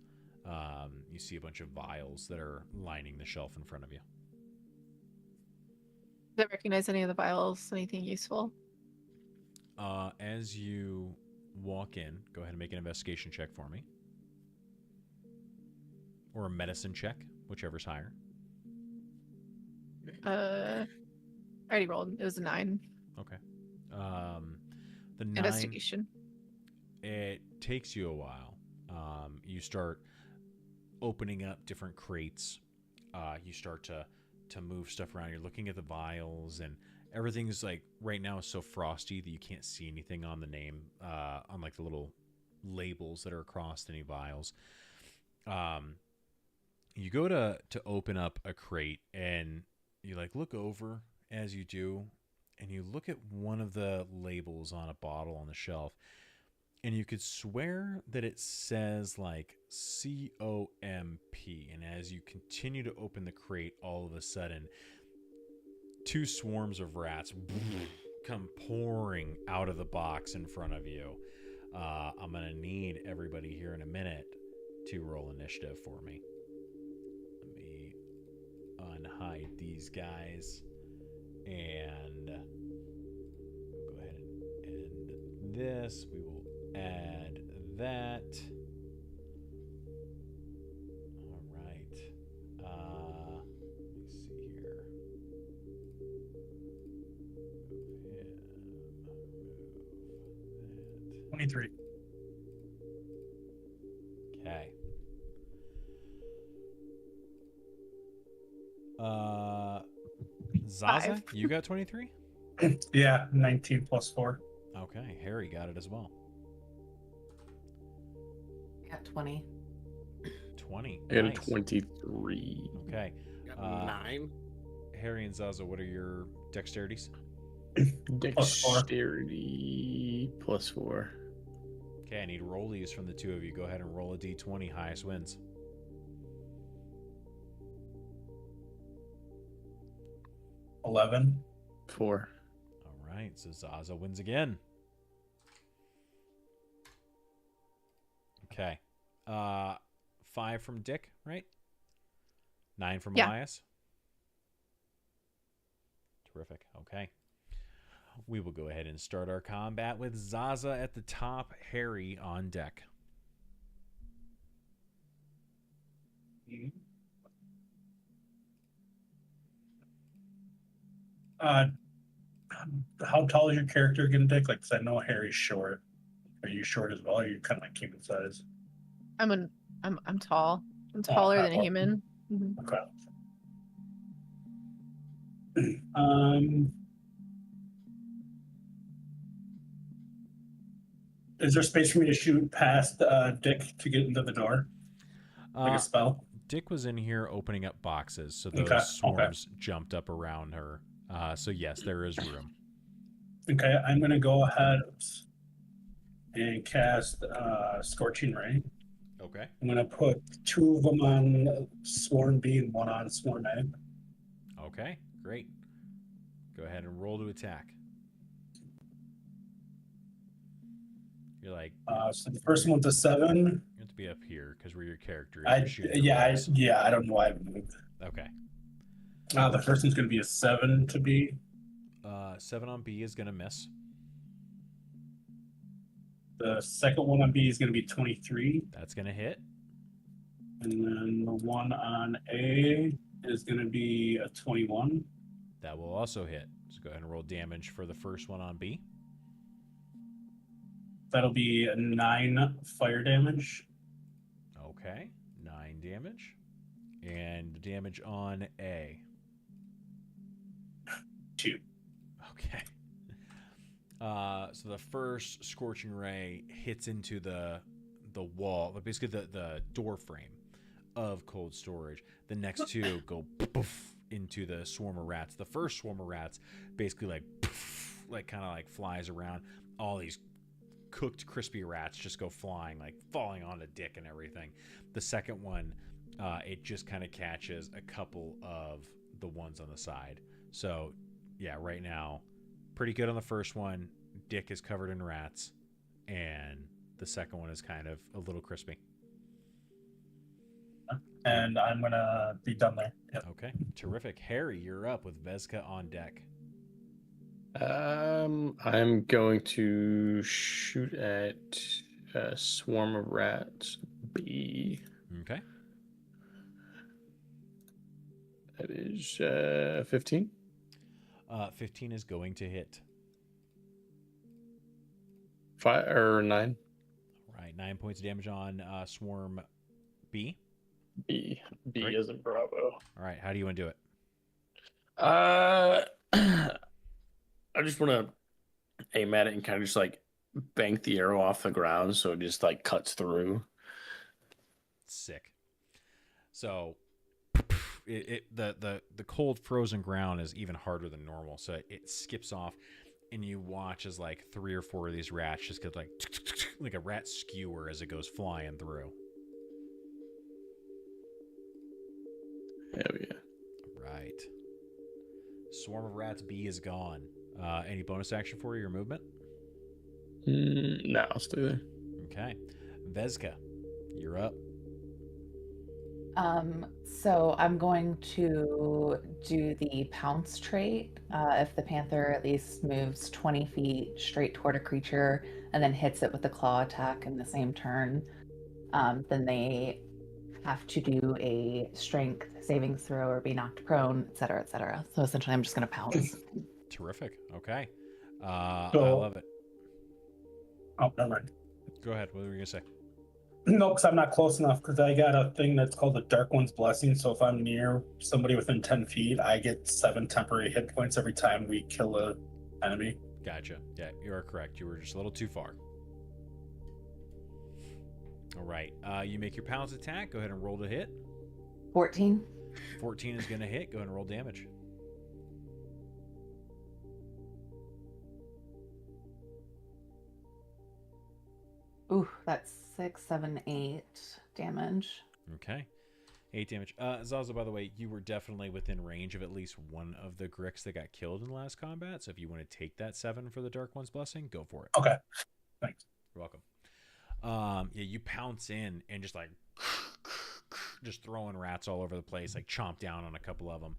You see a bunch of vials that are lining the shelf in front of you. Does it recognize any of the vials? Anything useful? As you walk in, go ahead and make an investigation check for me. or a medicine check, whichever's higher. I already rolled. It was a 9. Okay. The 9. Investigation. It takes you a while. You start opening up different crates. You start to move stuff around. You're looking at the vials, and everything's like right now is so frosty that you can't see anything on the name, on like the little labels that are across any vials. You go to open up a crate, and you like look over as you do, and you look at one of the labels on a bottle on the shelf, and you could swear that it says like COMP. And as you continue to open the crate, all of a sudden, 2 swarms of rats come pouring out of the box in front of you. I'm going to need everybody here in a minute to roll initiative for me. Let me unhide these guys. And we'll go ahead and end this. We will add that. All right. Let me see here. Move him. Move that. 23. Okay. Zaza, 5. you got 23? Yeah, 19 plus 4. Okay, Harry got it as well. I got 20. 20. I got a Nice. 23. Okay. Got 9. Harry and Zaza, what are your dexterities? Plus 4. Dexterity plus 4. Okay, I need rollies from the two of you. Go ahead and roll a d20. Highest wins. 11. 4. All right, so Zaza wins again. Okay. 5 from Dick, right? 9 from Yeah. Elias. Terrific. Okay. We will go ahead and start our combat with Zaza at the top, Harry on deck. How tall is your character again, Dick? Like, 'cause I know Harry's short. Are you short as well? Or are you kind of like human size? I'm tall. I'm taller than a human. Mhm. Okay. Is there space for me to shoot past Dick to get into the door? Like a spell? Dick was in here opening up boxes, so Okay, those okay. swarms jumped up around her. So yes, there is room. Okay, I'm gonna go ahead and cast Scorching Ray. Okay. I'm gonna put 2 of them on Swarm B and 1 on Swarm A. Okay, great. Go ahead and roll to attack. You're like, So the first one's a 7. you have to be up here because where your character is. I you're shooting the rolls. I don't know why I moved. Okay. The first one's gonna be a 7 to B. 7 on B is going to miss. The second one on B is gonna be 23, That's going to hit. and then the one on A is gonna be a 21. That will also hit. So go ahead and roll damage for the first one on B. That'll be a 9 fire damage. Okay. 9 damage. And damage on A. 2. Okay. So the first scorching ray hits into the wall, basically the door frame of cold storage. The next 2 go poof into the swarm of rats. The first swarm of rats basically like poof, like kind of like flies around. All these cooked crispy rats just go flying, like falling onto Dick and everything. The second one, it just kind of catches a couple of the ones on the side. So yeah, right now, pretty good on the first one. Dick is covered in rats, and the second one is kind of a little crispy. And I'm gonna be done there. Yep. Okay, terrific. Harry, you're up with Vezka on deck. I'm going to shoot at a swarm of rats B. Okay. That is 15. 15 is going to hit. 5 or 9. All right, 9 points of damage on Swarm B. B. B Great. as in Bravo. All right, how do you want to do it? I just want to aim at it and kind of just like bank the arrow off the ground so it just like cuts through. Sick. So the cold frozen ground is even harder than normal, so it skips off, and you watch as like 3 or 4 of these rats just get like a rat skewer as it goes flying through. Hell yeah. Right. Swarm of rats B is gone. Any bonus action for your movement? No, I'll stay there. Okay. Vezka, you're up. So I'm going to do the pounce trait. If the panther at least moves 20 feet straight toward a creature and then hits it with a claw attack in the same turn, then they have to do a strength saving throw or be knocked prone, etc., etc. So essentially, I'm just going to pounce. Terrific. Okay. I So- love it. Oh, never mind. Go ahead. What were you going to say? No, because I'm not close enough. Because I got a thing that's called the Dark One's Blessing. So if I'm near somebody within 10 feet, I get 7 temporary hit points every time we kill a enemy. Gotcha. Yeah, you are correct. You were just a little too far. All right. You make your pounce attack. Go ahead and roll to hit. 14. 14 is going to hit. Go ahead and roll damage. Ooh, that's 6, 7, 8 damage. Okay. 8 damage. Zaza, by the way, you were definitely within range of at least one of the Gricks that got killed in the last combat. So if you want to take that 7 for the Dark One's Blessing, go for it. Okay. Thanks. You're welcome. Yeah, you pounce in and just like just throwing rats all over the place, like chomp down on a couple of them.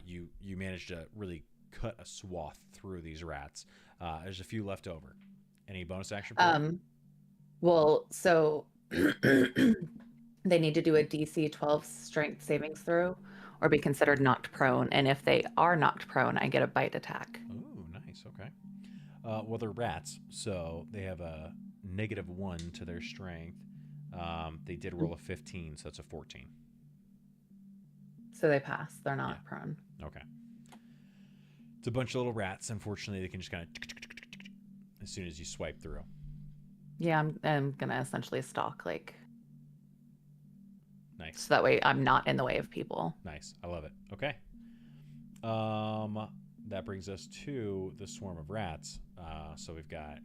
You managed to really cut a swath through these rats. There's a few left over. Any bonus action? Well, so they need to do a DC 12 strength savings throw or be considered knocked prone. And if they are knocked prone, I get a bite attack. Ooh, nice. Okay. Well, they're rats, so they have a -1 to their strength. They did roll a 15, so that's a 14. So they pass. They're not prone. Okay. It's a bunch of little rats. Unfortunately, they can just kind of as soon as you swipe through. Yeah, I'm going to essentially stalk, like, Nice. so that way I'm not in the way of people. Nice. I love it. Okay. That brings us to the swarm of rats. So we've got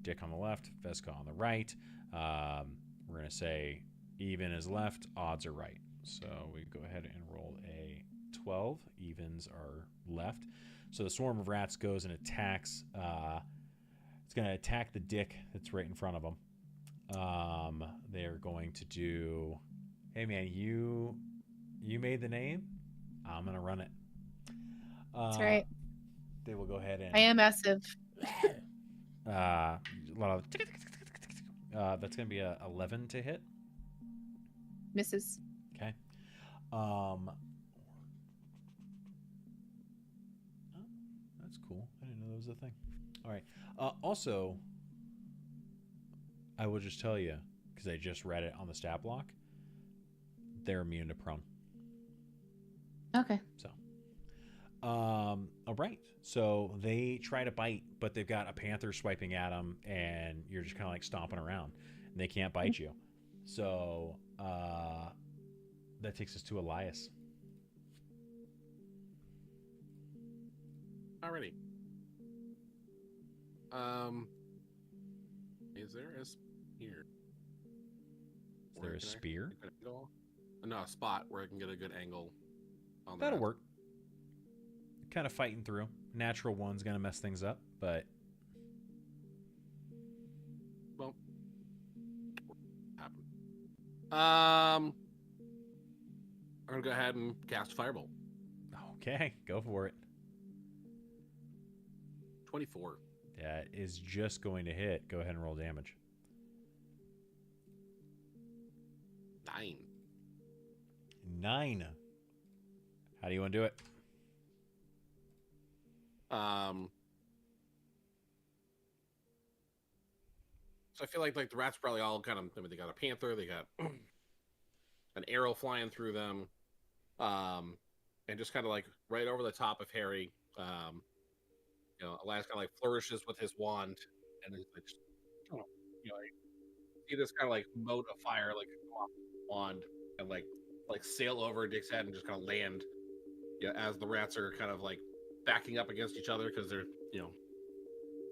Dick on the left, Vezka on the right. We're going to say even is left, odds are right. So we go ahead and roll a 12. Evens are left. So the swarm of rats goes and attacks. It's going to attack the Dick that's right in front of them. They're going to do... Hey, man, you made the name. I'm going to run it. That's right. They will go ahead and... I am massive. A lot of... that's going to be a 11 to hit. Misses. Okay. That's cool. I didn't know that was a thing. All right. Also, I will just tell you, because I just read it on the stat block, they're immune to prone. Okay. So, all right. So they try to bite, but they've got a panther swiping at them, and you're just kind of like stomping around, and they can't bite you. So that takes us to Elias. Alrighty. Is there a spear? Is there a spear? No, a spot where I can get a good angle. On That'll that. work. Kind of fighting through. Natural one's gonna mess things up, but Well, happen. I'm gonna go ahead and cast Firebolt. okay, go for it. 24. That is just going to hit. Go ahead and roll damage. 9. 9. How do you want to do it? So I feel like the rats probably all kind of. I mean, they got a panther, they got an arrow flying through them, and just kind of like right over the top of Harry. Elias kind of like flourishes with his wand, and it's like, you see this kind of like mote of fire like come off the wand and like sail over Dick's head and just kind of land. As the rats are kind of like backing up against each other because they're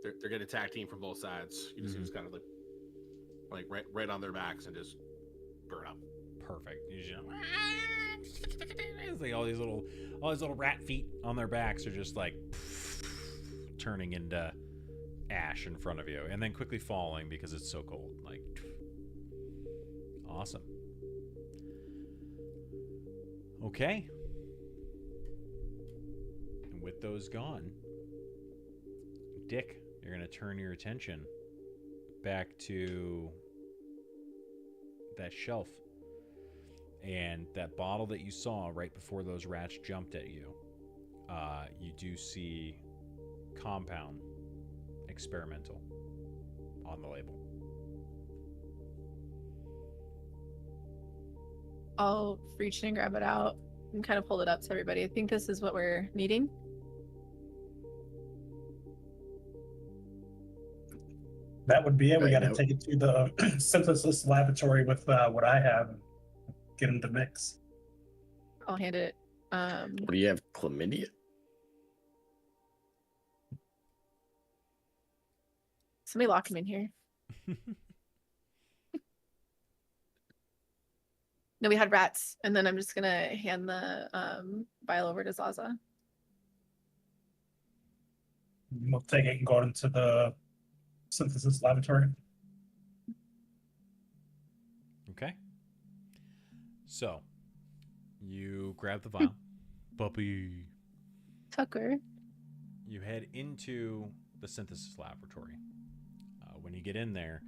they're getting attack team from both sides. You just see this kind of like right on their backs and just burn up. Perfect. You just, it's like all these little rat feet on their backs are just like turning into ash in front of you, and then quickly falling because it's so cold. Like, awesome. Okay. And with those gone, Dick, you're going to turn your attention back to that shelf and that bottle that you saw right before those rats jumped at you. You do see compound experimental on the label. I'll reach in and grab it out and kind of hold it up to everybody. I think this is what we're needing. That would be it. We Right, got to take it to the synthesis laboratory with what I have and get them to mix. I'll hand it. What do you have? Chlamydia? Somebody lock him in here. No, we had rats, and then I'm just gonna hand the vial over to Zaza. We'll take it and go into the synthesis laboratory. Okay. So, you grab the vial. Puppy. Tucker. You head into the synthesis laboratory. When you get in there,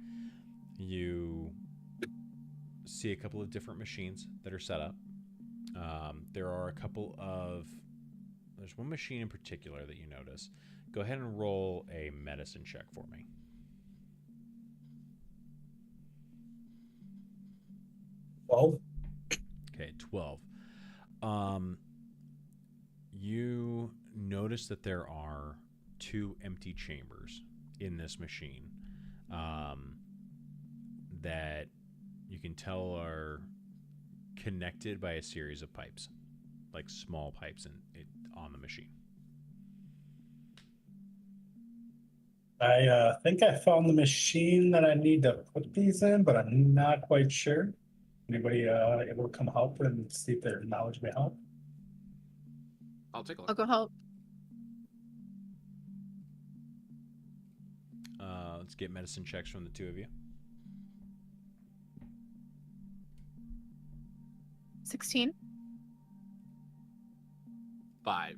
you see a couple of different machines that are set up. There are a couple of... There's one machine in particular that you notice. Go ahead and roll a medicine check for me. Well, Okay, 12. You notice that there are 2 empty chambers in this machine that you can tell are connected by a series of pipes, like small pipes on the machine. I think I found the machine that I need to put these in, but I'm not quite sure. Anybody able to come help and see if their knowledge may help? I'll take a I'll look. go help. Let's get medicine checks from the 2 of you. 16. 5.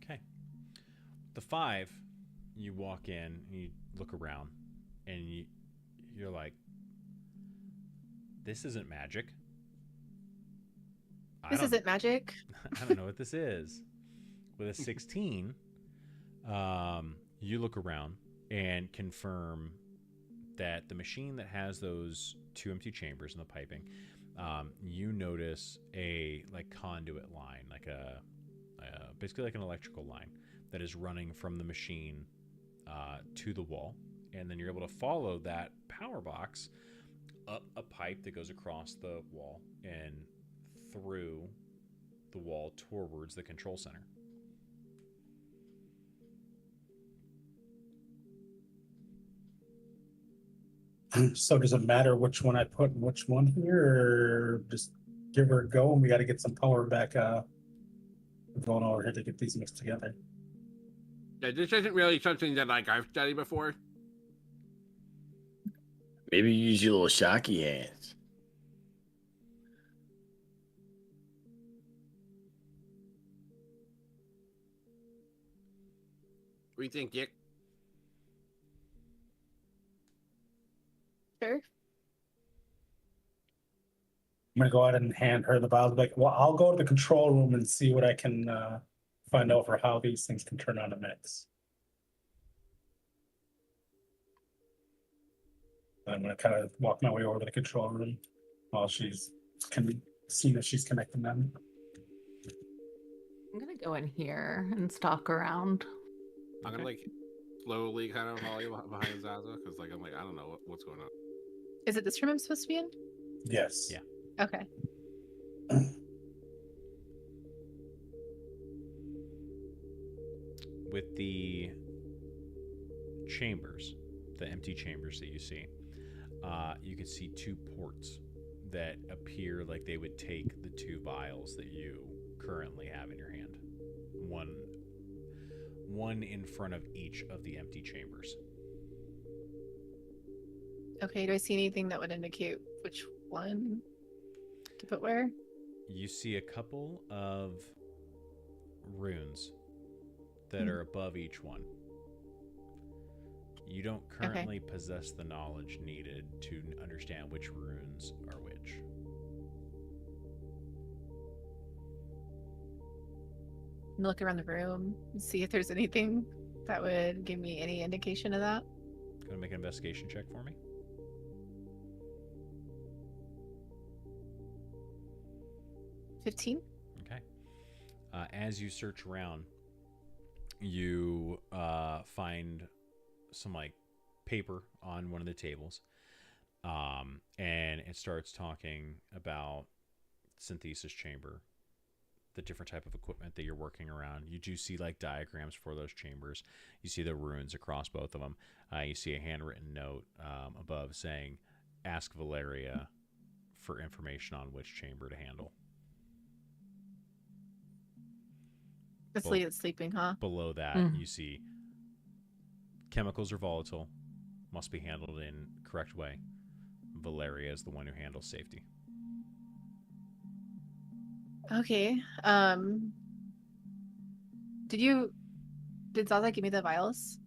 Okay. The 5, you walk in and you look around and you're like, this isn't magic. This isn't magic. I don't know what this is. With a 16, you look around and confirm that the machine that has those 2 empty chambers in the piping, you notice a conduit line, basically like an electrical line that is running from the machine to the wall, and then you're able to follow that power box up a pipe that goes across the wall and through the wall towards the control center. So does it matter which one I put in which one here, or just give her a go and we got to get some power back going over here to get these mixed together? Yeah, this isn't really something that I've studied before. Maybe use your little shocky hands. What do you think, Dick? Sure. gonna go ahead and hand her the vials. Like, well, I'll go to the control room and see what I can find out for how these things can turn on a mix. I'm gonna kind of walk my way over to the control room while she's seeing that she's connecting them. I'm gonna go in here and stalk around. I'm gonna like slowly kind of follow you behind Zaza because like I'm like I don't know what's going on. Is it this room I'm supposed to be in? Yes. Yeah. Okay. With the chambers, the empty chambers that you see, you can see two ports that appear like they would take the two vials that you currently have in your hand. One in front of each of the empty chambers. Okay, do I see anything that would indicate which one to put where? You see a couple of runes that are above each one. You don't currently possess the knowledge needed to understand which runes are which. Look around the room and see if there's anything that would give me any indication of that. Gonna make an investigation check for me. $15. Okay. As you search around, you find some like paper on one of the tables, and it starts talking about synthesis chamber, the different type of equipment that you're working around. You do see like diagrams for those chambers. You see the runes across both of them. You see a handwritten note above saying, "Ask Valeria for information on which chamber to handle." This lady that's sleeping, huh? Below that, you see chemicals are volatile, must be handled in correct way. Valeria is the one who handles safety. Okay. Did Zaza give me the vials?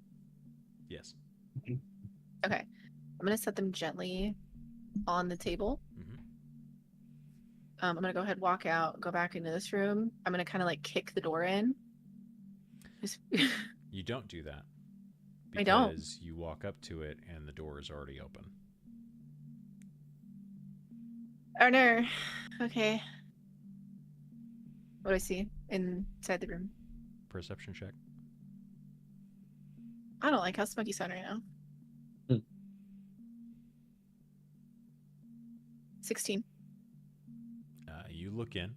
Yes. Okay. I'm gonna set them gently on the table. I'm gonna go ahead, walk out, go back into this room. I'm gonna kind of like kick the door in. You don't do that. I don't. Because you walk up to it and the door is already open. Oh no. Okay. What do I see inside the room? Perception check. I don't like how smoky sound right now. 16. You look in.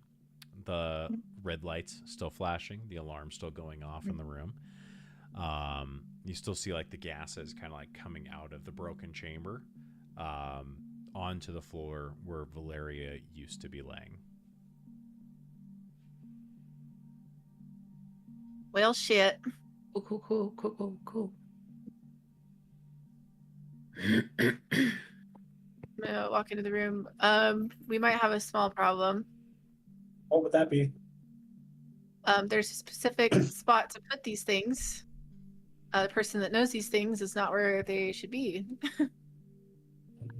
The red light's still flashing. The alarm's still going off in the room. You still see like the gases kind of like coming out of the broken chamber onto the floor where Valeria used to be laying. Well, shit. Cool. I'm gonna walk into the room. We might have a small problem. What would that be? There's a specific spot to put these things. The person that knows these things is not where they should be.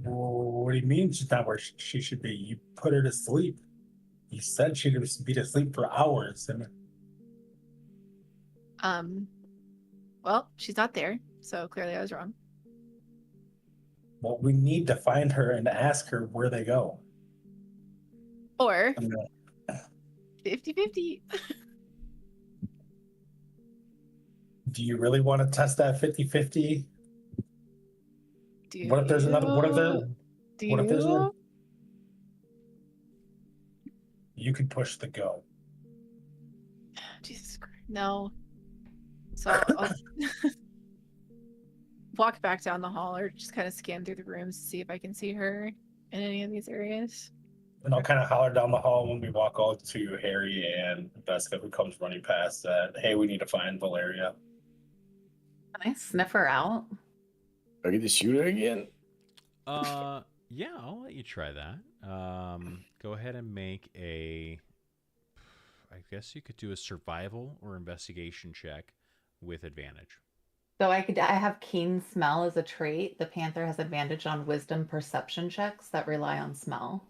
What do you mean she's not where she should be? You put her to sleep. You said she'd be to sleep for hours. Well, she's not there, so clearly I was wrong. Well, we need to find her and ask her where they go. Or I'm gonna- 50-50. Do you really want to test that 50-50? What if there's another? What if there's another? You could push the go. Jesus Christ. No. So I'll walk back down the hall or just kind of scan through the rooms to see if I can see her in any of these areas. And I'll kind of holler down the hall when we walk out to Harry and Veska, who comes running past, that, hey, we need to find Valeria. Can I sniff her out? I get to shoot her again? Yeah, I'll let you try that. Go ahead and make a, I guess you could do a survival or investigation check with advantage. So I have keen smell as a trait. The panther has advantage on wisdom perception checks that rely on smell.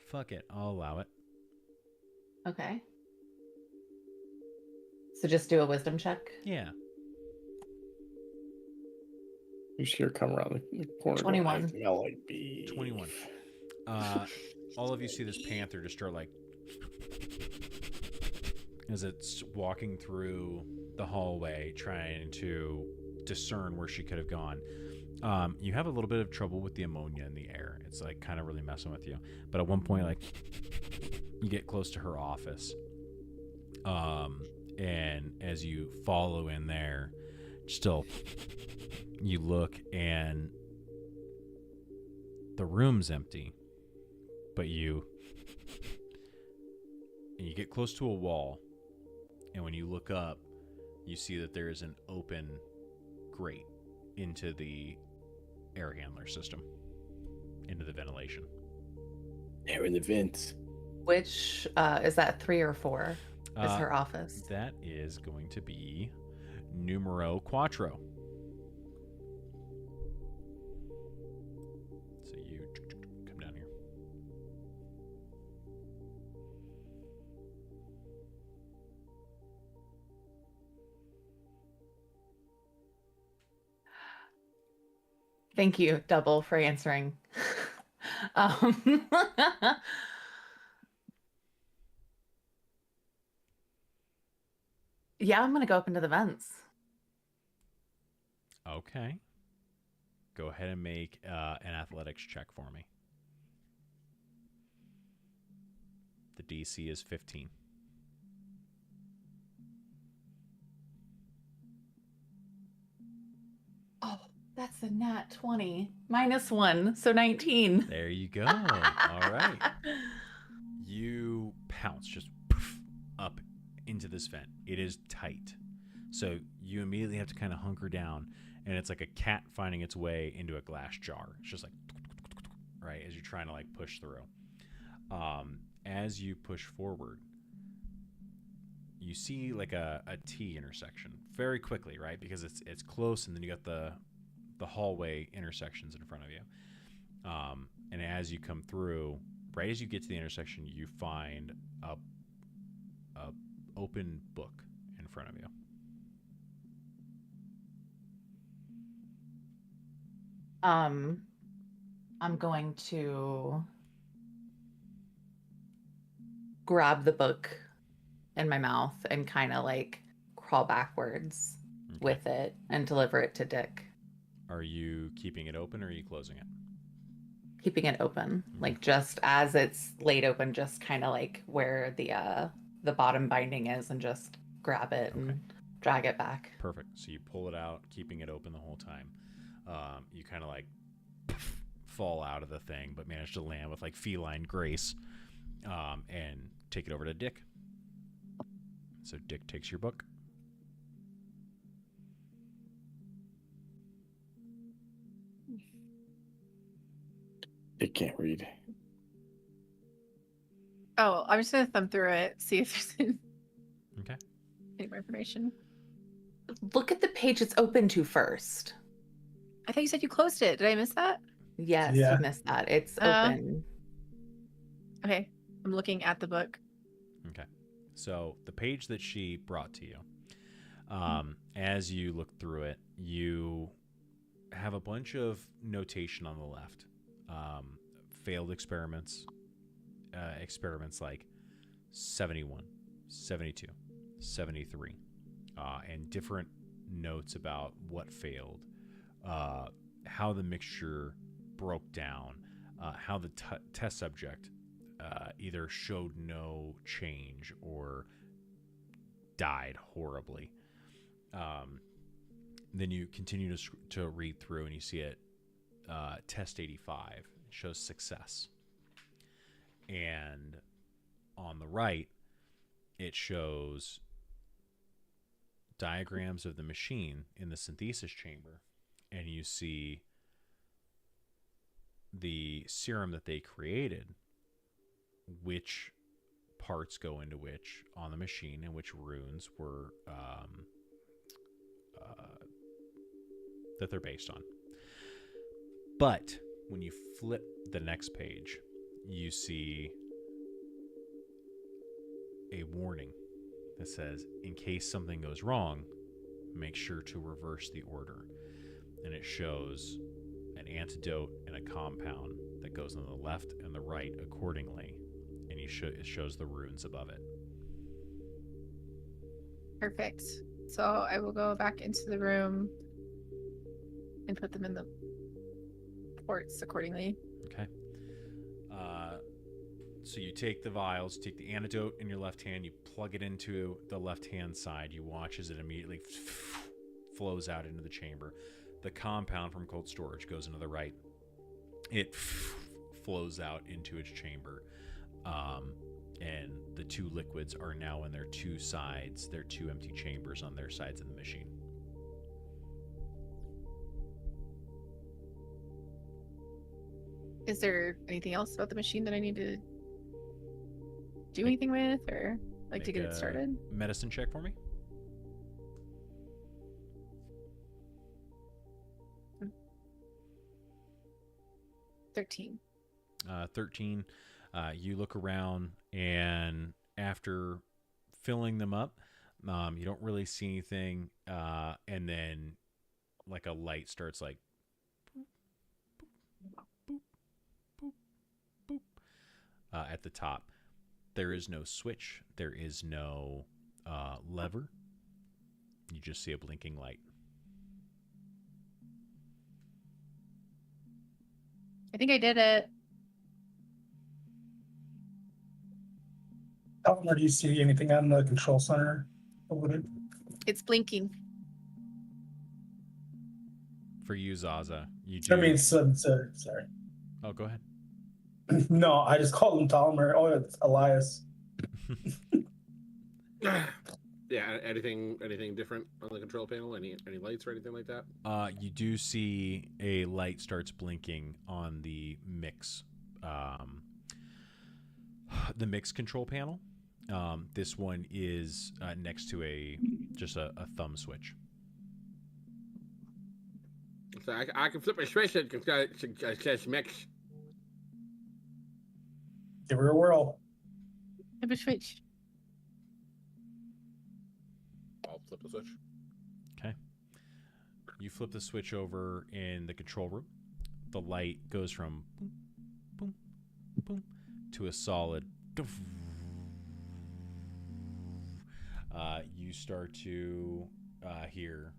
Fuck it, I'll allow it. Okay. So just do a wisdom check. Yeah. You see her come around the corner. 21. I smell like beef. 21. All of you see this panther just start like as it's walking through the hallway trying to discern where she could have gone. You have a little bit of trouble with the ammonia in the air. It's like kind of really messing with you. But at one point, like, you get close to her office. And as you follow in there, still, you look and the room's empty. But you get close to a wall. And when you look up, you see that there is an open grate into the air handler system, into the ventilation. They're in the vents. Which is that 3 or 4? Is her office? That is going to be numero quattro. So you come down here. Thank you, Double, for answering. um, yeah, I'm gonna go up into the vents. Okay. Go ahead and make an athletics check for me. The DC is 15. Oh, that's a nat 20. -1, so 19. There you go. All right. You pounce just poof, up into this vent. It is tight. So you immediately have to kind of hunker down, and it's like a cat finding its way into a glass jar. It's just like, right, as you're trying to like push through. As you push forward, you see like a T intersection very quickly, right? Because it's close, and then you got the hallway intersections in front of you. And as you come through, right as you get to the intersection, you find a open book in front of you. I'm going to grab the book in my mouth and kind of like crawl backwards with it and deliver it to Dick. Are you keeping it open or are you closing it? Keeping it open, like just as it's laid open, just kind of like where the bottom binding is, and just grab it and drag it back. Perfect. So you pull it out, keeping it open the whole time. You kind of like fall out of the thing, but manage to land with like feline grace, and take it over to Dick. So Dick takes your book. It can't read. Oh, I'm just gonna thumb through it, see if there's Okay. any more information. Look at the page it's open to first. I thought you said you closed it. Did I miss that? Yes, Yeah. you missed that. It's open. Okay, I'm looking at the book. Okay. So the page that she brought to you, as you look through it, you have a bunch of notation on the left. Failed experiments, experiments like 71, 72, 73, and different notes about what failed, how the mixture broke down, how the test subject either showed no change or died horribly. Then you continue to read through, and you see it. Test 85 shows success, and on the right it shows diagrams of the machine in the synthesis chamber, and you see the serum that they created, which parts go into which on the machine, and which runes were that they're based on. But when you flip the next page, you see a warning that says, in case something goes wrong, make sure to reverse the order. And it shows an antidote and a compound that goes on the left and the right accordingly. And it shows the runes above it. Perfect. So I will go back into the room and put them in the ports accordingly. Okay. So you take the vials, take the antidote in your left hand, you plug it into the left-hand side. You watch as it immediately flows out into the chamber. The compound from cold storage goes into the right. It flows out into its chamber. And the two liquids are now in their two sides, their two empty chambers on their sides of the machine. Is there anything else about the machine that I need to do anything with, or like to Make get it a started? Medicine check for me. 13. 13. You look around, and after filling them up, you don't really see anything. And then, like, a light starts like boop, boop, boop, boop, boop, at the top. There is no switch. There is no lever. You just see a blinking light. I think I did it. Talmer, do you see anything on the control center over there? It's blinking. For you, Zaza, you do. I mean, sorry. Oh, go ahead. No, I just called him Talmer. Oh, it's Elias. Yeah, anything different on the control panel? Any lights or anything like that? You do see a light starts blinking on the mix, the mix control panel. This one is next to a thumb switch. So I can flip a switch and it says mix. Give her a whirl. Have a switch. I'll flip the switch. Okay. You flip the switch over in the control room. The light goes from boom, boom, boom to a solid. You start to hear.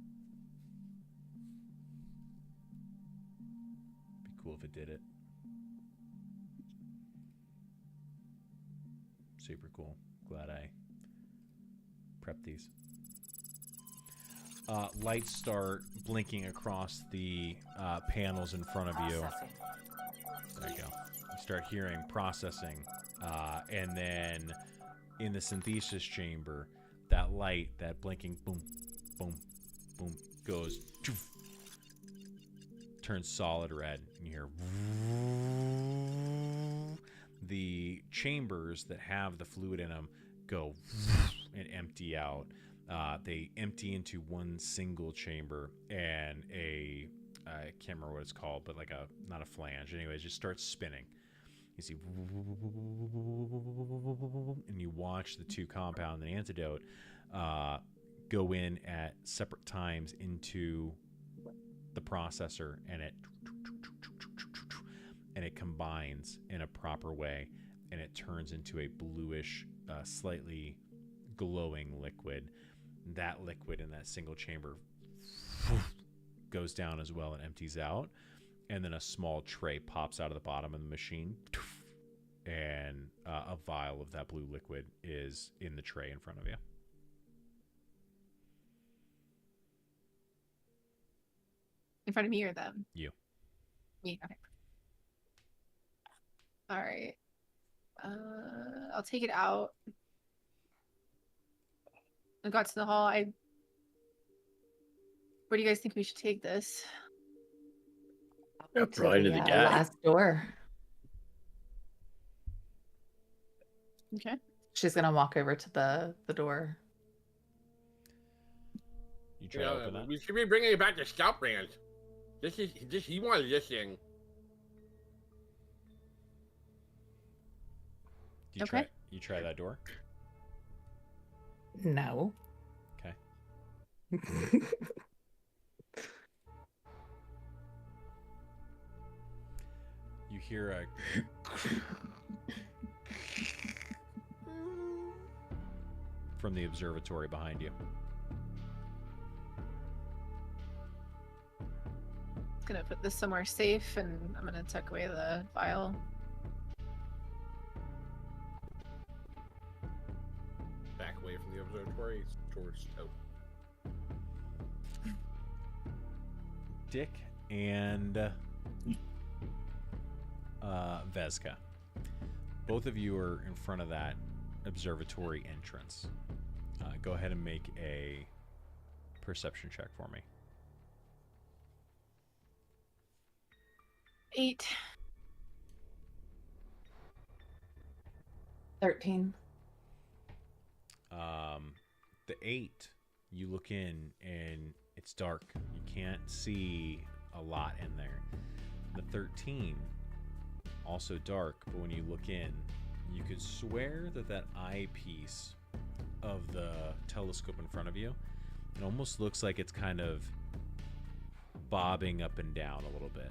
Be cool if it did it. Super cool. Glad I prepped these. Lights start blinking across the panels in front of you. There you go. You start hearing processing. And then in the synthesis chamber, that light, that blinking boom, boom, boom, goes, turns solid red. And you hear the chambers that have the fluid in them go and empty out. They empty into one single chamber, and I can't remember what it's called, but like not a flange. Anyways, it just starts spinning. You see, and you watch the two compound and antidote go in at separate times into the processor, and it combines in a proper way, and it turns into a bluish, slightly glowing liquid. That liquid in that single chamber goes down as well and empties out, and then a small tray pops out of the bottom of the machine, and a vial of that blue liquid is in the tray in front of you. In front of me or them? You. Me, okay. All right. I'll take it out. I got to the hall. Where do you guys think we should take this? Probably to the guy. Last door. Okay. She's gonna walk over to the door. You try to open that? We should be bringing it back to Scout Ranch. He wanted this thing. You Okay. try that door? No. Okay. You hear a from the observatory behind you. Gonna put this somewhere safe, and I'm gonna tuck away the vial. Back away from the observatory towards Tope. Dick and Vezka. Both of you are in front of that observatory entrance. Go ahead and make a perception check for me. 8. 13. The 8, you look in and it's dark. You can't see a lot in there. The 13, also dark, but when you look in, you could swear that that eyepiece of the telescope in front of you, it almost looks like it's kind of bobbing up and down a little bit.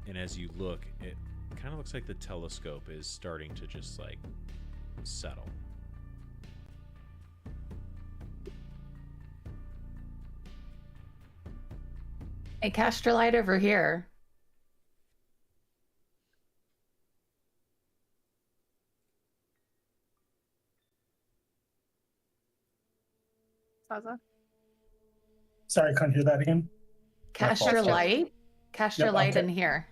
And as you look, it kind of looks like the telescope is starting to just like settle. Hey, cast your light over here. Zaza? Sorry, I couldn't hear that again. Cast fault. your light. Cast your Yep, light okay. in here.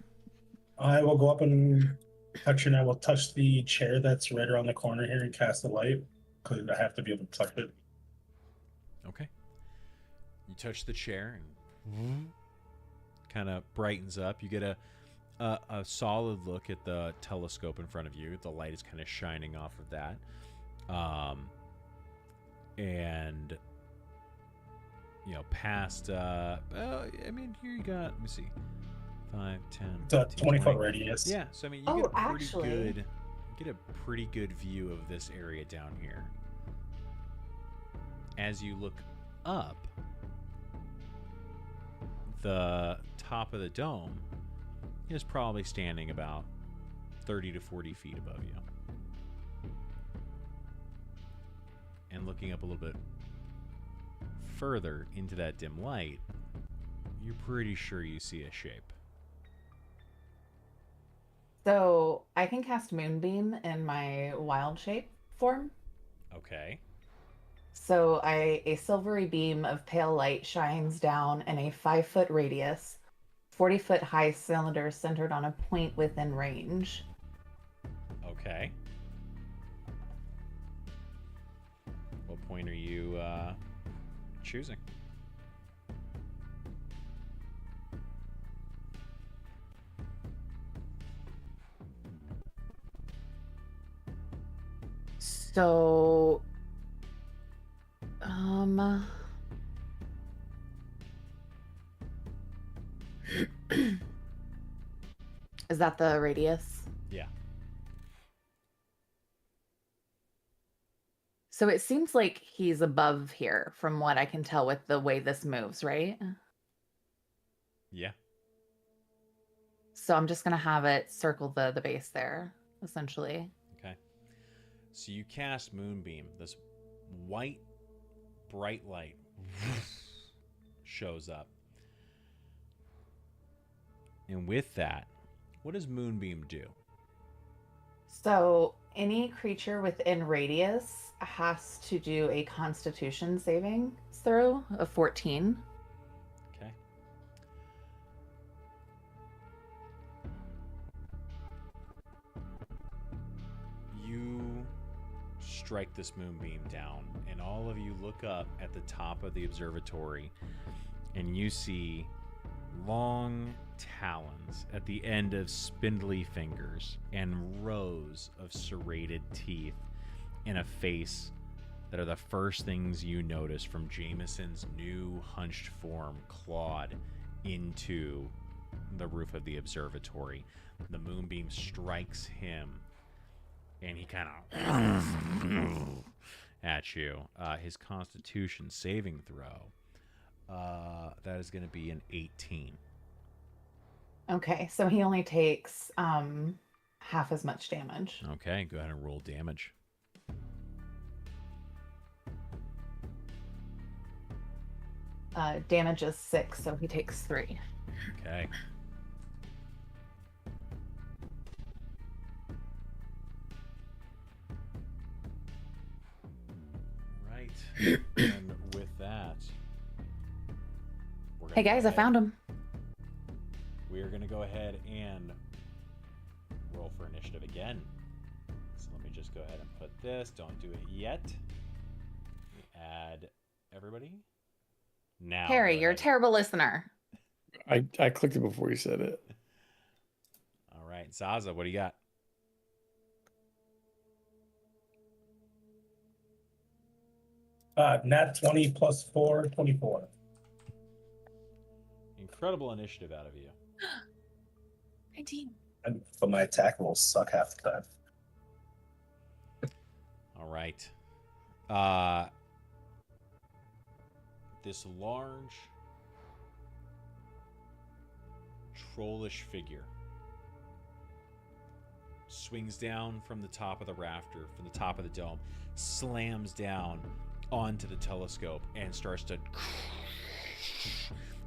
I will go up and touch, and I will touch the chair that's right around the corner here and cast the light, because I have to be able to touch it. Okay. You touch the chair and kind of brightens up. You get a solid look at the telescope in front of you. The light is kind of shining off of that. And you know, past I mean, here you got, let me see. 5, 10. It's a 15, 20-foot radius. Yeah, so I mean, you Oh, get a pretty actually. good you get a pretty good view of this area down here. As you look up, the top of the dome is probably standing about 30 to 40 feet above you. And looking up a little bit further into that dim light, you're pretty sure you see a shape. So I can cast Moonbeam in my wild shape form. Okay. So a silvery beam of pale light shines down in a 5-foot radius, 40-foot high cylinder centered on a point within range. Okay. What point are you choosing? So, is that the radius? Yeah. So it seems like he's above here from what I can tell with the way this moves, right? Yeah. So I'm just going to have it circle the base there, essentially. Okay. So you cast Moonbeam. This white, bright light shows up. And with that, what does Moonbeam do? So any creature within radius has to do a Constitution saving throw of 14. Okay. You strike this moonbeam down, and all of you look up at the top of the observatory, and you see long talons at the end of spindly fingers and rows of serrated teeth in a face that are the first things you notice from Jameson's new hunched form clawed into the roof of the observatory. The moonbeam strikes him, and he kind of at you. His Constitution saving throw. That is going to be an 18. Okay, so he only takes half as much damage. Okay, go ahead and roll damage. Damage is 6, so he takes 3. Okay. Right. And with that, we're Hey guys, I found him. We are going to go ahead and roll for initiative again. So let me just go ahead and put this. Don't do it yet. Add everybody. Now, Harry, go you're a ahead. terrible listener. I clicked it before you said it. All right, Zaza, what do you got? Nat 20 plus 4, 24. Incredible initiative out of you. 19. But my attack rolls suck half the time. All right. This large trollish figure swings down from the top of the rafter, from the top of the dome, slams down onto the telescope, and starts to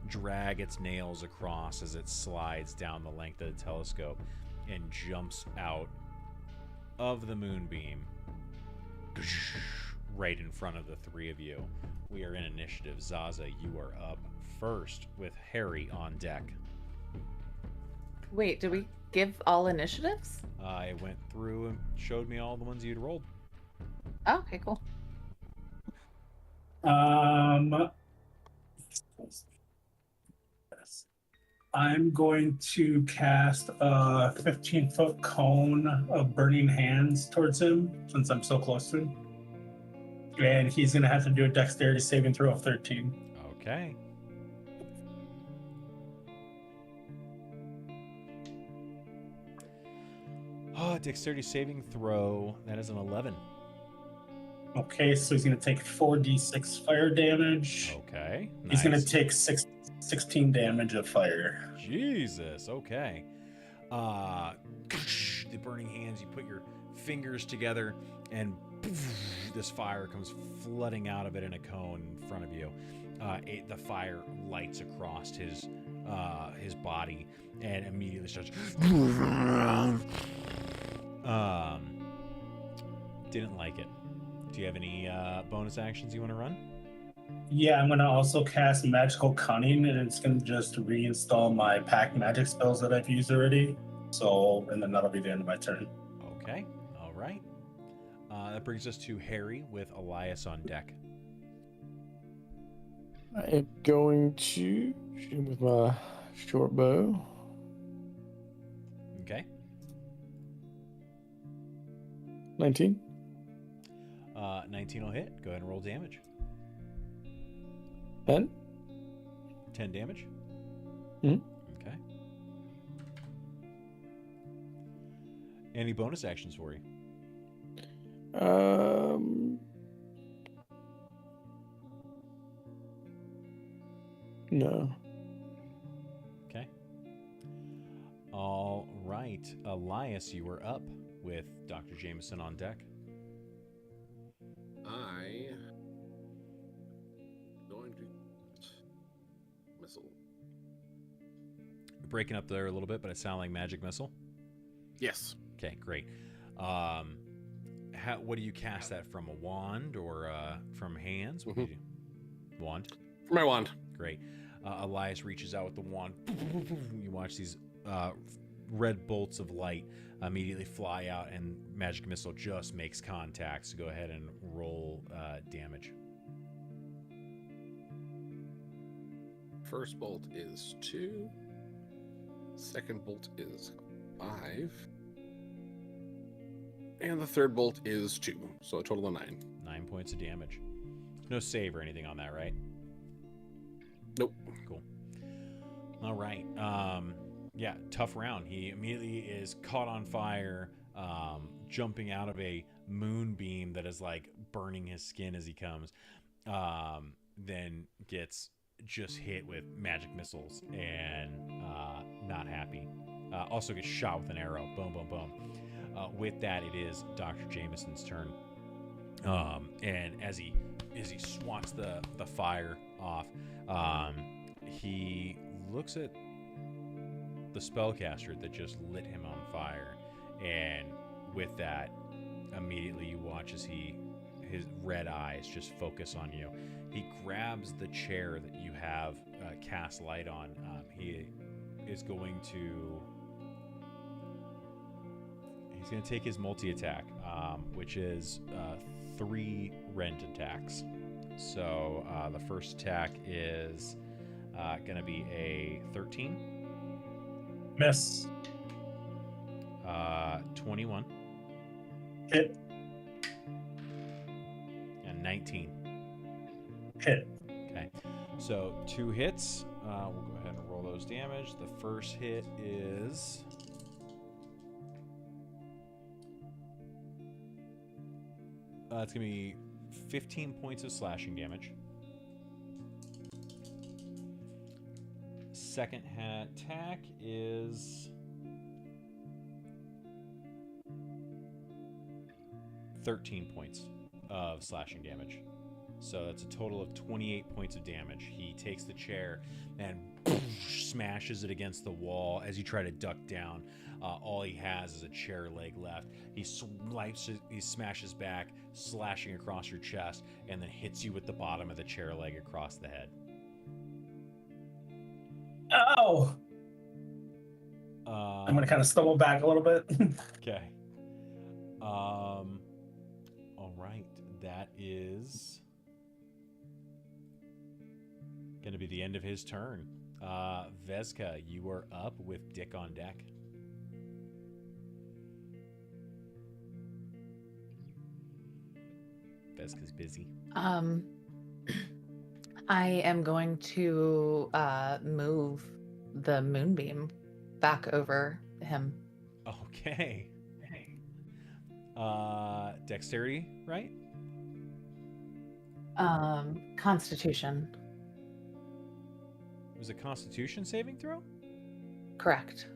drag its nails across as it slides down the length of the telescope and jumps out of the moonbeam right in front of the three of you. We are in initiative. Zaza, you are up first with Harry on deck. Wait, did we give all initiatives? I went through and showed me all the ones you'd rolled. Oh, okay, cool. I'm going to cast a 15-foot cone of burning hands towards him since I'm so close to him. And he's going to have to do a dexterity saving throw of 13. Okay. Oh, dexterity saving throw. That is an 11. Okay, so he's going to take 4d6 fire damage. Okay. He's going to nice. take 16 damage of fire. Jesus. Okay. The burning hands, you put your fingers together and this fire comes flooding out of it in a cone in front of you. The fire lights across his body and immediately starts didn't like it. Do you have any bonus actions you want to run? Yeah, I'm going to also cast Magical Cunning, and it's going to just reinstall my pack magic spells that I've used already. So, and then that'll be the end of my turn. Okay. All right. That brings us to Harry with Elias on deck. I am going to shoot him with my short bow. Okay. 19. 19 will hit. Go ahead and roll damage. 10. 10 damage. Mhm. Okay. Any bonus actions for you? No. Okay. All right. Elias, you are up with Dr. Jameson on deck. I going to missile. You're breaking up there a little bit, but it sounded like magic missile. Yes. Okay, great. What do you cast that from? A wand or from hands? What do you do? Wand. For my wand. Great. Elias reaches out with the wand. You watch these red bolts of light immediately fly out, and magic missile just makes contact. So go ahead and roll damage. First bolt is 2. Second bolt is 5. And the third bolt is 2. So a total of 9. 9 points of damage. No save or anything on that, right? Nope. Cool. All right. Yeah, tough round. He immediately is caught on fire, jumping out of a moonbeam that is like burning his skin as he comes. Then gets just hit with magic missiles and not happy. Also gets shot with an arrow. Boom, boom, boom. With that, it is Dr. Jameson's turn. And as he swats the fire off, he looks at the spellcaster that just lit him on fire, and with that, immediately you watch as his red eyes just focus on you. He grabs the chair that you have cast light on. He's going to take his multi-attack, which is 3 rend attacks. So the first attack is going to be a 13. Miss. 21. Hit. And 19. Hit. Okay. So 2 hits. We'll go ahead and roll those damage. The first hit is... it's going to be 15 points of slashing damage. Second attack is 13 points of slashing damage. So that's a total of 28 points of damage. He takes the chair and smashes it against the wall. As you try to duck down, all he has is a chair leg left. He smashes back, slashing across your chest, and then hits you with the bottom of the chair leg across the head. Ow! I'm gonna kind of stumble back a little bit. Okay. All right. That is going to be the end of his turn. Vezka, you are up with Dick on deck. Vezka's busy. I am going to move the moonbeam back over him. Okay. Dexterity, right? Constitution. It was a Constitution saving throw? Correct.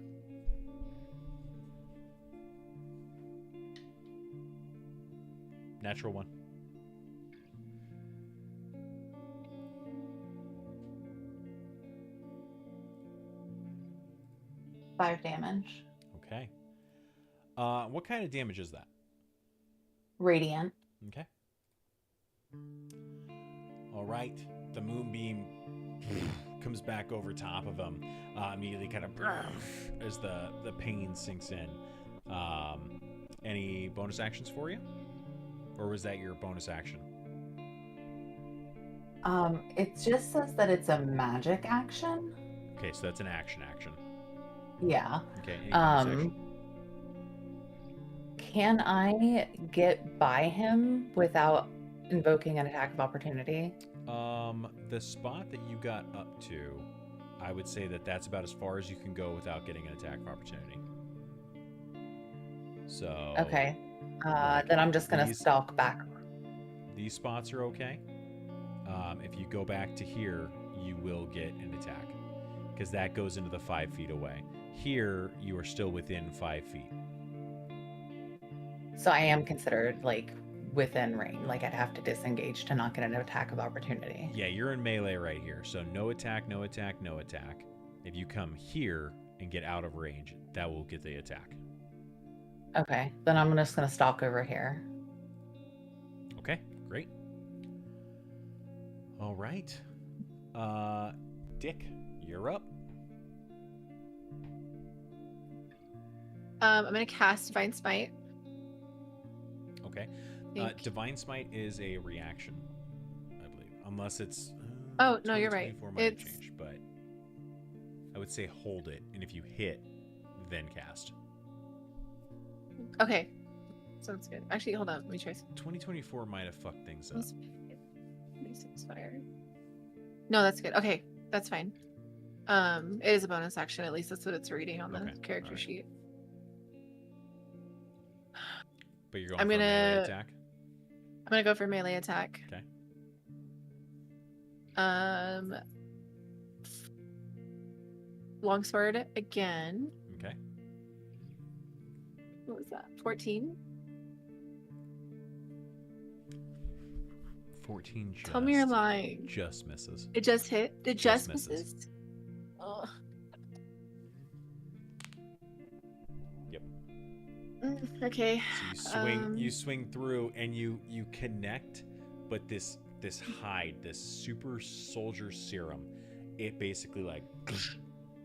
Natural 1. Five damage. Okay. What kind of damage is that? Radiant. Okay. All right. The moonbeam comes back over top of him, immediately kind of as the pain sinks in. Any bonus actions for you? Or was that your bonus action? It just says that it's a magic action. Okay, so that's an action. Yeah. Okay, any bonus action? Can I get by him without invoking an attack of opportunity? The spot that you got up to, I would say that that's about as far as you can go without getting an attack of opportunity. So Okay. Then I'm just gonna stalk back. These spots are okay. If you go back to here, you will get an attack because that goes into the 5 feet away. Here, you are still within 5 feet. So I am considered like within range. Like I'd have to disengage to not get an attack of opportunity. Yeah, you're in melee right here. So no attack, no attack, no attack. If you come here and get out of range, that will get the attack. Okay. Then I'm just gonna stalk over here. Okay, great. All right. Dick, you're up. I'm gonna cast Divine Smite. Okay. Think. Divine Smite is a reaction, I believe. Unless it's... Oh, no, you're right. 2024 might have It's- changed, but I would say hold it, and if you hit, then cast. Okay. Sounds good. Actually, hold on. Let me try. 2024 might have fucked things up. 26 fire. No, that's good. Okay, that's fine. It is a bonus action. At least that's what it's reading on the Okay, character alright. sheet. But you're going I'm for a melee gonna- attack. I'm gonna go for melee attack. Okay. I'm gonna go for melee attack. Okay. Longsword again. Okay. What was that? 14. 14 just. Tell me you're lying. Just misses. It just hit. It Just just misses. misses. Oh. Yep. Okay. So you swing through and you connect, but this hide, this super soldier serum, it basically like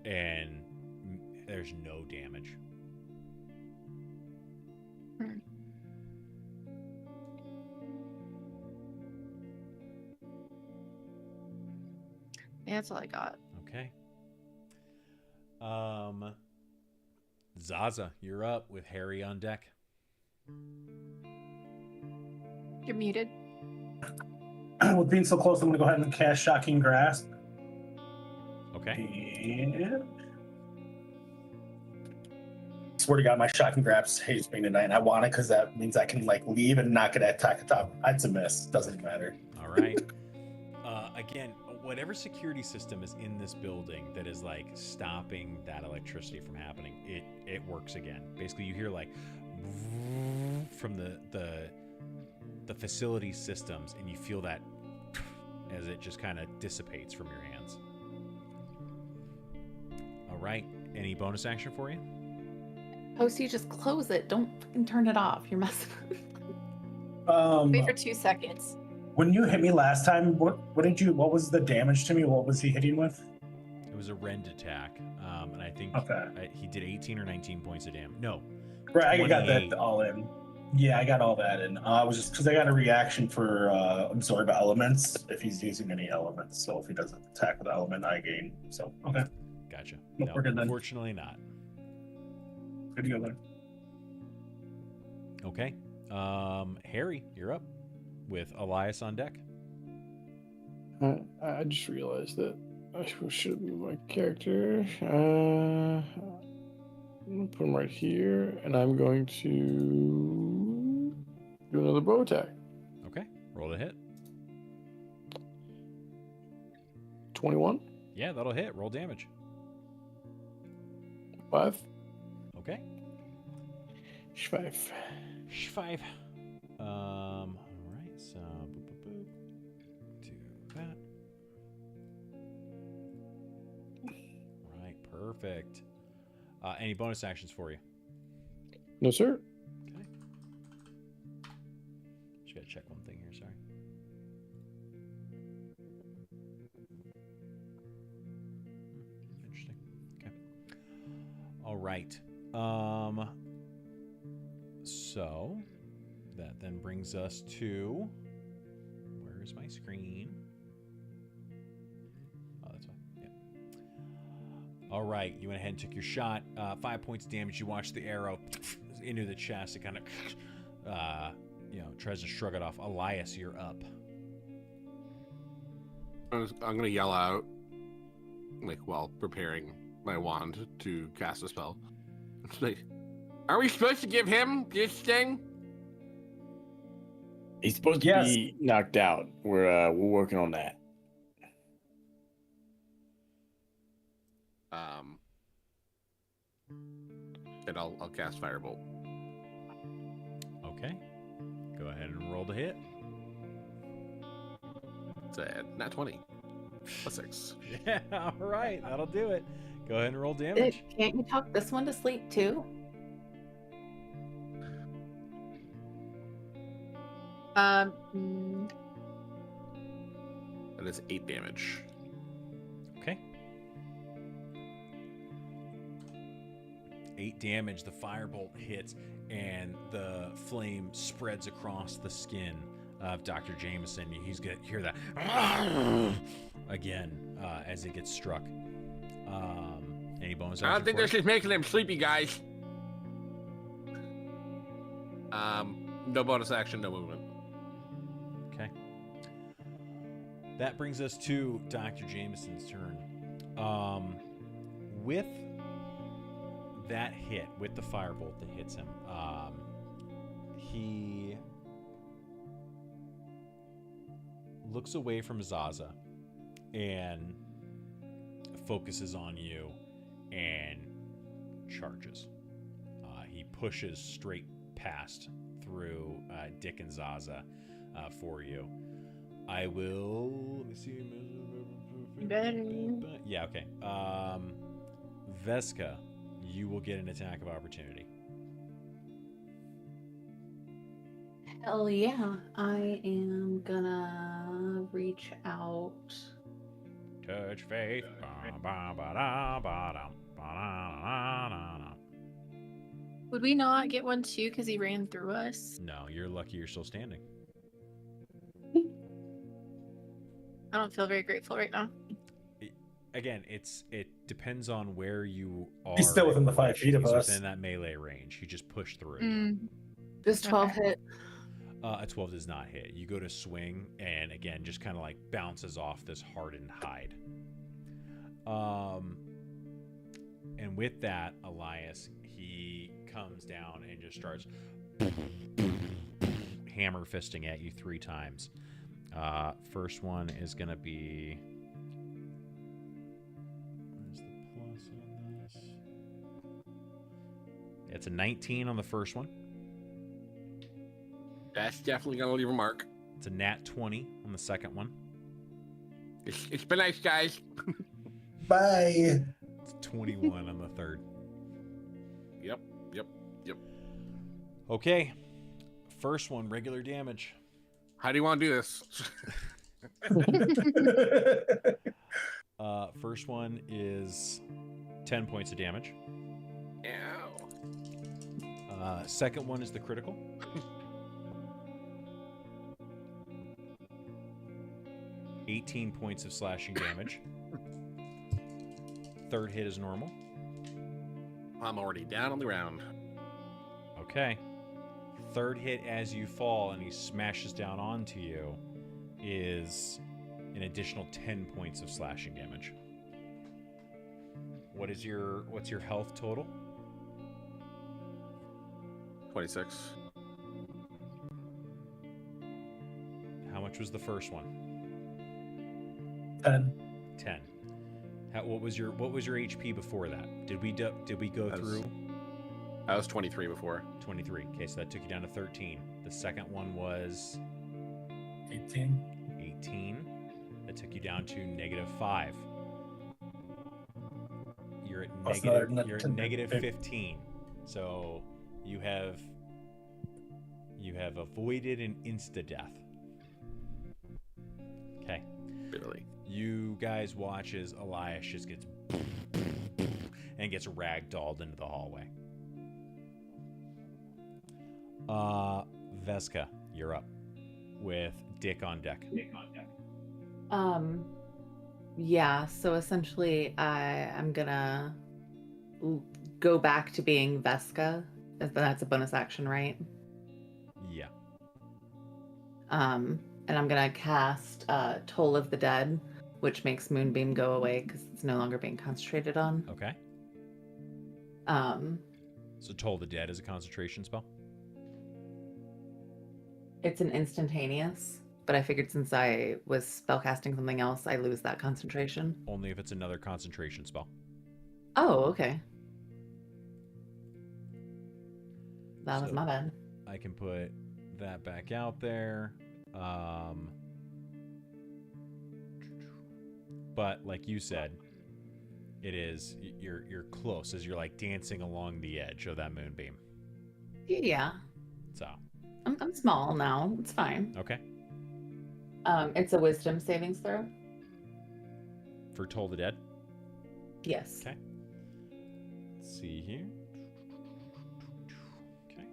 and there's no damage. Yeah, that's all I got. Okay. Zaza, you're up with Harry on deck. You're muted. With being so close, I'm going to go ahead and cast Shocking Grasp. Okay. And swear to God, my Shocking Grasp hates me tonight, and I want it because that means I can like leave and not get attack at top. It's a miss. Doesn't matter. All right. Again, whatever security system is in this building that is like stopping that electricity from happening, it works again. Basically, you hear like from the facility systems, and you feel that as it just kind of dissipates from your hands. All right. Any bonus action for you? Posty, just close it. Don't fucking turn it off. You're messing. Wait for 2 seconds. When you hit me last time, what was the damage to me? What was he hitting with? It was a rend attack, and I think Okay. he did 18 or 19 points of damage. No, Right, I got 28. that all in. Yeah, I got all that in. I was just because I got a reaction for absorb elements if he's using any elements. So if he doesn't attack with element, I gain. So okay, Gotcha. Nope, No, we're good then. unfortunately not. good to go there. Okay. Harry, you're up with Elias on deck. I just realized that I should be my character. I'm gonna put him right here, and I'm going to do another bow attack. Okay. Roll to hit. 21, Yeah, that'll hit. Roll damage. 5, Okay. 5. 5. All right. So boop boop boop. Do that. All right. Perfect. Any bonus actions for you? No, sir. Okay. Just gotta check one thing here. Sorry. Interesting. Okay. All right. So that then brings us to where's my screen? Oh, that's fine. Yeah. All right. You went ahead and took your shot. 5 points of damage. You watch the arrow into the chest. It kind of, tries to shrug it off. Elias, you're up. I'm gonna yell out, like while preparing my wand to cast a spell. It's like, are we supposed to give him this thing? He's supposed to Yes. be knocked out. We're working on that. And I'll cast Firebolt. Okay. Go ahead and roll the hit. It's a nat 20. +6. Yeah, all right. That'll do it. Go ahead and roll damage. Can't you talk this one to sleep too? Mm, That is 8 damage. Okay. 8 damage. The firebolt hits, and the flame spreads across the skin of Dr. Jameson. He's gonna hear that again as it gets struck. Any bonus? I don't action think for this it? is making him sleepy, guys. No bonus action, no movement. Okay. That brings us to Dr. Jameson's turn. With that hit, with the firebolt that hits him, he looks away from Zaza and focuses on you and charges. He pushes straight past through Dick and Zaza for you. I will. Let me see. Yeah, okay. Veska, you will get an attack of opportunity. Hell yeah. I am gonna reach out. Touch faith. Would we not get one too because he ran through us? No, you're lucky you're still standing. I don't feel very grateful right now. Again, it depends on where you are. He's still within the 5 feet of He's us. within that melee range. He just pushed through. Does 12 Okay. hit? A 12 does not hit. You go to swing, and again, just kind of like bounces off this hardened hide. And with that, Elias, he comes down and just starts hammer fisting at you 3 times. First one is going to be... Where's the plus on this? It's a 19 on the first one. That's definitely gonna leave a mark. It's a nat 20 on the second one. It's been nice, guys. Bye. It's 21 on the third. Yep. Okay. First one, regular damage. How do you want to do this? First one is 10 points of damage. Ow. Second one is the critical. $18 points of slashing damage. Third hit is normal. I'm already down on the ground. Okay. Third hit as you fall and he smashes down onto you is an additional 10 points of slashing damage. What's your health total? 26. How much was the first one? 10. 10. What was your HP before that? Did we go through? I was 23 before. 23. Okay, so that took you down to 13. The second one was 18. 18. That took you down to -5. You're at Plus negative. another You're at 10, negative 15. 15. So you have avoided an insta death. Okay. Barely. You guys watch as Elias just gets and gets ragdolled into the hallway. Veska, you're up with Dick on deck. Yeah, so essentially I'm gonna go back to being Veska. That's a bonus action, right? Yeah. And I'm gonna cast Toll of the Dead, which makes Moonbeam go away because it's no longer being concentrated on. Okay. Um, So Toll the Dead is a concentration spell? it's an instantaneous, but I figured since I was spellcasting something else, I lose that concentration. Only if it's another concentration spell. Oh, okay. That was So- my bad. I can put that back out there. But like you said, it is you're close as you're like dancing along the edge of that moonbeam. Yeah, So I'm small now. It's fine. okay. It's a wisdom savings throw. For Toll the Dead. Yes. Okay. Let's see here. Okay.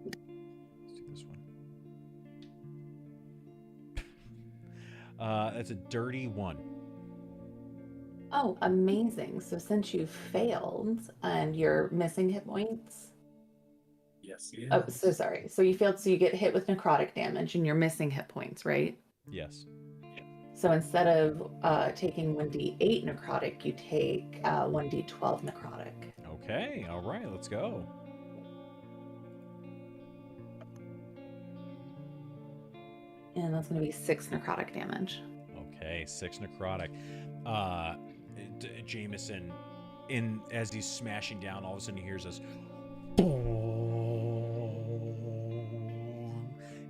Let's do this one. That's a dirty 1. Oh, amazing. So since you failed and you're missing hit points. Yes. Oh, so sorry. So you failed, so you get hit with necrotic damage and you're missing hit points, right? Yes. So instead of taking 1d8 necrotic, you take 1d12 necrotic. Okay. All right. Let's go. And that's going to be 6 necrotic damage. Okay, 6 necrotic. Jameson, as he's smashing down, all of a sudden he hears this boom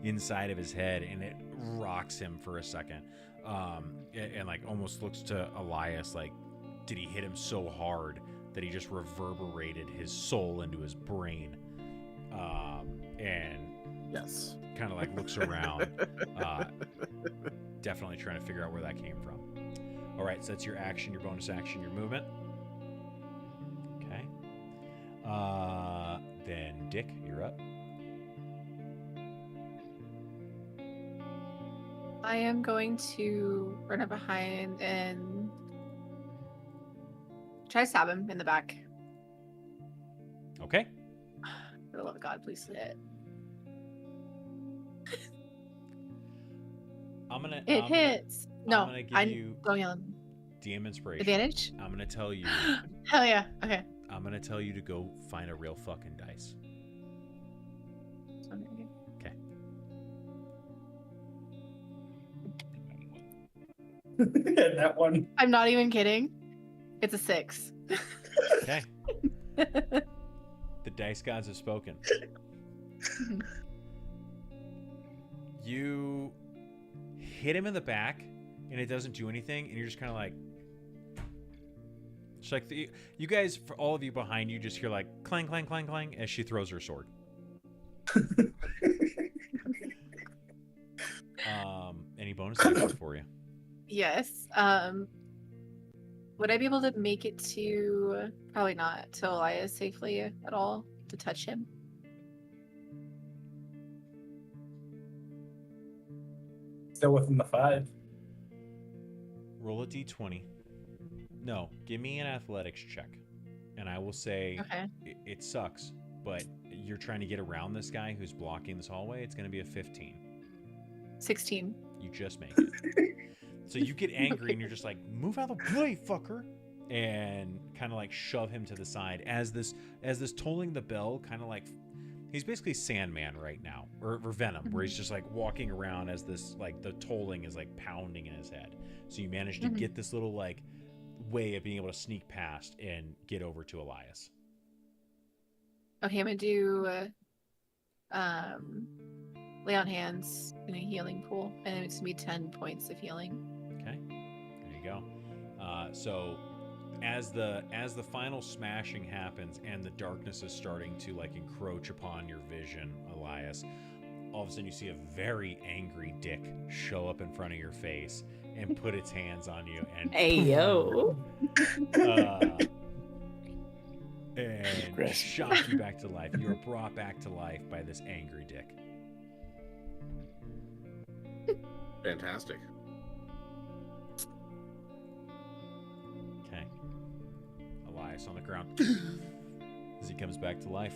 inside of his head, and it rocks him for a second. And like almost looks to Elias like, did he hit him so hard that he just reverberated his soul into his brain? And Yes. kind of like looks around, definitely trying to figure out where that came from. All right, so that's your action, your bonus action, your movement. Okay. Then Dick, you're up. I am going to run up behind and try to stab him in the back. Okay. For the love of God, please hit. It hits. No, I'm gonna give you don't yell. DM inspiration. Advantage? I'm gonna tell you. Hell yeah. Okay. I'm gonna tell you to go find a real fucking dice. Okay. And that one. I'm not even kidding. It's a 6. Okay. The dice gods have spoken. You hit him in the back, and it doesn't do anything, and you're just kind of like, it's like you guys, for all of you behind you, just hear like clang, clang, clang, clang as she throws her sword. Any bonus actions for you? Yes. Would I be able to make it to, probably not, to Elias safely at all to touch him? Still within the 5. Roll a d20. No, give me an athletics check, and I will say Okay. it sucks, but you're trying to get around this guy who's blocking this hallway. It's going to be a 15. 16. You just make it. So you get angry and you're just like, move out of the way, fucker, and kind of like shove him to the side as this tolling the bell kind of like, he's basically Sandman right now, or Venom, where he's just like walking around as this like the tolling is like pounding in his head. So you manage to get this little like way of being able to sneak past and get over to Elias. Okay, I'm gonna do lay on hands in a healing pool, and it's gonna be 10 points of healing. Okay, there you go. So as the final smashing happens and the darkness is starting to like encroach upon your vision, Elias, all of a sudden you see a very angry Dick show up in front of your face and put its hands on you and Ayo. and shock you back to life. You are brought back to life by this angry Dick. Fantastic. Okay. Elias on the ground as he comes back to life.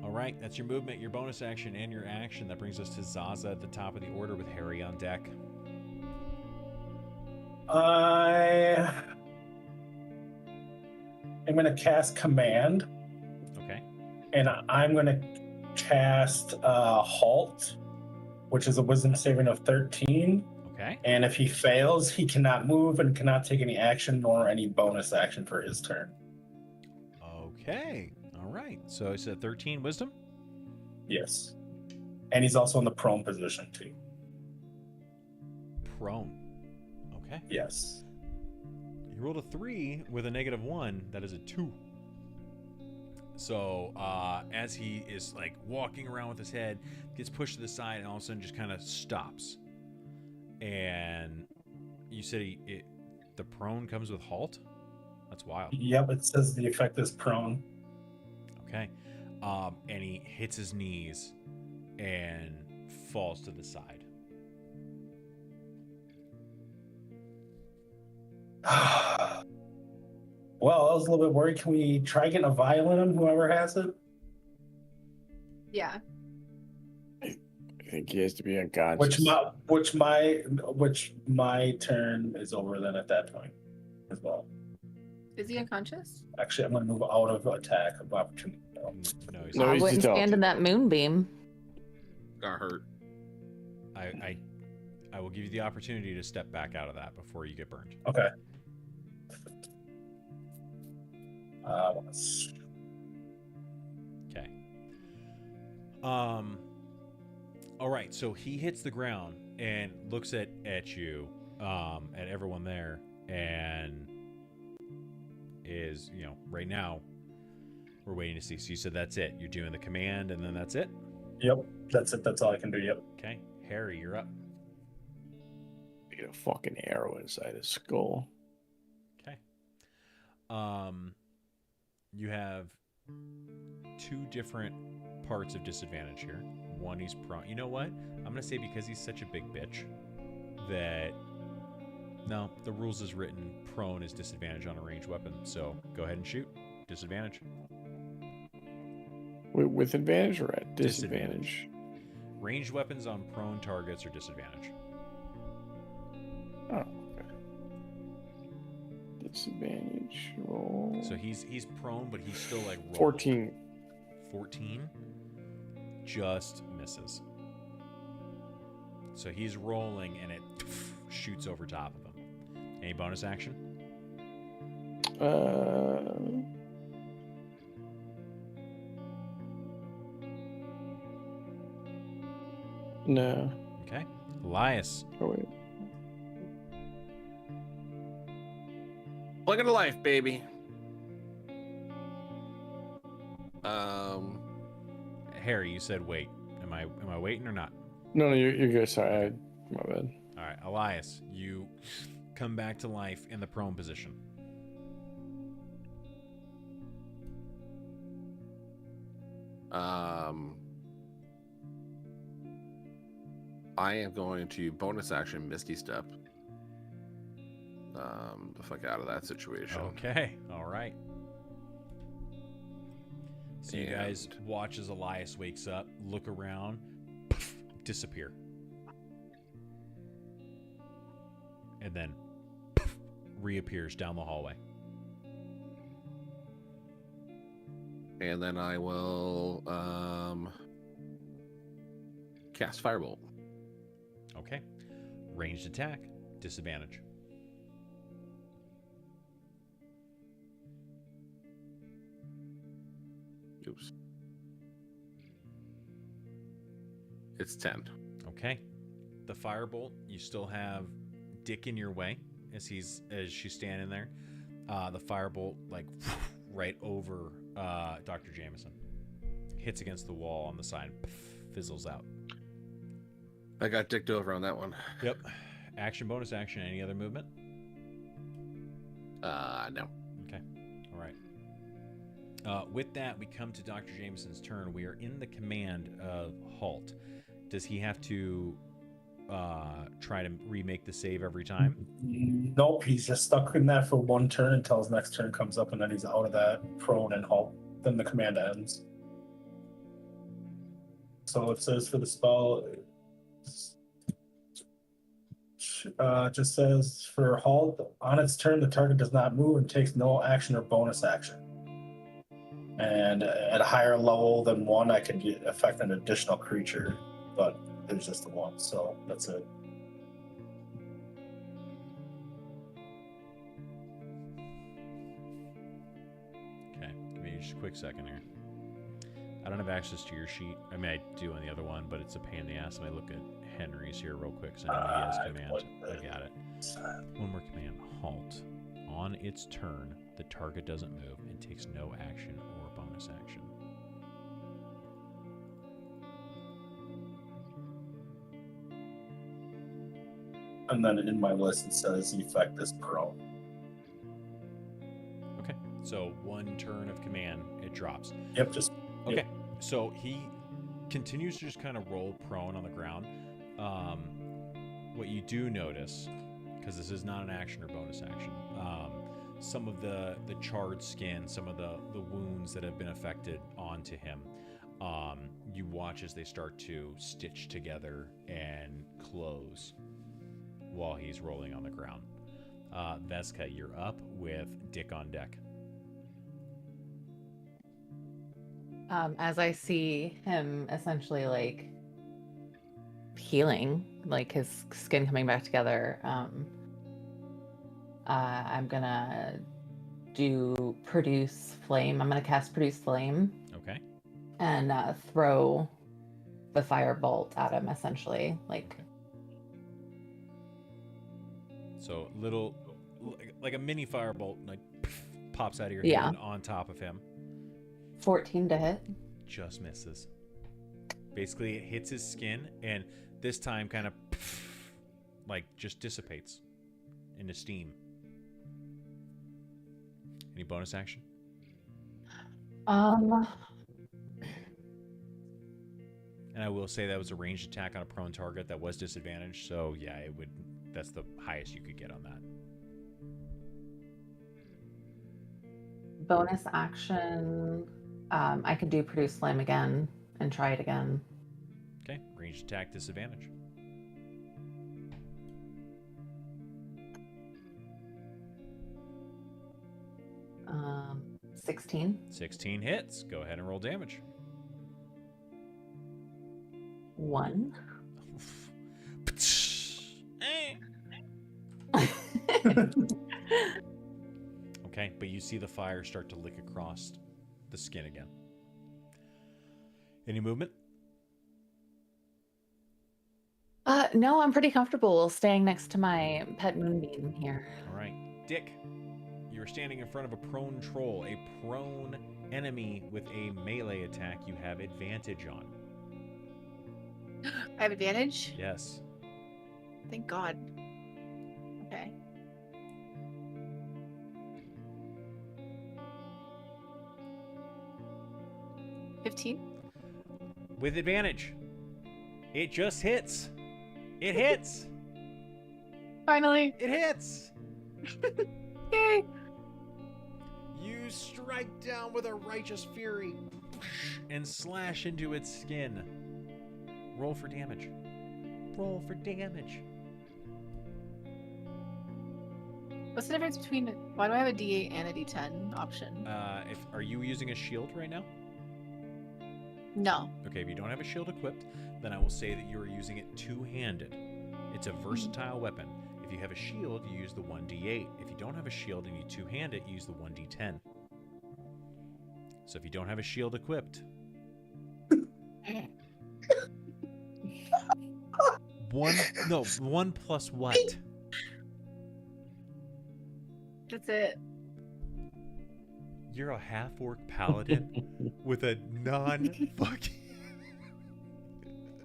All right, that's your movement, your bonus action, and your action. That brings us to Zaza at the top of the order with Harry on deck. I am going to cast Command. Okay. And I'm going to cast Halt, which is a Wisdom saving of 13. Okay. And if he fails, he cannot move and cannot take any action nor any bonus action for his turn. Okay. All right. So it's a 13 wisdom? Yes. And he's also in the prone position, too. Prone. Okay. Yes. You rolled a 3 with a -1. That is a 2. So as he is like walking around with his head, gets pushed to the side, and all of a sudden just kind of stops. And you said the prone comes with halt? That's wild. Yep, it says the effect is prone. Okay. And he hits his knees and falls to the side. Well, I was a little bit worried. Can we try getting a vial in him, whoever has it? Yeah. I think he has to be unconscious. Which my turn is over then at that point as well. Is he unconscious? Actually, I'm going to move out of attack of opportunity. No, No, I he's wouldn't just stand in that moonbeam. Got hurt. I will give you the opportunity to step back out of that before you get burned. Okay. Okay. All right. So he hits the ground and looks at you, at everyone there, and is, right now we're waiting to see. So you said that's it. You're doing the command, and then that's it. Yep, that's it. That's all I can do. Yep. Okay, Harry, you're up. Get a fucking arrow inside his skull. Okay. You have two different parts of disadvantage here. One, he's prone. You know what? I'm gonna say because he's such a big bitch that no, the rules is written prone is disadvantage on a ranged weapon. So go ahead and shoot. Disadvantage. With advantage or at disadvantage? Ranged weapons on prone targets are disadvantage. Oh, okay. Disadvantage roll. So he's prone, but he's still like rolling. 14. 14 just misses. So he's rolling and it shoots over top of him. Any bonus action? No. Okay. Elias. Oh, wait. Plug into life, baby. Harry, you said wait. Am I waiting or not? No, you're good. Sorry, my bad. All right, Elias, you come back to life in the prone position. I am going to bonus action Misty Step. The fuck out of that situation. Okay, all right. So you guys watch as Elias wakes up, look around, disappear. And then reappears down the hallway. And then I will cast Firebolt. Okay. Ranged attack, disadvantage. Oops. It's 10. Okay. The firebolt, you still have Dick in your way as she's standing there. The firebolt, like, right over Dr. Jameson. Hits against the wall on the side, fizzles out. I got dicked over on that one. Yep. Action, bonus action. Any other movement? No. Okay. All right. With that, we come to Dr. Jameson's turn. We are in the command of Halt. Does he have to try to remake the save every time? Nope, he's just stuck in that for one turn until his next turn comes up, and then he's out of that prone and halt. Then the command ends. So it says for the spell, just says for halt, on its turn, the target does not move and takes no action or bonus action. And at a higher level than 1, I can affect an additional creature, but there's just the 1, so that's it. Okay, give me just a quick second here. I don't have access to your sheet. I mean, I do on the other one, but it's a pain in the ass. Let me look at Henry's here real quick, because I know he has command. I got it. One more command. Halt. On its turn, the target doesn't move and takes no action or bonus action. And then in my list it says effect is prone. Okay, so one turn of command, it drops. Yep, just Okay, so he continues to just kind of roll prone on the ground. What you do notice, because this is not an action or bonus action, some of the charred skin, some of the wounds that have been affected onto him, you watch as they start to stitch together and close while he's rolling on the ground. Veska, you're up with Dick on deck. As I see him essentially like healing, like his skin coming back together. I'm gonna do produce flame. I'm gonna cast produce flame Okay. and throw the firebolt at him, essentially. Like, So little, like a mini firebolt, like pops out of your Yeah. hand on top of him. 14 to hit. Just misses. Basically, it hits his skin, and this time kind of like just dissipates into steam. Any bonus action? Um, And I will say that was a ranged attack on a prone target that was disadvantaged. So yeah, it would. That's the highest you could get on that. bonus action. I could do produce flame again and try it again. Okay, ranged attack disadvantage. Um, 16. 16 hits. Go ahead and roll damage. 1. Okay, but you see the fire start to lick across the skin again. Any movement? No, I'm pretty comfortable staying next to my pet moonbeam here. All right. Dick, you're standing in front of a prone troll, a prone enemy with a melee attack you have advantage on. I have advantage? Yes. Thank God. Okay. $15? With advantage. It just hits. It hits. Finally. It hits. Yay. You strike down with a righteous fury and slash into its skin. Roll for damage. Roll for damage. What's the difference between why do I have a D8 and a D10 option? Are you using a shield right now? No. Okay, if you don't have a shield equipped, then I will say that you are using it two-handed. It's a versatile weapon. If you have a shield, you use the 1d8. If you don't have a shield and you two-hand it, you use the 1d10. So if you don't have a shield equipped, one plus what? That's it. You're a half-orc paladin with a non-fucking...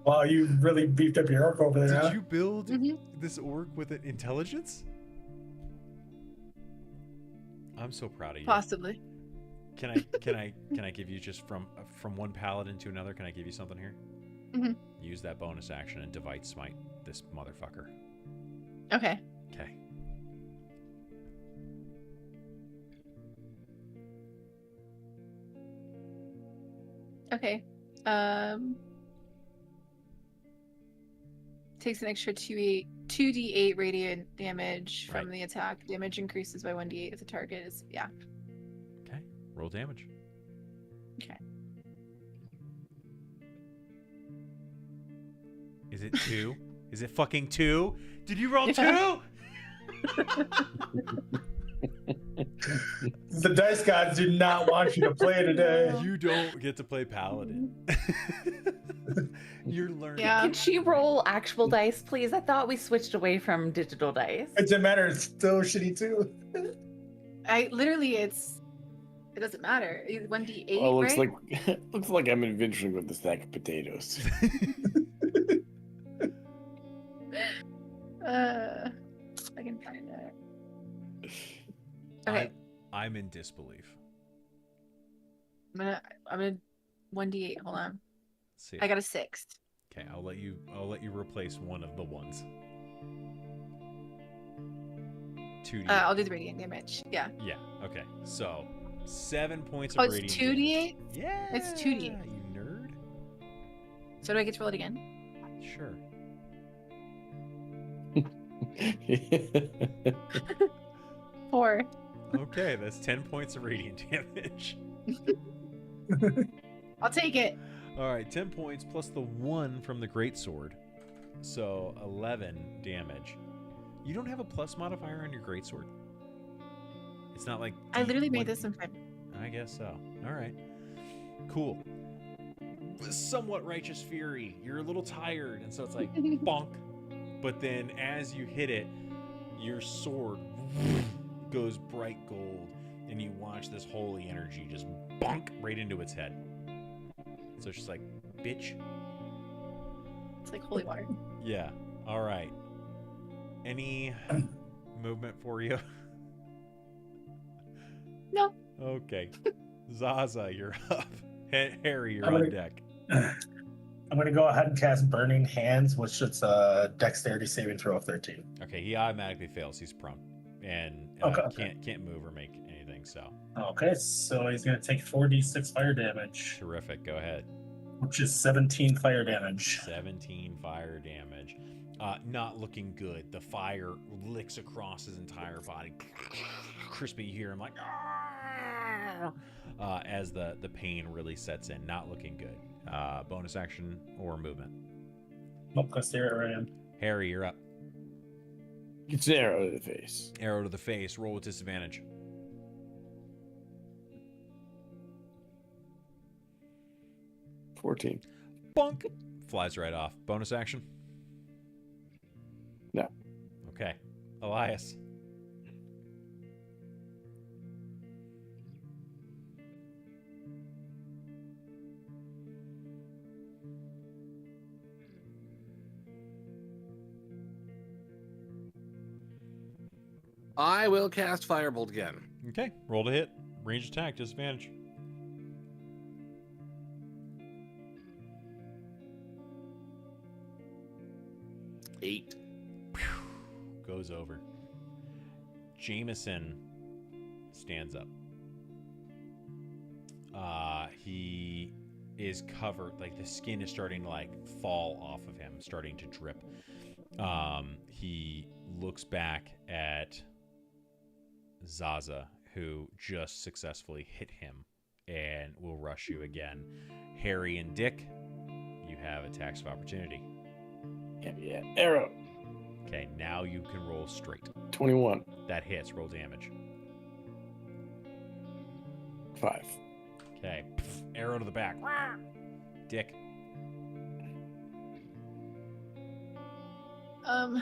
Wow, you really beefed up your orc over there. Did huh? you build Mhm. this orc with an intelligence? I'm so proud of you. Possibly. Can I give you just from one paladin to another? Can I give you something here? Mhm. Use that bonus action and divide smite this motherfucker. Okay. Okay. Okay. Takes an extra 2d8 radiant damage from Right. the attack. Damage increases by 1d8 if the target is Okay. Roll damage. Okay. Is it 2? Is it fucking 2? Did you roll 2? The dice gods do not want you to play today. You don't get to play paladin. You're learning. Yeah. Could she roll actual dice, please? I thought we switched away from digital dice. It doesn't matter. It's still shitty too. I literally it doesn't matter. It's 1d8, Well, looks right? like looks like I'm adventuring with a stack of potatoes. I can find it. Okay. I'm in disbelief. I'm gonna 1d8. Hold on. Let's see. I got a 6. Okay, I'll let you replace one of the ones. 2d8. I'll do the radiant damage. Yeah. Yeah. Okay. So 7 points of Oh, it's radiant 2d8. damage. Yeah. It's 2d8. You nerd. So do I get to roll it again? Sure. 4. Okay, that's 10 points of radiant damage. I'll take it. All right, 10 points plus the 1 from the greatsword. So 11 damage. You don't have a plus modifier on your greatsword? It's not like I literally made D1 this in 5. I guess so. All right. Cool. Somewhat righteous fury. You're a little tired, and so it's like bonk. But then as you hit it, your sword goes bright gold, and you watch this holy energy just bonk right into its head. So it's just like, bitch. It's like holy water. Yeah. All right. Any movement for you? No. Okay. Zaza, you're up. Harry, you're I'm on gonna- deck. I'm gonna go ahead and cast Burning Hands, which is a Dexterity saving throw of 13. Okay, he automatically fails. He's prone and Okay. can't move or make anything. So Okay, so he's gonna take 4d6 fire damage, terrific. Go ahead. which is 17 fire damage. 17 fire damage. Not looking good. The fire licks across his entire body. Crispy, you hear him like as the pain really sets in. Not looking good. Bonus action or movement. Nope, because there I am. Harry, you're up. It's an arrow to the face. Arrow to the face. Roll with disadvantage. $14. Bonk. Flies right off. Bonus action? No. Okay. Elias. I will cast Firebolt again. Okay. Roll to hit. Range attack. Disadvantage. Eight. Goes over. Jameson stands up. He is covered, like the skin is starting to like fall off of him, starting to drip. He looks back at Zaza, who just successfully hit him and will rush you again. Harry and Dick, you have attacks of opportunity. Yeah. Arrow. Okay, now you can roll straight. 21. That hits. Roll damage. 5. Okay. Arrow to the back. Dick. Am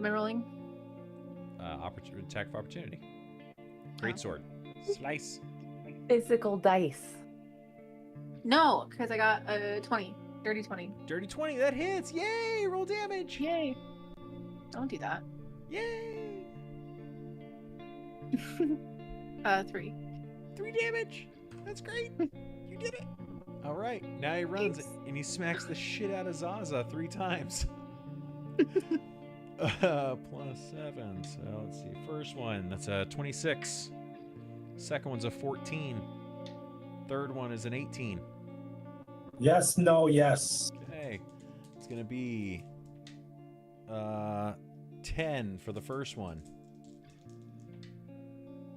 I rolling? Attack of opportunity. Great sword. Slice. Physical dice. No, because I got a 20. Dirty 20. Dirty 20. That hits. Yay! Roll damage. Yay. Don't do that. Yay! 3. 3 damage. That's great. You did it. All right. Now he runs Thanks. and he smacks the shit out of Zaza 3 times. Plus 7. So let's see. First one, that's a 26. Second one's a 14. Third one is an 18. Yes, no, yes. Okay. It's going to be 10 for the first one.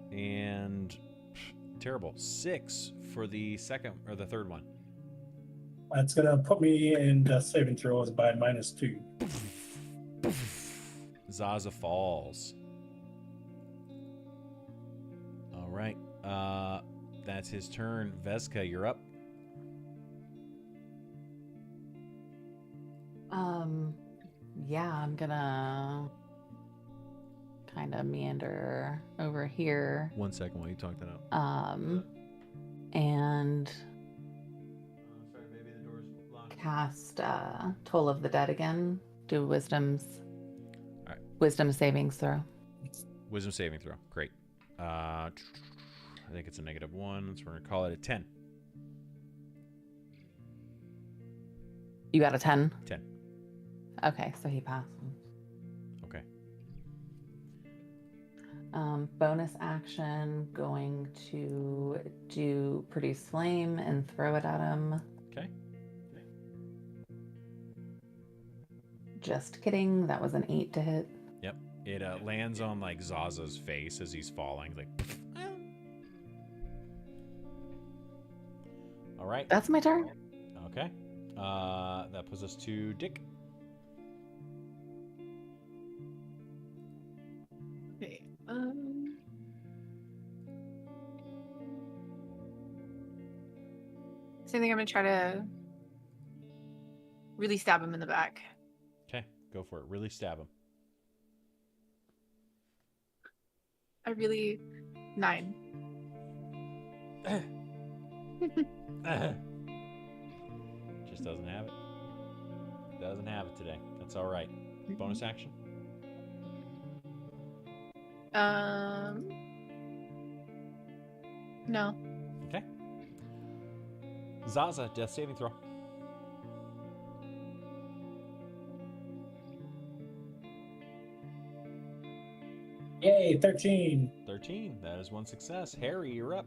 And terrible. 6 for the second or the third one. That's gonna put me in death saving throws by -2. Zaza falls. All right. That's his turn. Veska, you're up. Yeah, I'm gonna kind of meander over here. 1 second while you talk that out. And Sorry, baby, the door's locked. cast Toll of the Dead again. Do wisdom's Alright. wisdom savings throw. Wisdom saving throw. Great. I think it's a -1, so we're gonna call it a 10. You got a 10? 10. Okay, so he passes. Okay. Bonus action, going to do produce flame and throw it at him. Okay. Just kidding. That was an 8 to hit. Yep. It lands on like Zaza's face as he's falling. Like. All right. That's my turn. Okay. That puts us to Dick. Okay. Same thing. I'm gonna try to really stab him in the back. Okay, go for it. Really stab him. I really 9. Just doesn't have it. Doesn't have it today. That's all right. Bonus action. No. Okay. Zaza, death saving throw. Yay, 13. 13. That is one success. Harry, you're up.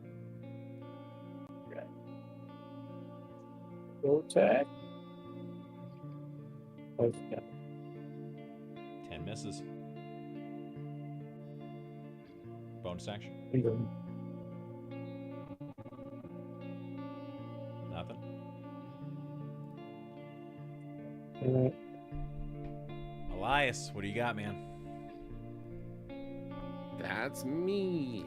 Go attack. Okay. 10 misses. Bonus action. Nothing. Elias, what do you got, man? That's me.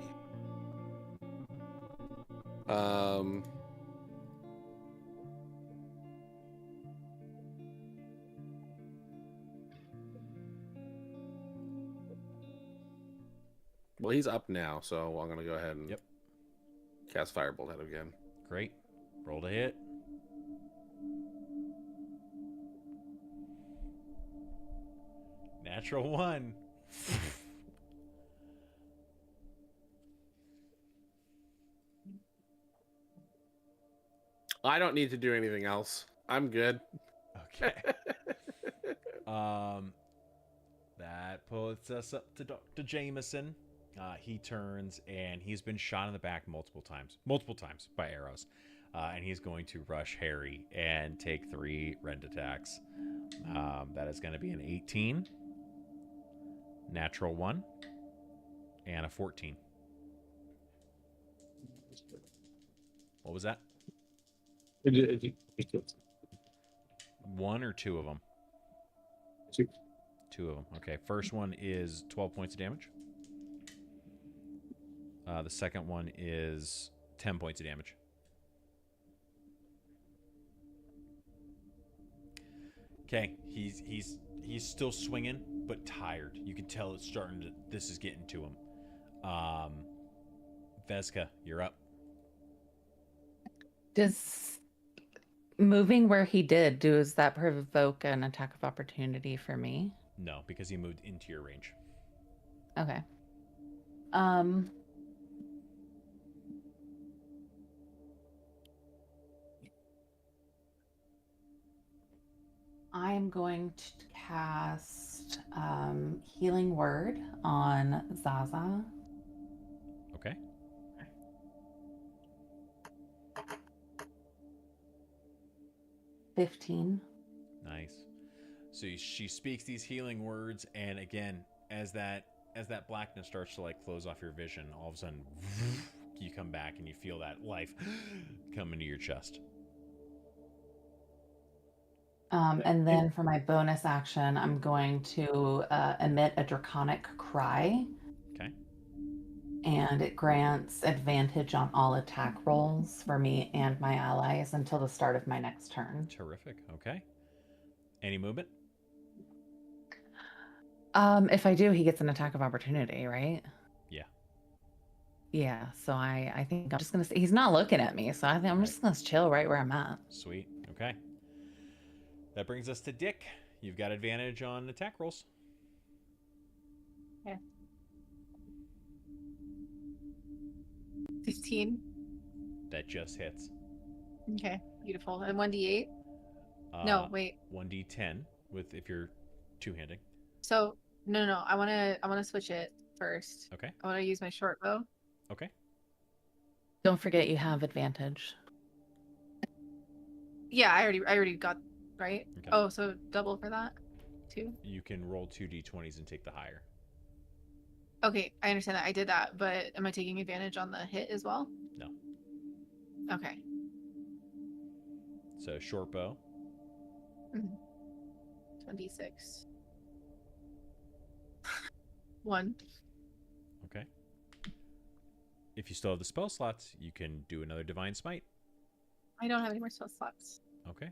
Well, he's up now, so I'm gonna go ahead and cast Firebolt at him again. Great. Roll to hit. Natural 1. I don't need to do anything else. I'm good. Okay. That puts us up to Dr. Jameson. He turns and he's been shot in the back multiple times by arrows. And he's going to rush Harry and take 3 rend attacks. That is going to be an 18, natural 1, and a 14. What was that? 1 or 2 of them? 2. 2 of them. Okay. First one is 12 points of damage. The second one is 10 points of damage. Okay, he's still swinging, but tired. You can tell it's starting to. This is getting to him. Veska, you're up. Does moving where he did, does that provoke an attack of opportunity for me? No, because he moved into your range. Okay. I'm going to cast Healing Word on Zaza. Okay. $15. Nice. So she speaks these healing words, and again, as that blackness starts to like close off your vision, all of a sudden you come back and you feel that life come into your chest. And then for my bonus action, I'm going to emit a draconic cry. Okay. And it grants advantage on all attack rolls for me and my allies until the start of my next turn. Terrific. Okay. Any movement? If I do, he gets an attack of opportunity, right? Yeah. Yeah, so I think I'm just gonna say he's not looking at me, so I think I'm just gonna chill right where I'm at. Sweet. Okay. That brings us to Dick. You've got advantage on attack rolls. Okay. 15. That just hits. Okay, beautiful. And 1d8? No, wait. 1d10 with if you're two-handing. So no. I wanna switch it first. Okay. I wanna use my short bow. Okay. Don't forget you have advantage. Yeah, I already got right. Okay. Oh, so double for that too. You can roll 2 d20s and take the higher. Okay, I understand that. I did that, but am I taking advantage on the hit as well? No. Okay. So short bow, 26. 1. Okay. If you still have the spell slots, you can do another Divine Smite. I don't have any more spell slots. Okay.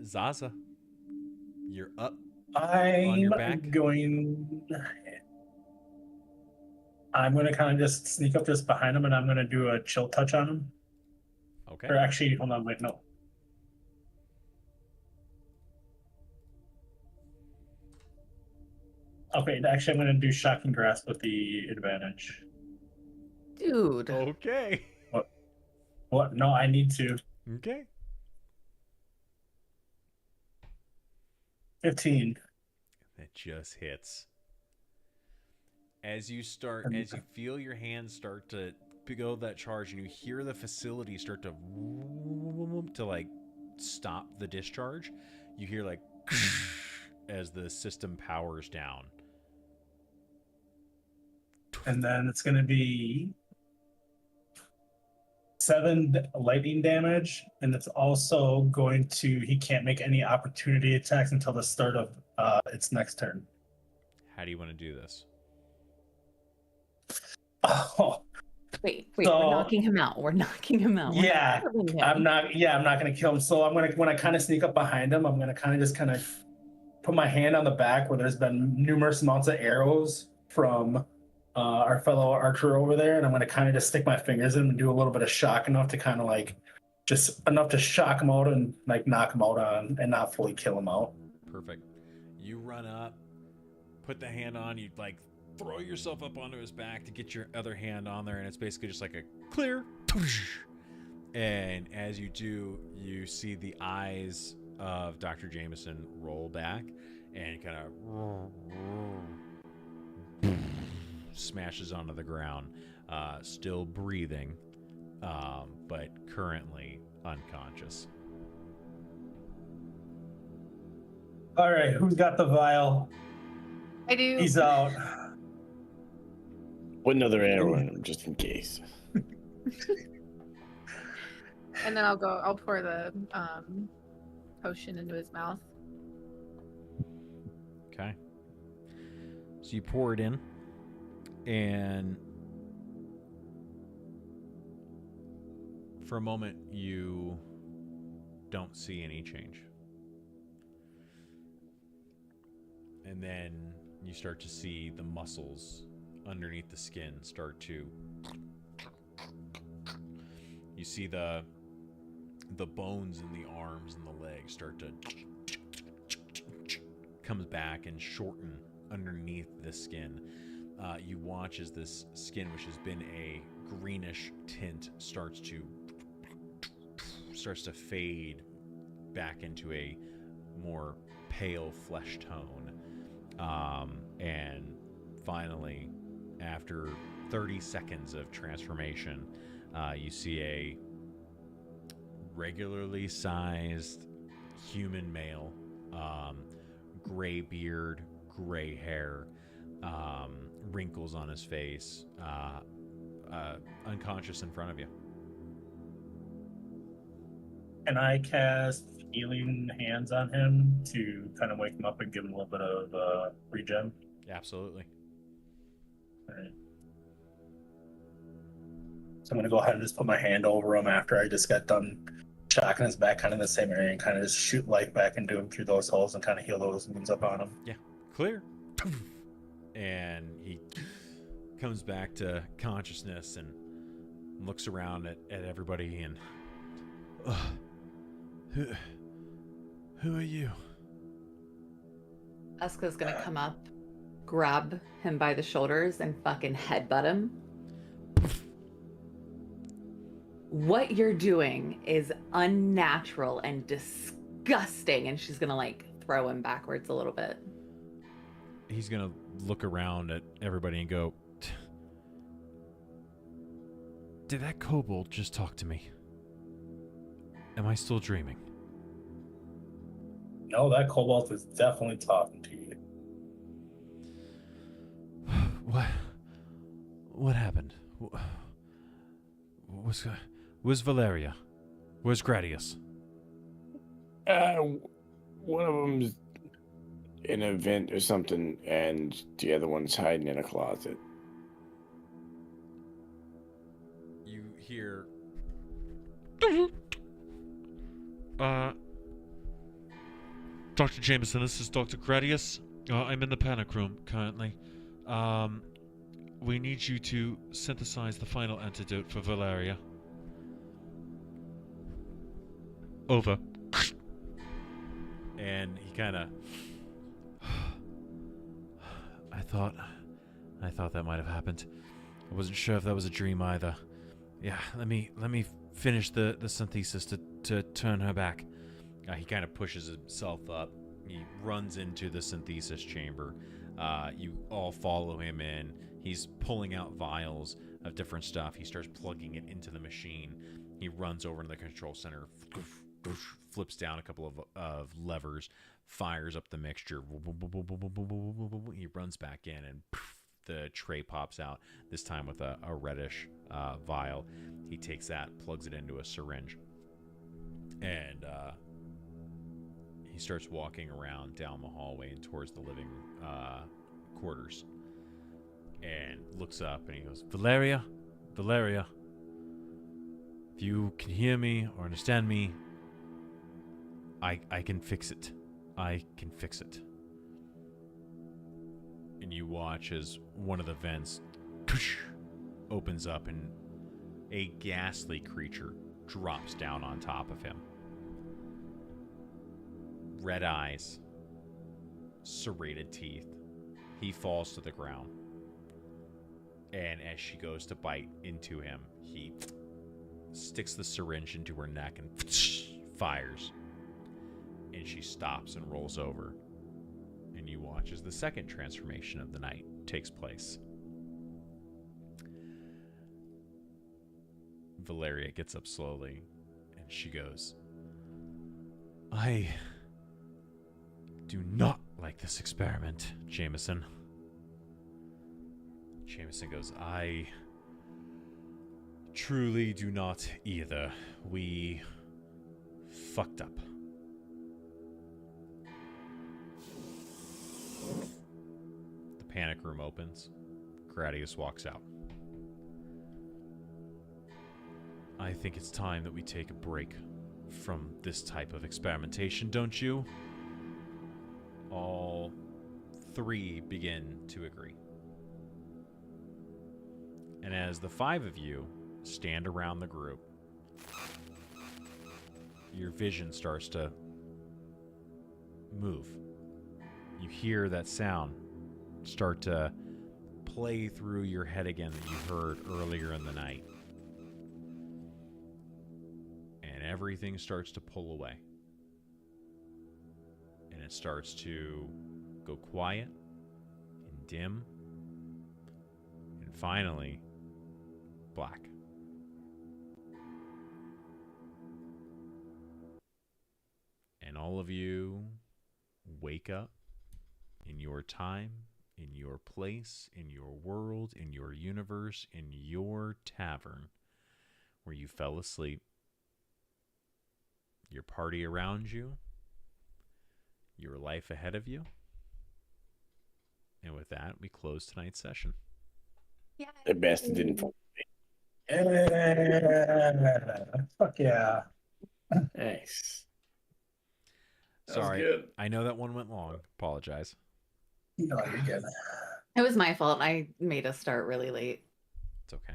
Zaza, you're up. On your back? I'm going to kind of just sneak up just behind him, and I'm going to do a chill touch on him. Okay. Or actually, hold on, wait, no. Okay, actually, I'm going to do Shocking Grasp with the advantage. Dude. Okay. What? No, I need to. Okay. 15. That just hits. As you feel your hands start to go that charge, and you hear the facility start to like stop the discharge, you hear like as the system powers down. And then it's going to be 7 lightning damage, and it's also going to, he can't make any opportunity attacks until the start of its next turn. How do you want to do this? Oh, Wait, So- we're knocking him out. We're knocking him out. We're yeah, not killing him. I'm not going to kill him. So I'm going to, when I kind of sneak up behind him, I'm going to kind of put my hand on the back where there's been numerous amounts of arrows from our fellow archer over there, and I'm going to kind of just stick my fingers in and do a little bit of shock, enough to kind of like just enough to shock him out and like knock him out on, and not fully kill him out. Perfect. You run up, put the hand on, you like throw yourself up onto his back to get your other hand on there, and it's basically just like a clear. And as you do, you see the eyes of Dr. Jameson roll back and kind of smashes onto the ground, still breathing, but currently unconscious. All right, who's got the vial? I do. He's out. Put another arrow in him just in case. And then I'll pour the potion into his mouth. Okay. So you pour it in, and for a moment you don't see any change. And then you start to see the muscles underneath the skin start to... You see the bones in the arms and the legs start to... comes back and shorten underneath the skin. You watch as this skin, which has been a greenish tint, starts to fade back into a more pale flesh tone. And finally, after 30 seconds of transformation, you see a regularly sized human male, gray beard, gray hair, wrinkles on his face, unconscious in front of you. Can I cast healing hands on him to kind of wake him up and give him a little bit of regen? Absolutely. All right. So I'm going to go ahead and just put my hand over him after I just got done shocking his back kind of in the same area, and kind of just shoot life back into him through those holes and kind of heal those wounds up on him. Yeah, clear. And he comes back to consciousness and looks around at everybody and... Who are you? Eska's gonna come up, grab him by the shoulders, and fucking headbutt him. What you're doing is unnatural and disgusting, and she's gonna like throw him backwards a little bit. He's gonna look around at everybody and go, did that kobold just talk to me? Am I still dreaming? No, that kobold is definitely talking to you. What happened? Where's Valeria? Where's Gradius? One of them's in an event or something, and the other one's hiding in a closet. You hear Dr. Jameson, this is Dr. Gradius. I'm in the panic room currently. We need you to synthesize the final antidote for Valeria. Over. And he kind of I thought that might have happened. I wasn't sure if that was a dream either. Yeah, let me finish the synthesis to turn her back. He kind of pushes himself up. He runs into the synthesis chamber. You all follow him in. He's pulling out vials of different stuff. He starts plugging it into the machine. He runs over to the control center, flips down a couple of levers, fires up the mixture. He runs back in, and the tray pops out, this time with a reddish vial. He takes that, plugs it into a syringe, and he starts walking around down the hallway and towards the living quarters, and looks up and he goes, Valeria, if you can hear me or understand me, I can fix it. I can fix it. And you watch as one of the vents opens up and a ghastly creature drops down on top of him. Red eyes, serrated teeth. He falls to the ground. And as she goes to bite into him, he sticks the syringe into her neck and fires. And she stops and rolls over. And you watch as the second transformation of the night takes place. Valeria gets up slowly and she goes, I do not like this experiment, Jameson. Jameson goes, I truly do not either. We fucked up. The panic room opens. Gradius walks out. I think it's time that we take a break from this type of experimentation, don't you? All three begin to agree. And as the five of you stand around the group, your vision starts to move. You hear that sound start to play through your head again that you heard earlier in the night. And everything starts to pull away. And it starts to go quiet and dim. And finally, black. And all of you wake up in your time, in your place, in your world, in your universe, in your tavern where you fell asleep. Your party around you, your life ahead of you. And with that, we close tonight's session. Yeah. The best it didn't fall. Yeah. Fuck yeah. Nice. Sorry, good. I know that one went long. Apologize. No, you're good. It was my fault. I made us start really late. It's okay.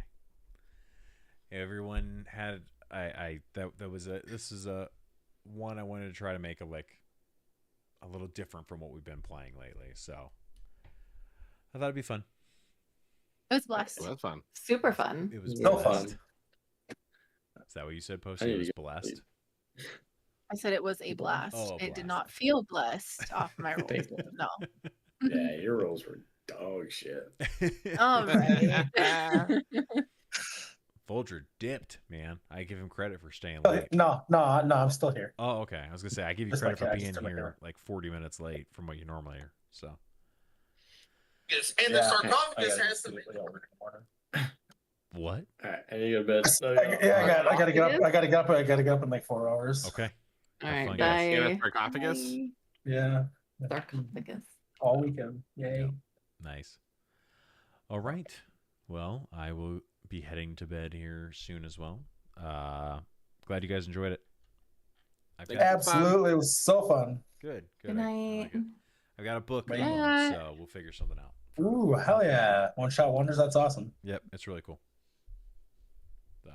Everyone had this is a one I wanted to try to make a little different from what we've been playing lately. So I thought it'd be fun. It was blessed. Well, that's fun. Super fun. It was So blessed. fun. Is that what you said, I Posty? need It to was get blessed. I said it was a blast. Oh, a It did blast. not feel blessed off my roll. Thank you. No. Yeah, your rolls were dog shit. All right. Folger dipped, man. I give him credit for staying Oh, late. no, I'm still here. Oh, okay. I was gonna say I give you Just credit like for that, being just like here that. like 40 minutes late from what you normally are. So sarcophagus, and the Yeah. sarcophagus I has some. What? All right, I need to go to bed. I gotta get up. I gotta get up in like 4 hours. Okay. All Have right, fun, bye. guys. And a sarcophagus. Bye. Yeah. Sarcophagus. All weekend. Yay. Nice. All right. Well, I will be heading to bed here soon as well. Glad you guys enjoyed it. I've got, Absolutely. It was so fun. good. Good I night. like it. I've got a book, Bye. alone, so we'll figure something out. Ooh, hell yeah. One shot wonders. That's awesome. Yep, it's really cool. So,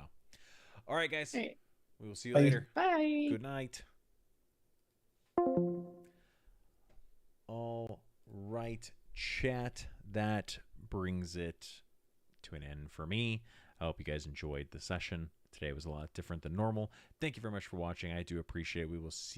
all right, guys. All right. We will see you Bye. later. Bye. Good night. All right, chat. That brings it to an end for me. I hope you guys enjoyed the session. Today was a lot different than normal. Thank you very much for watching. I do appreciate it. We will see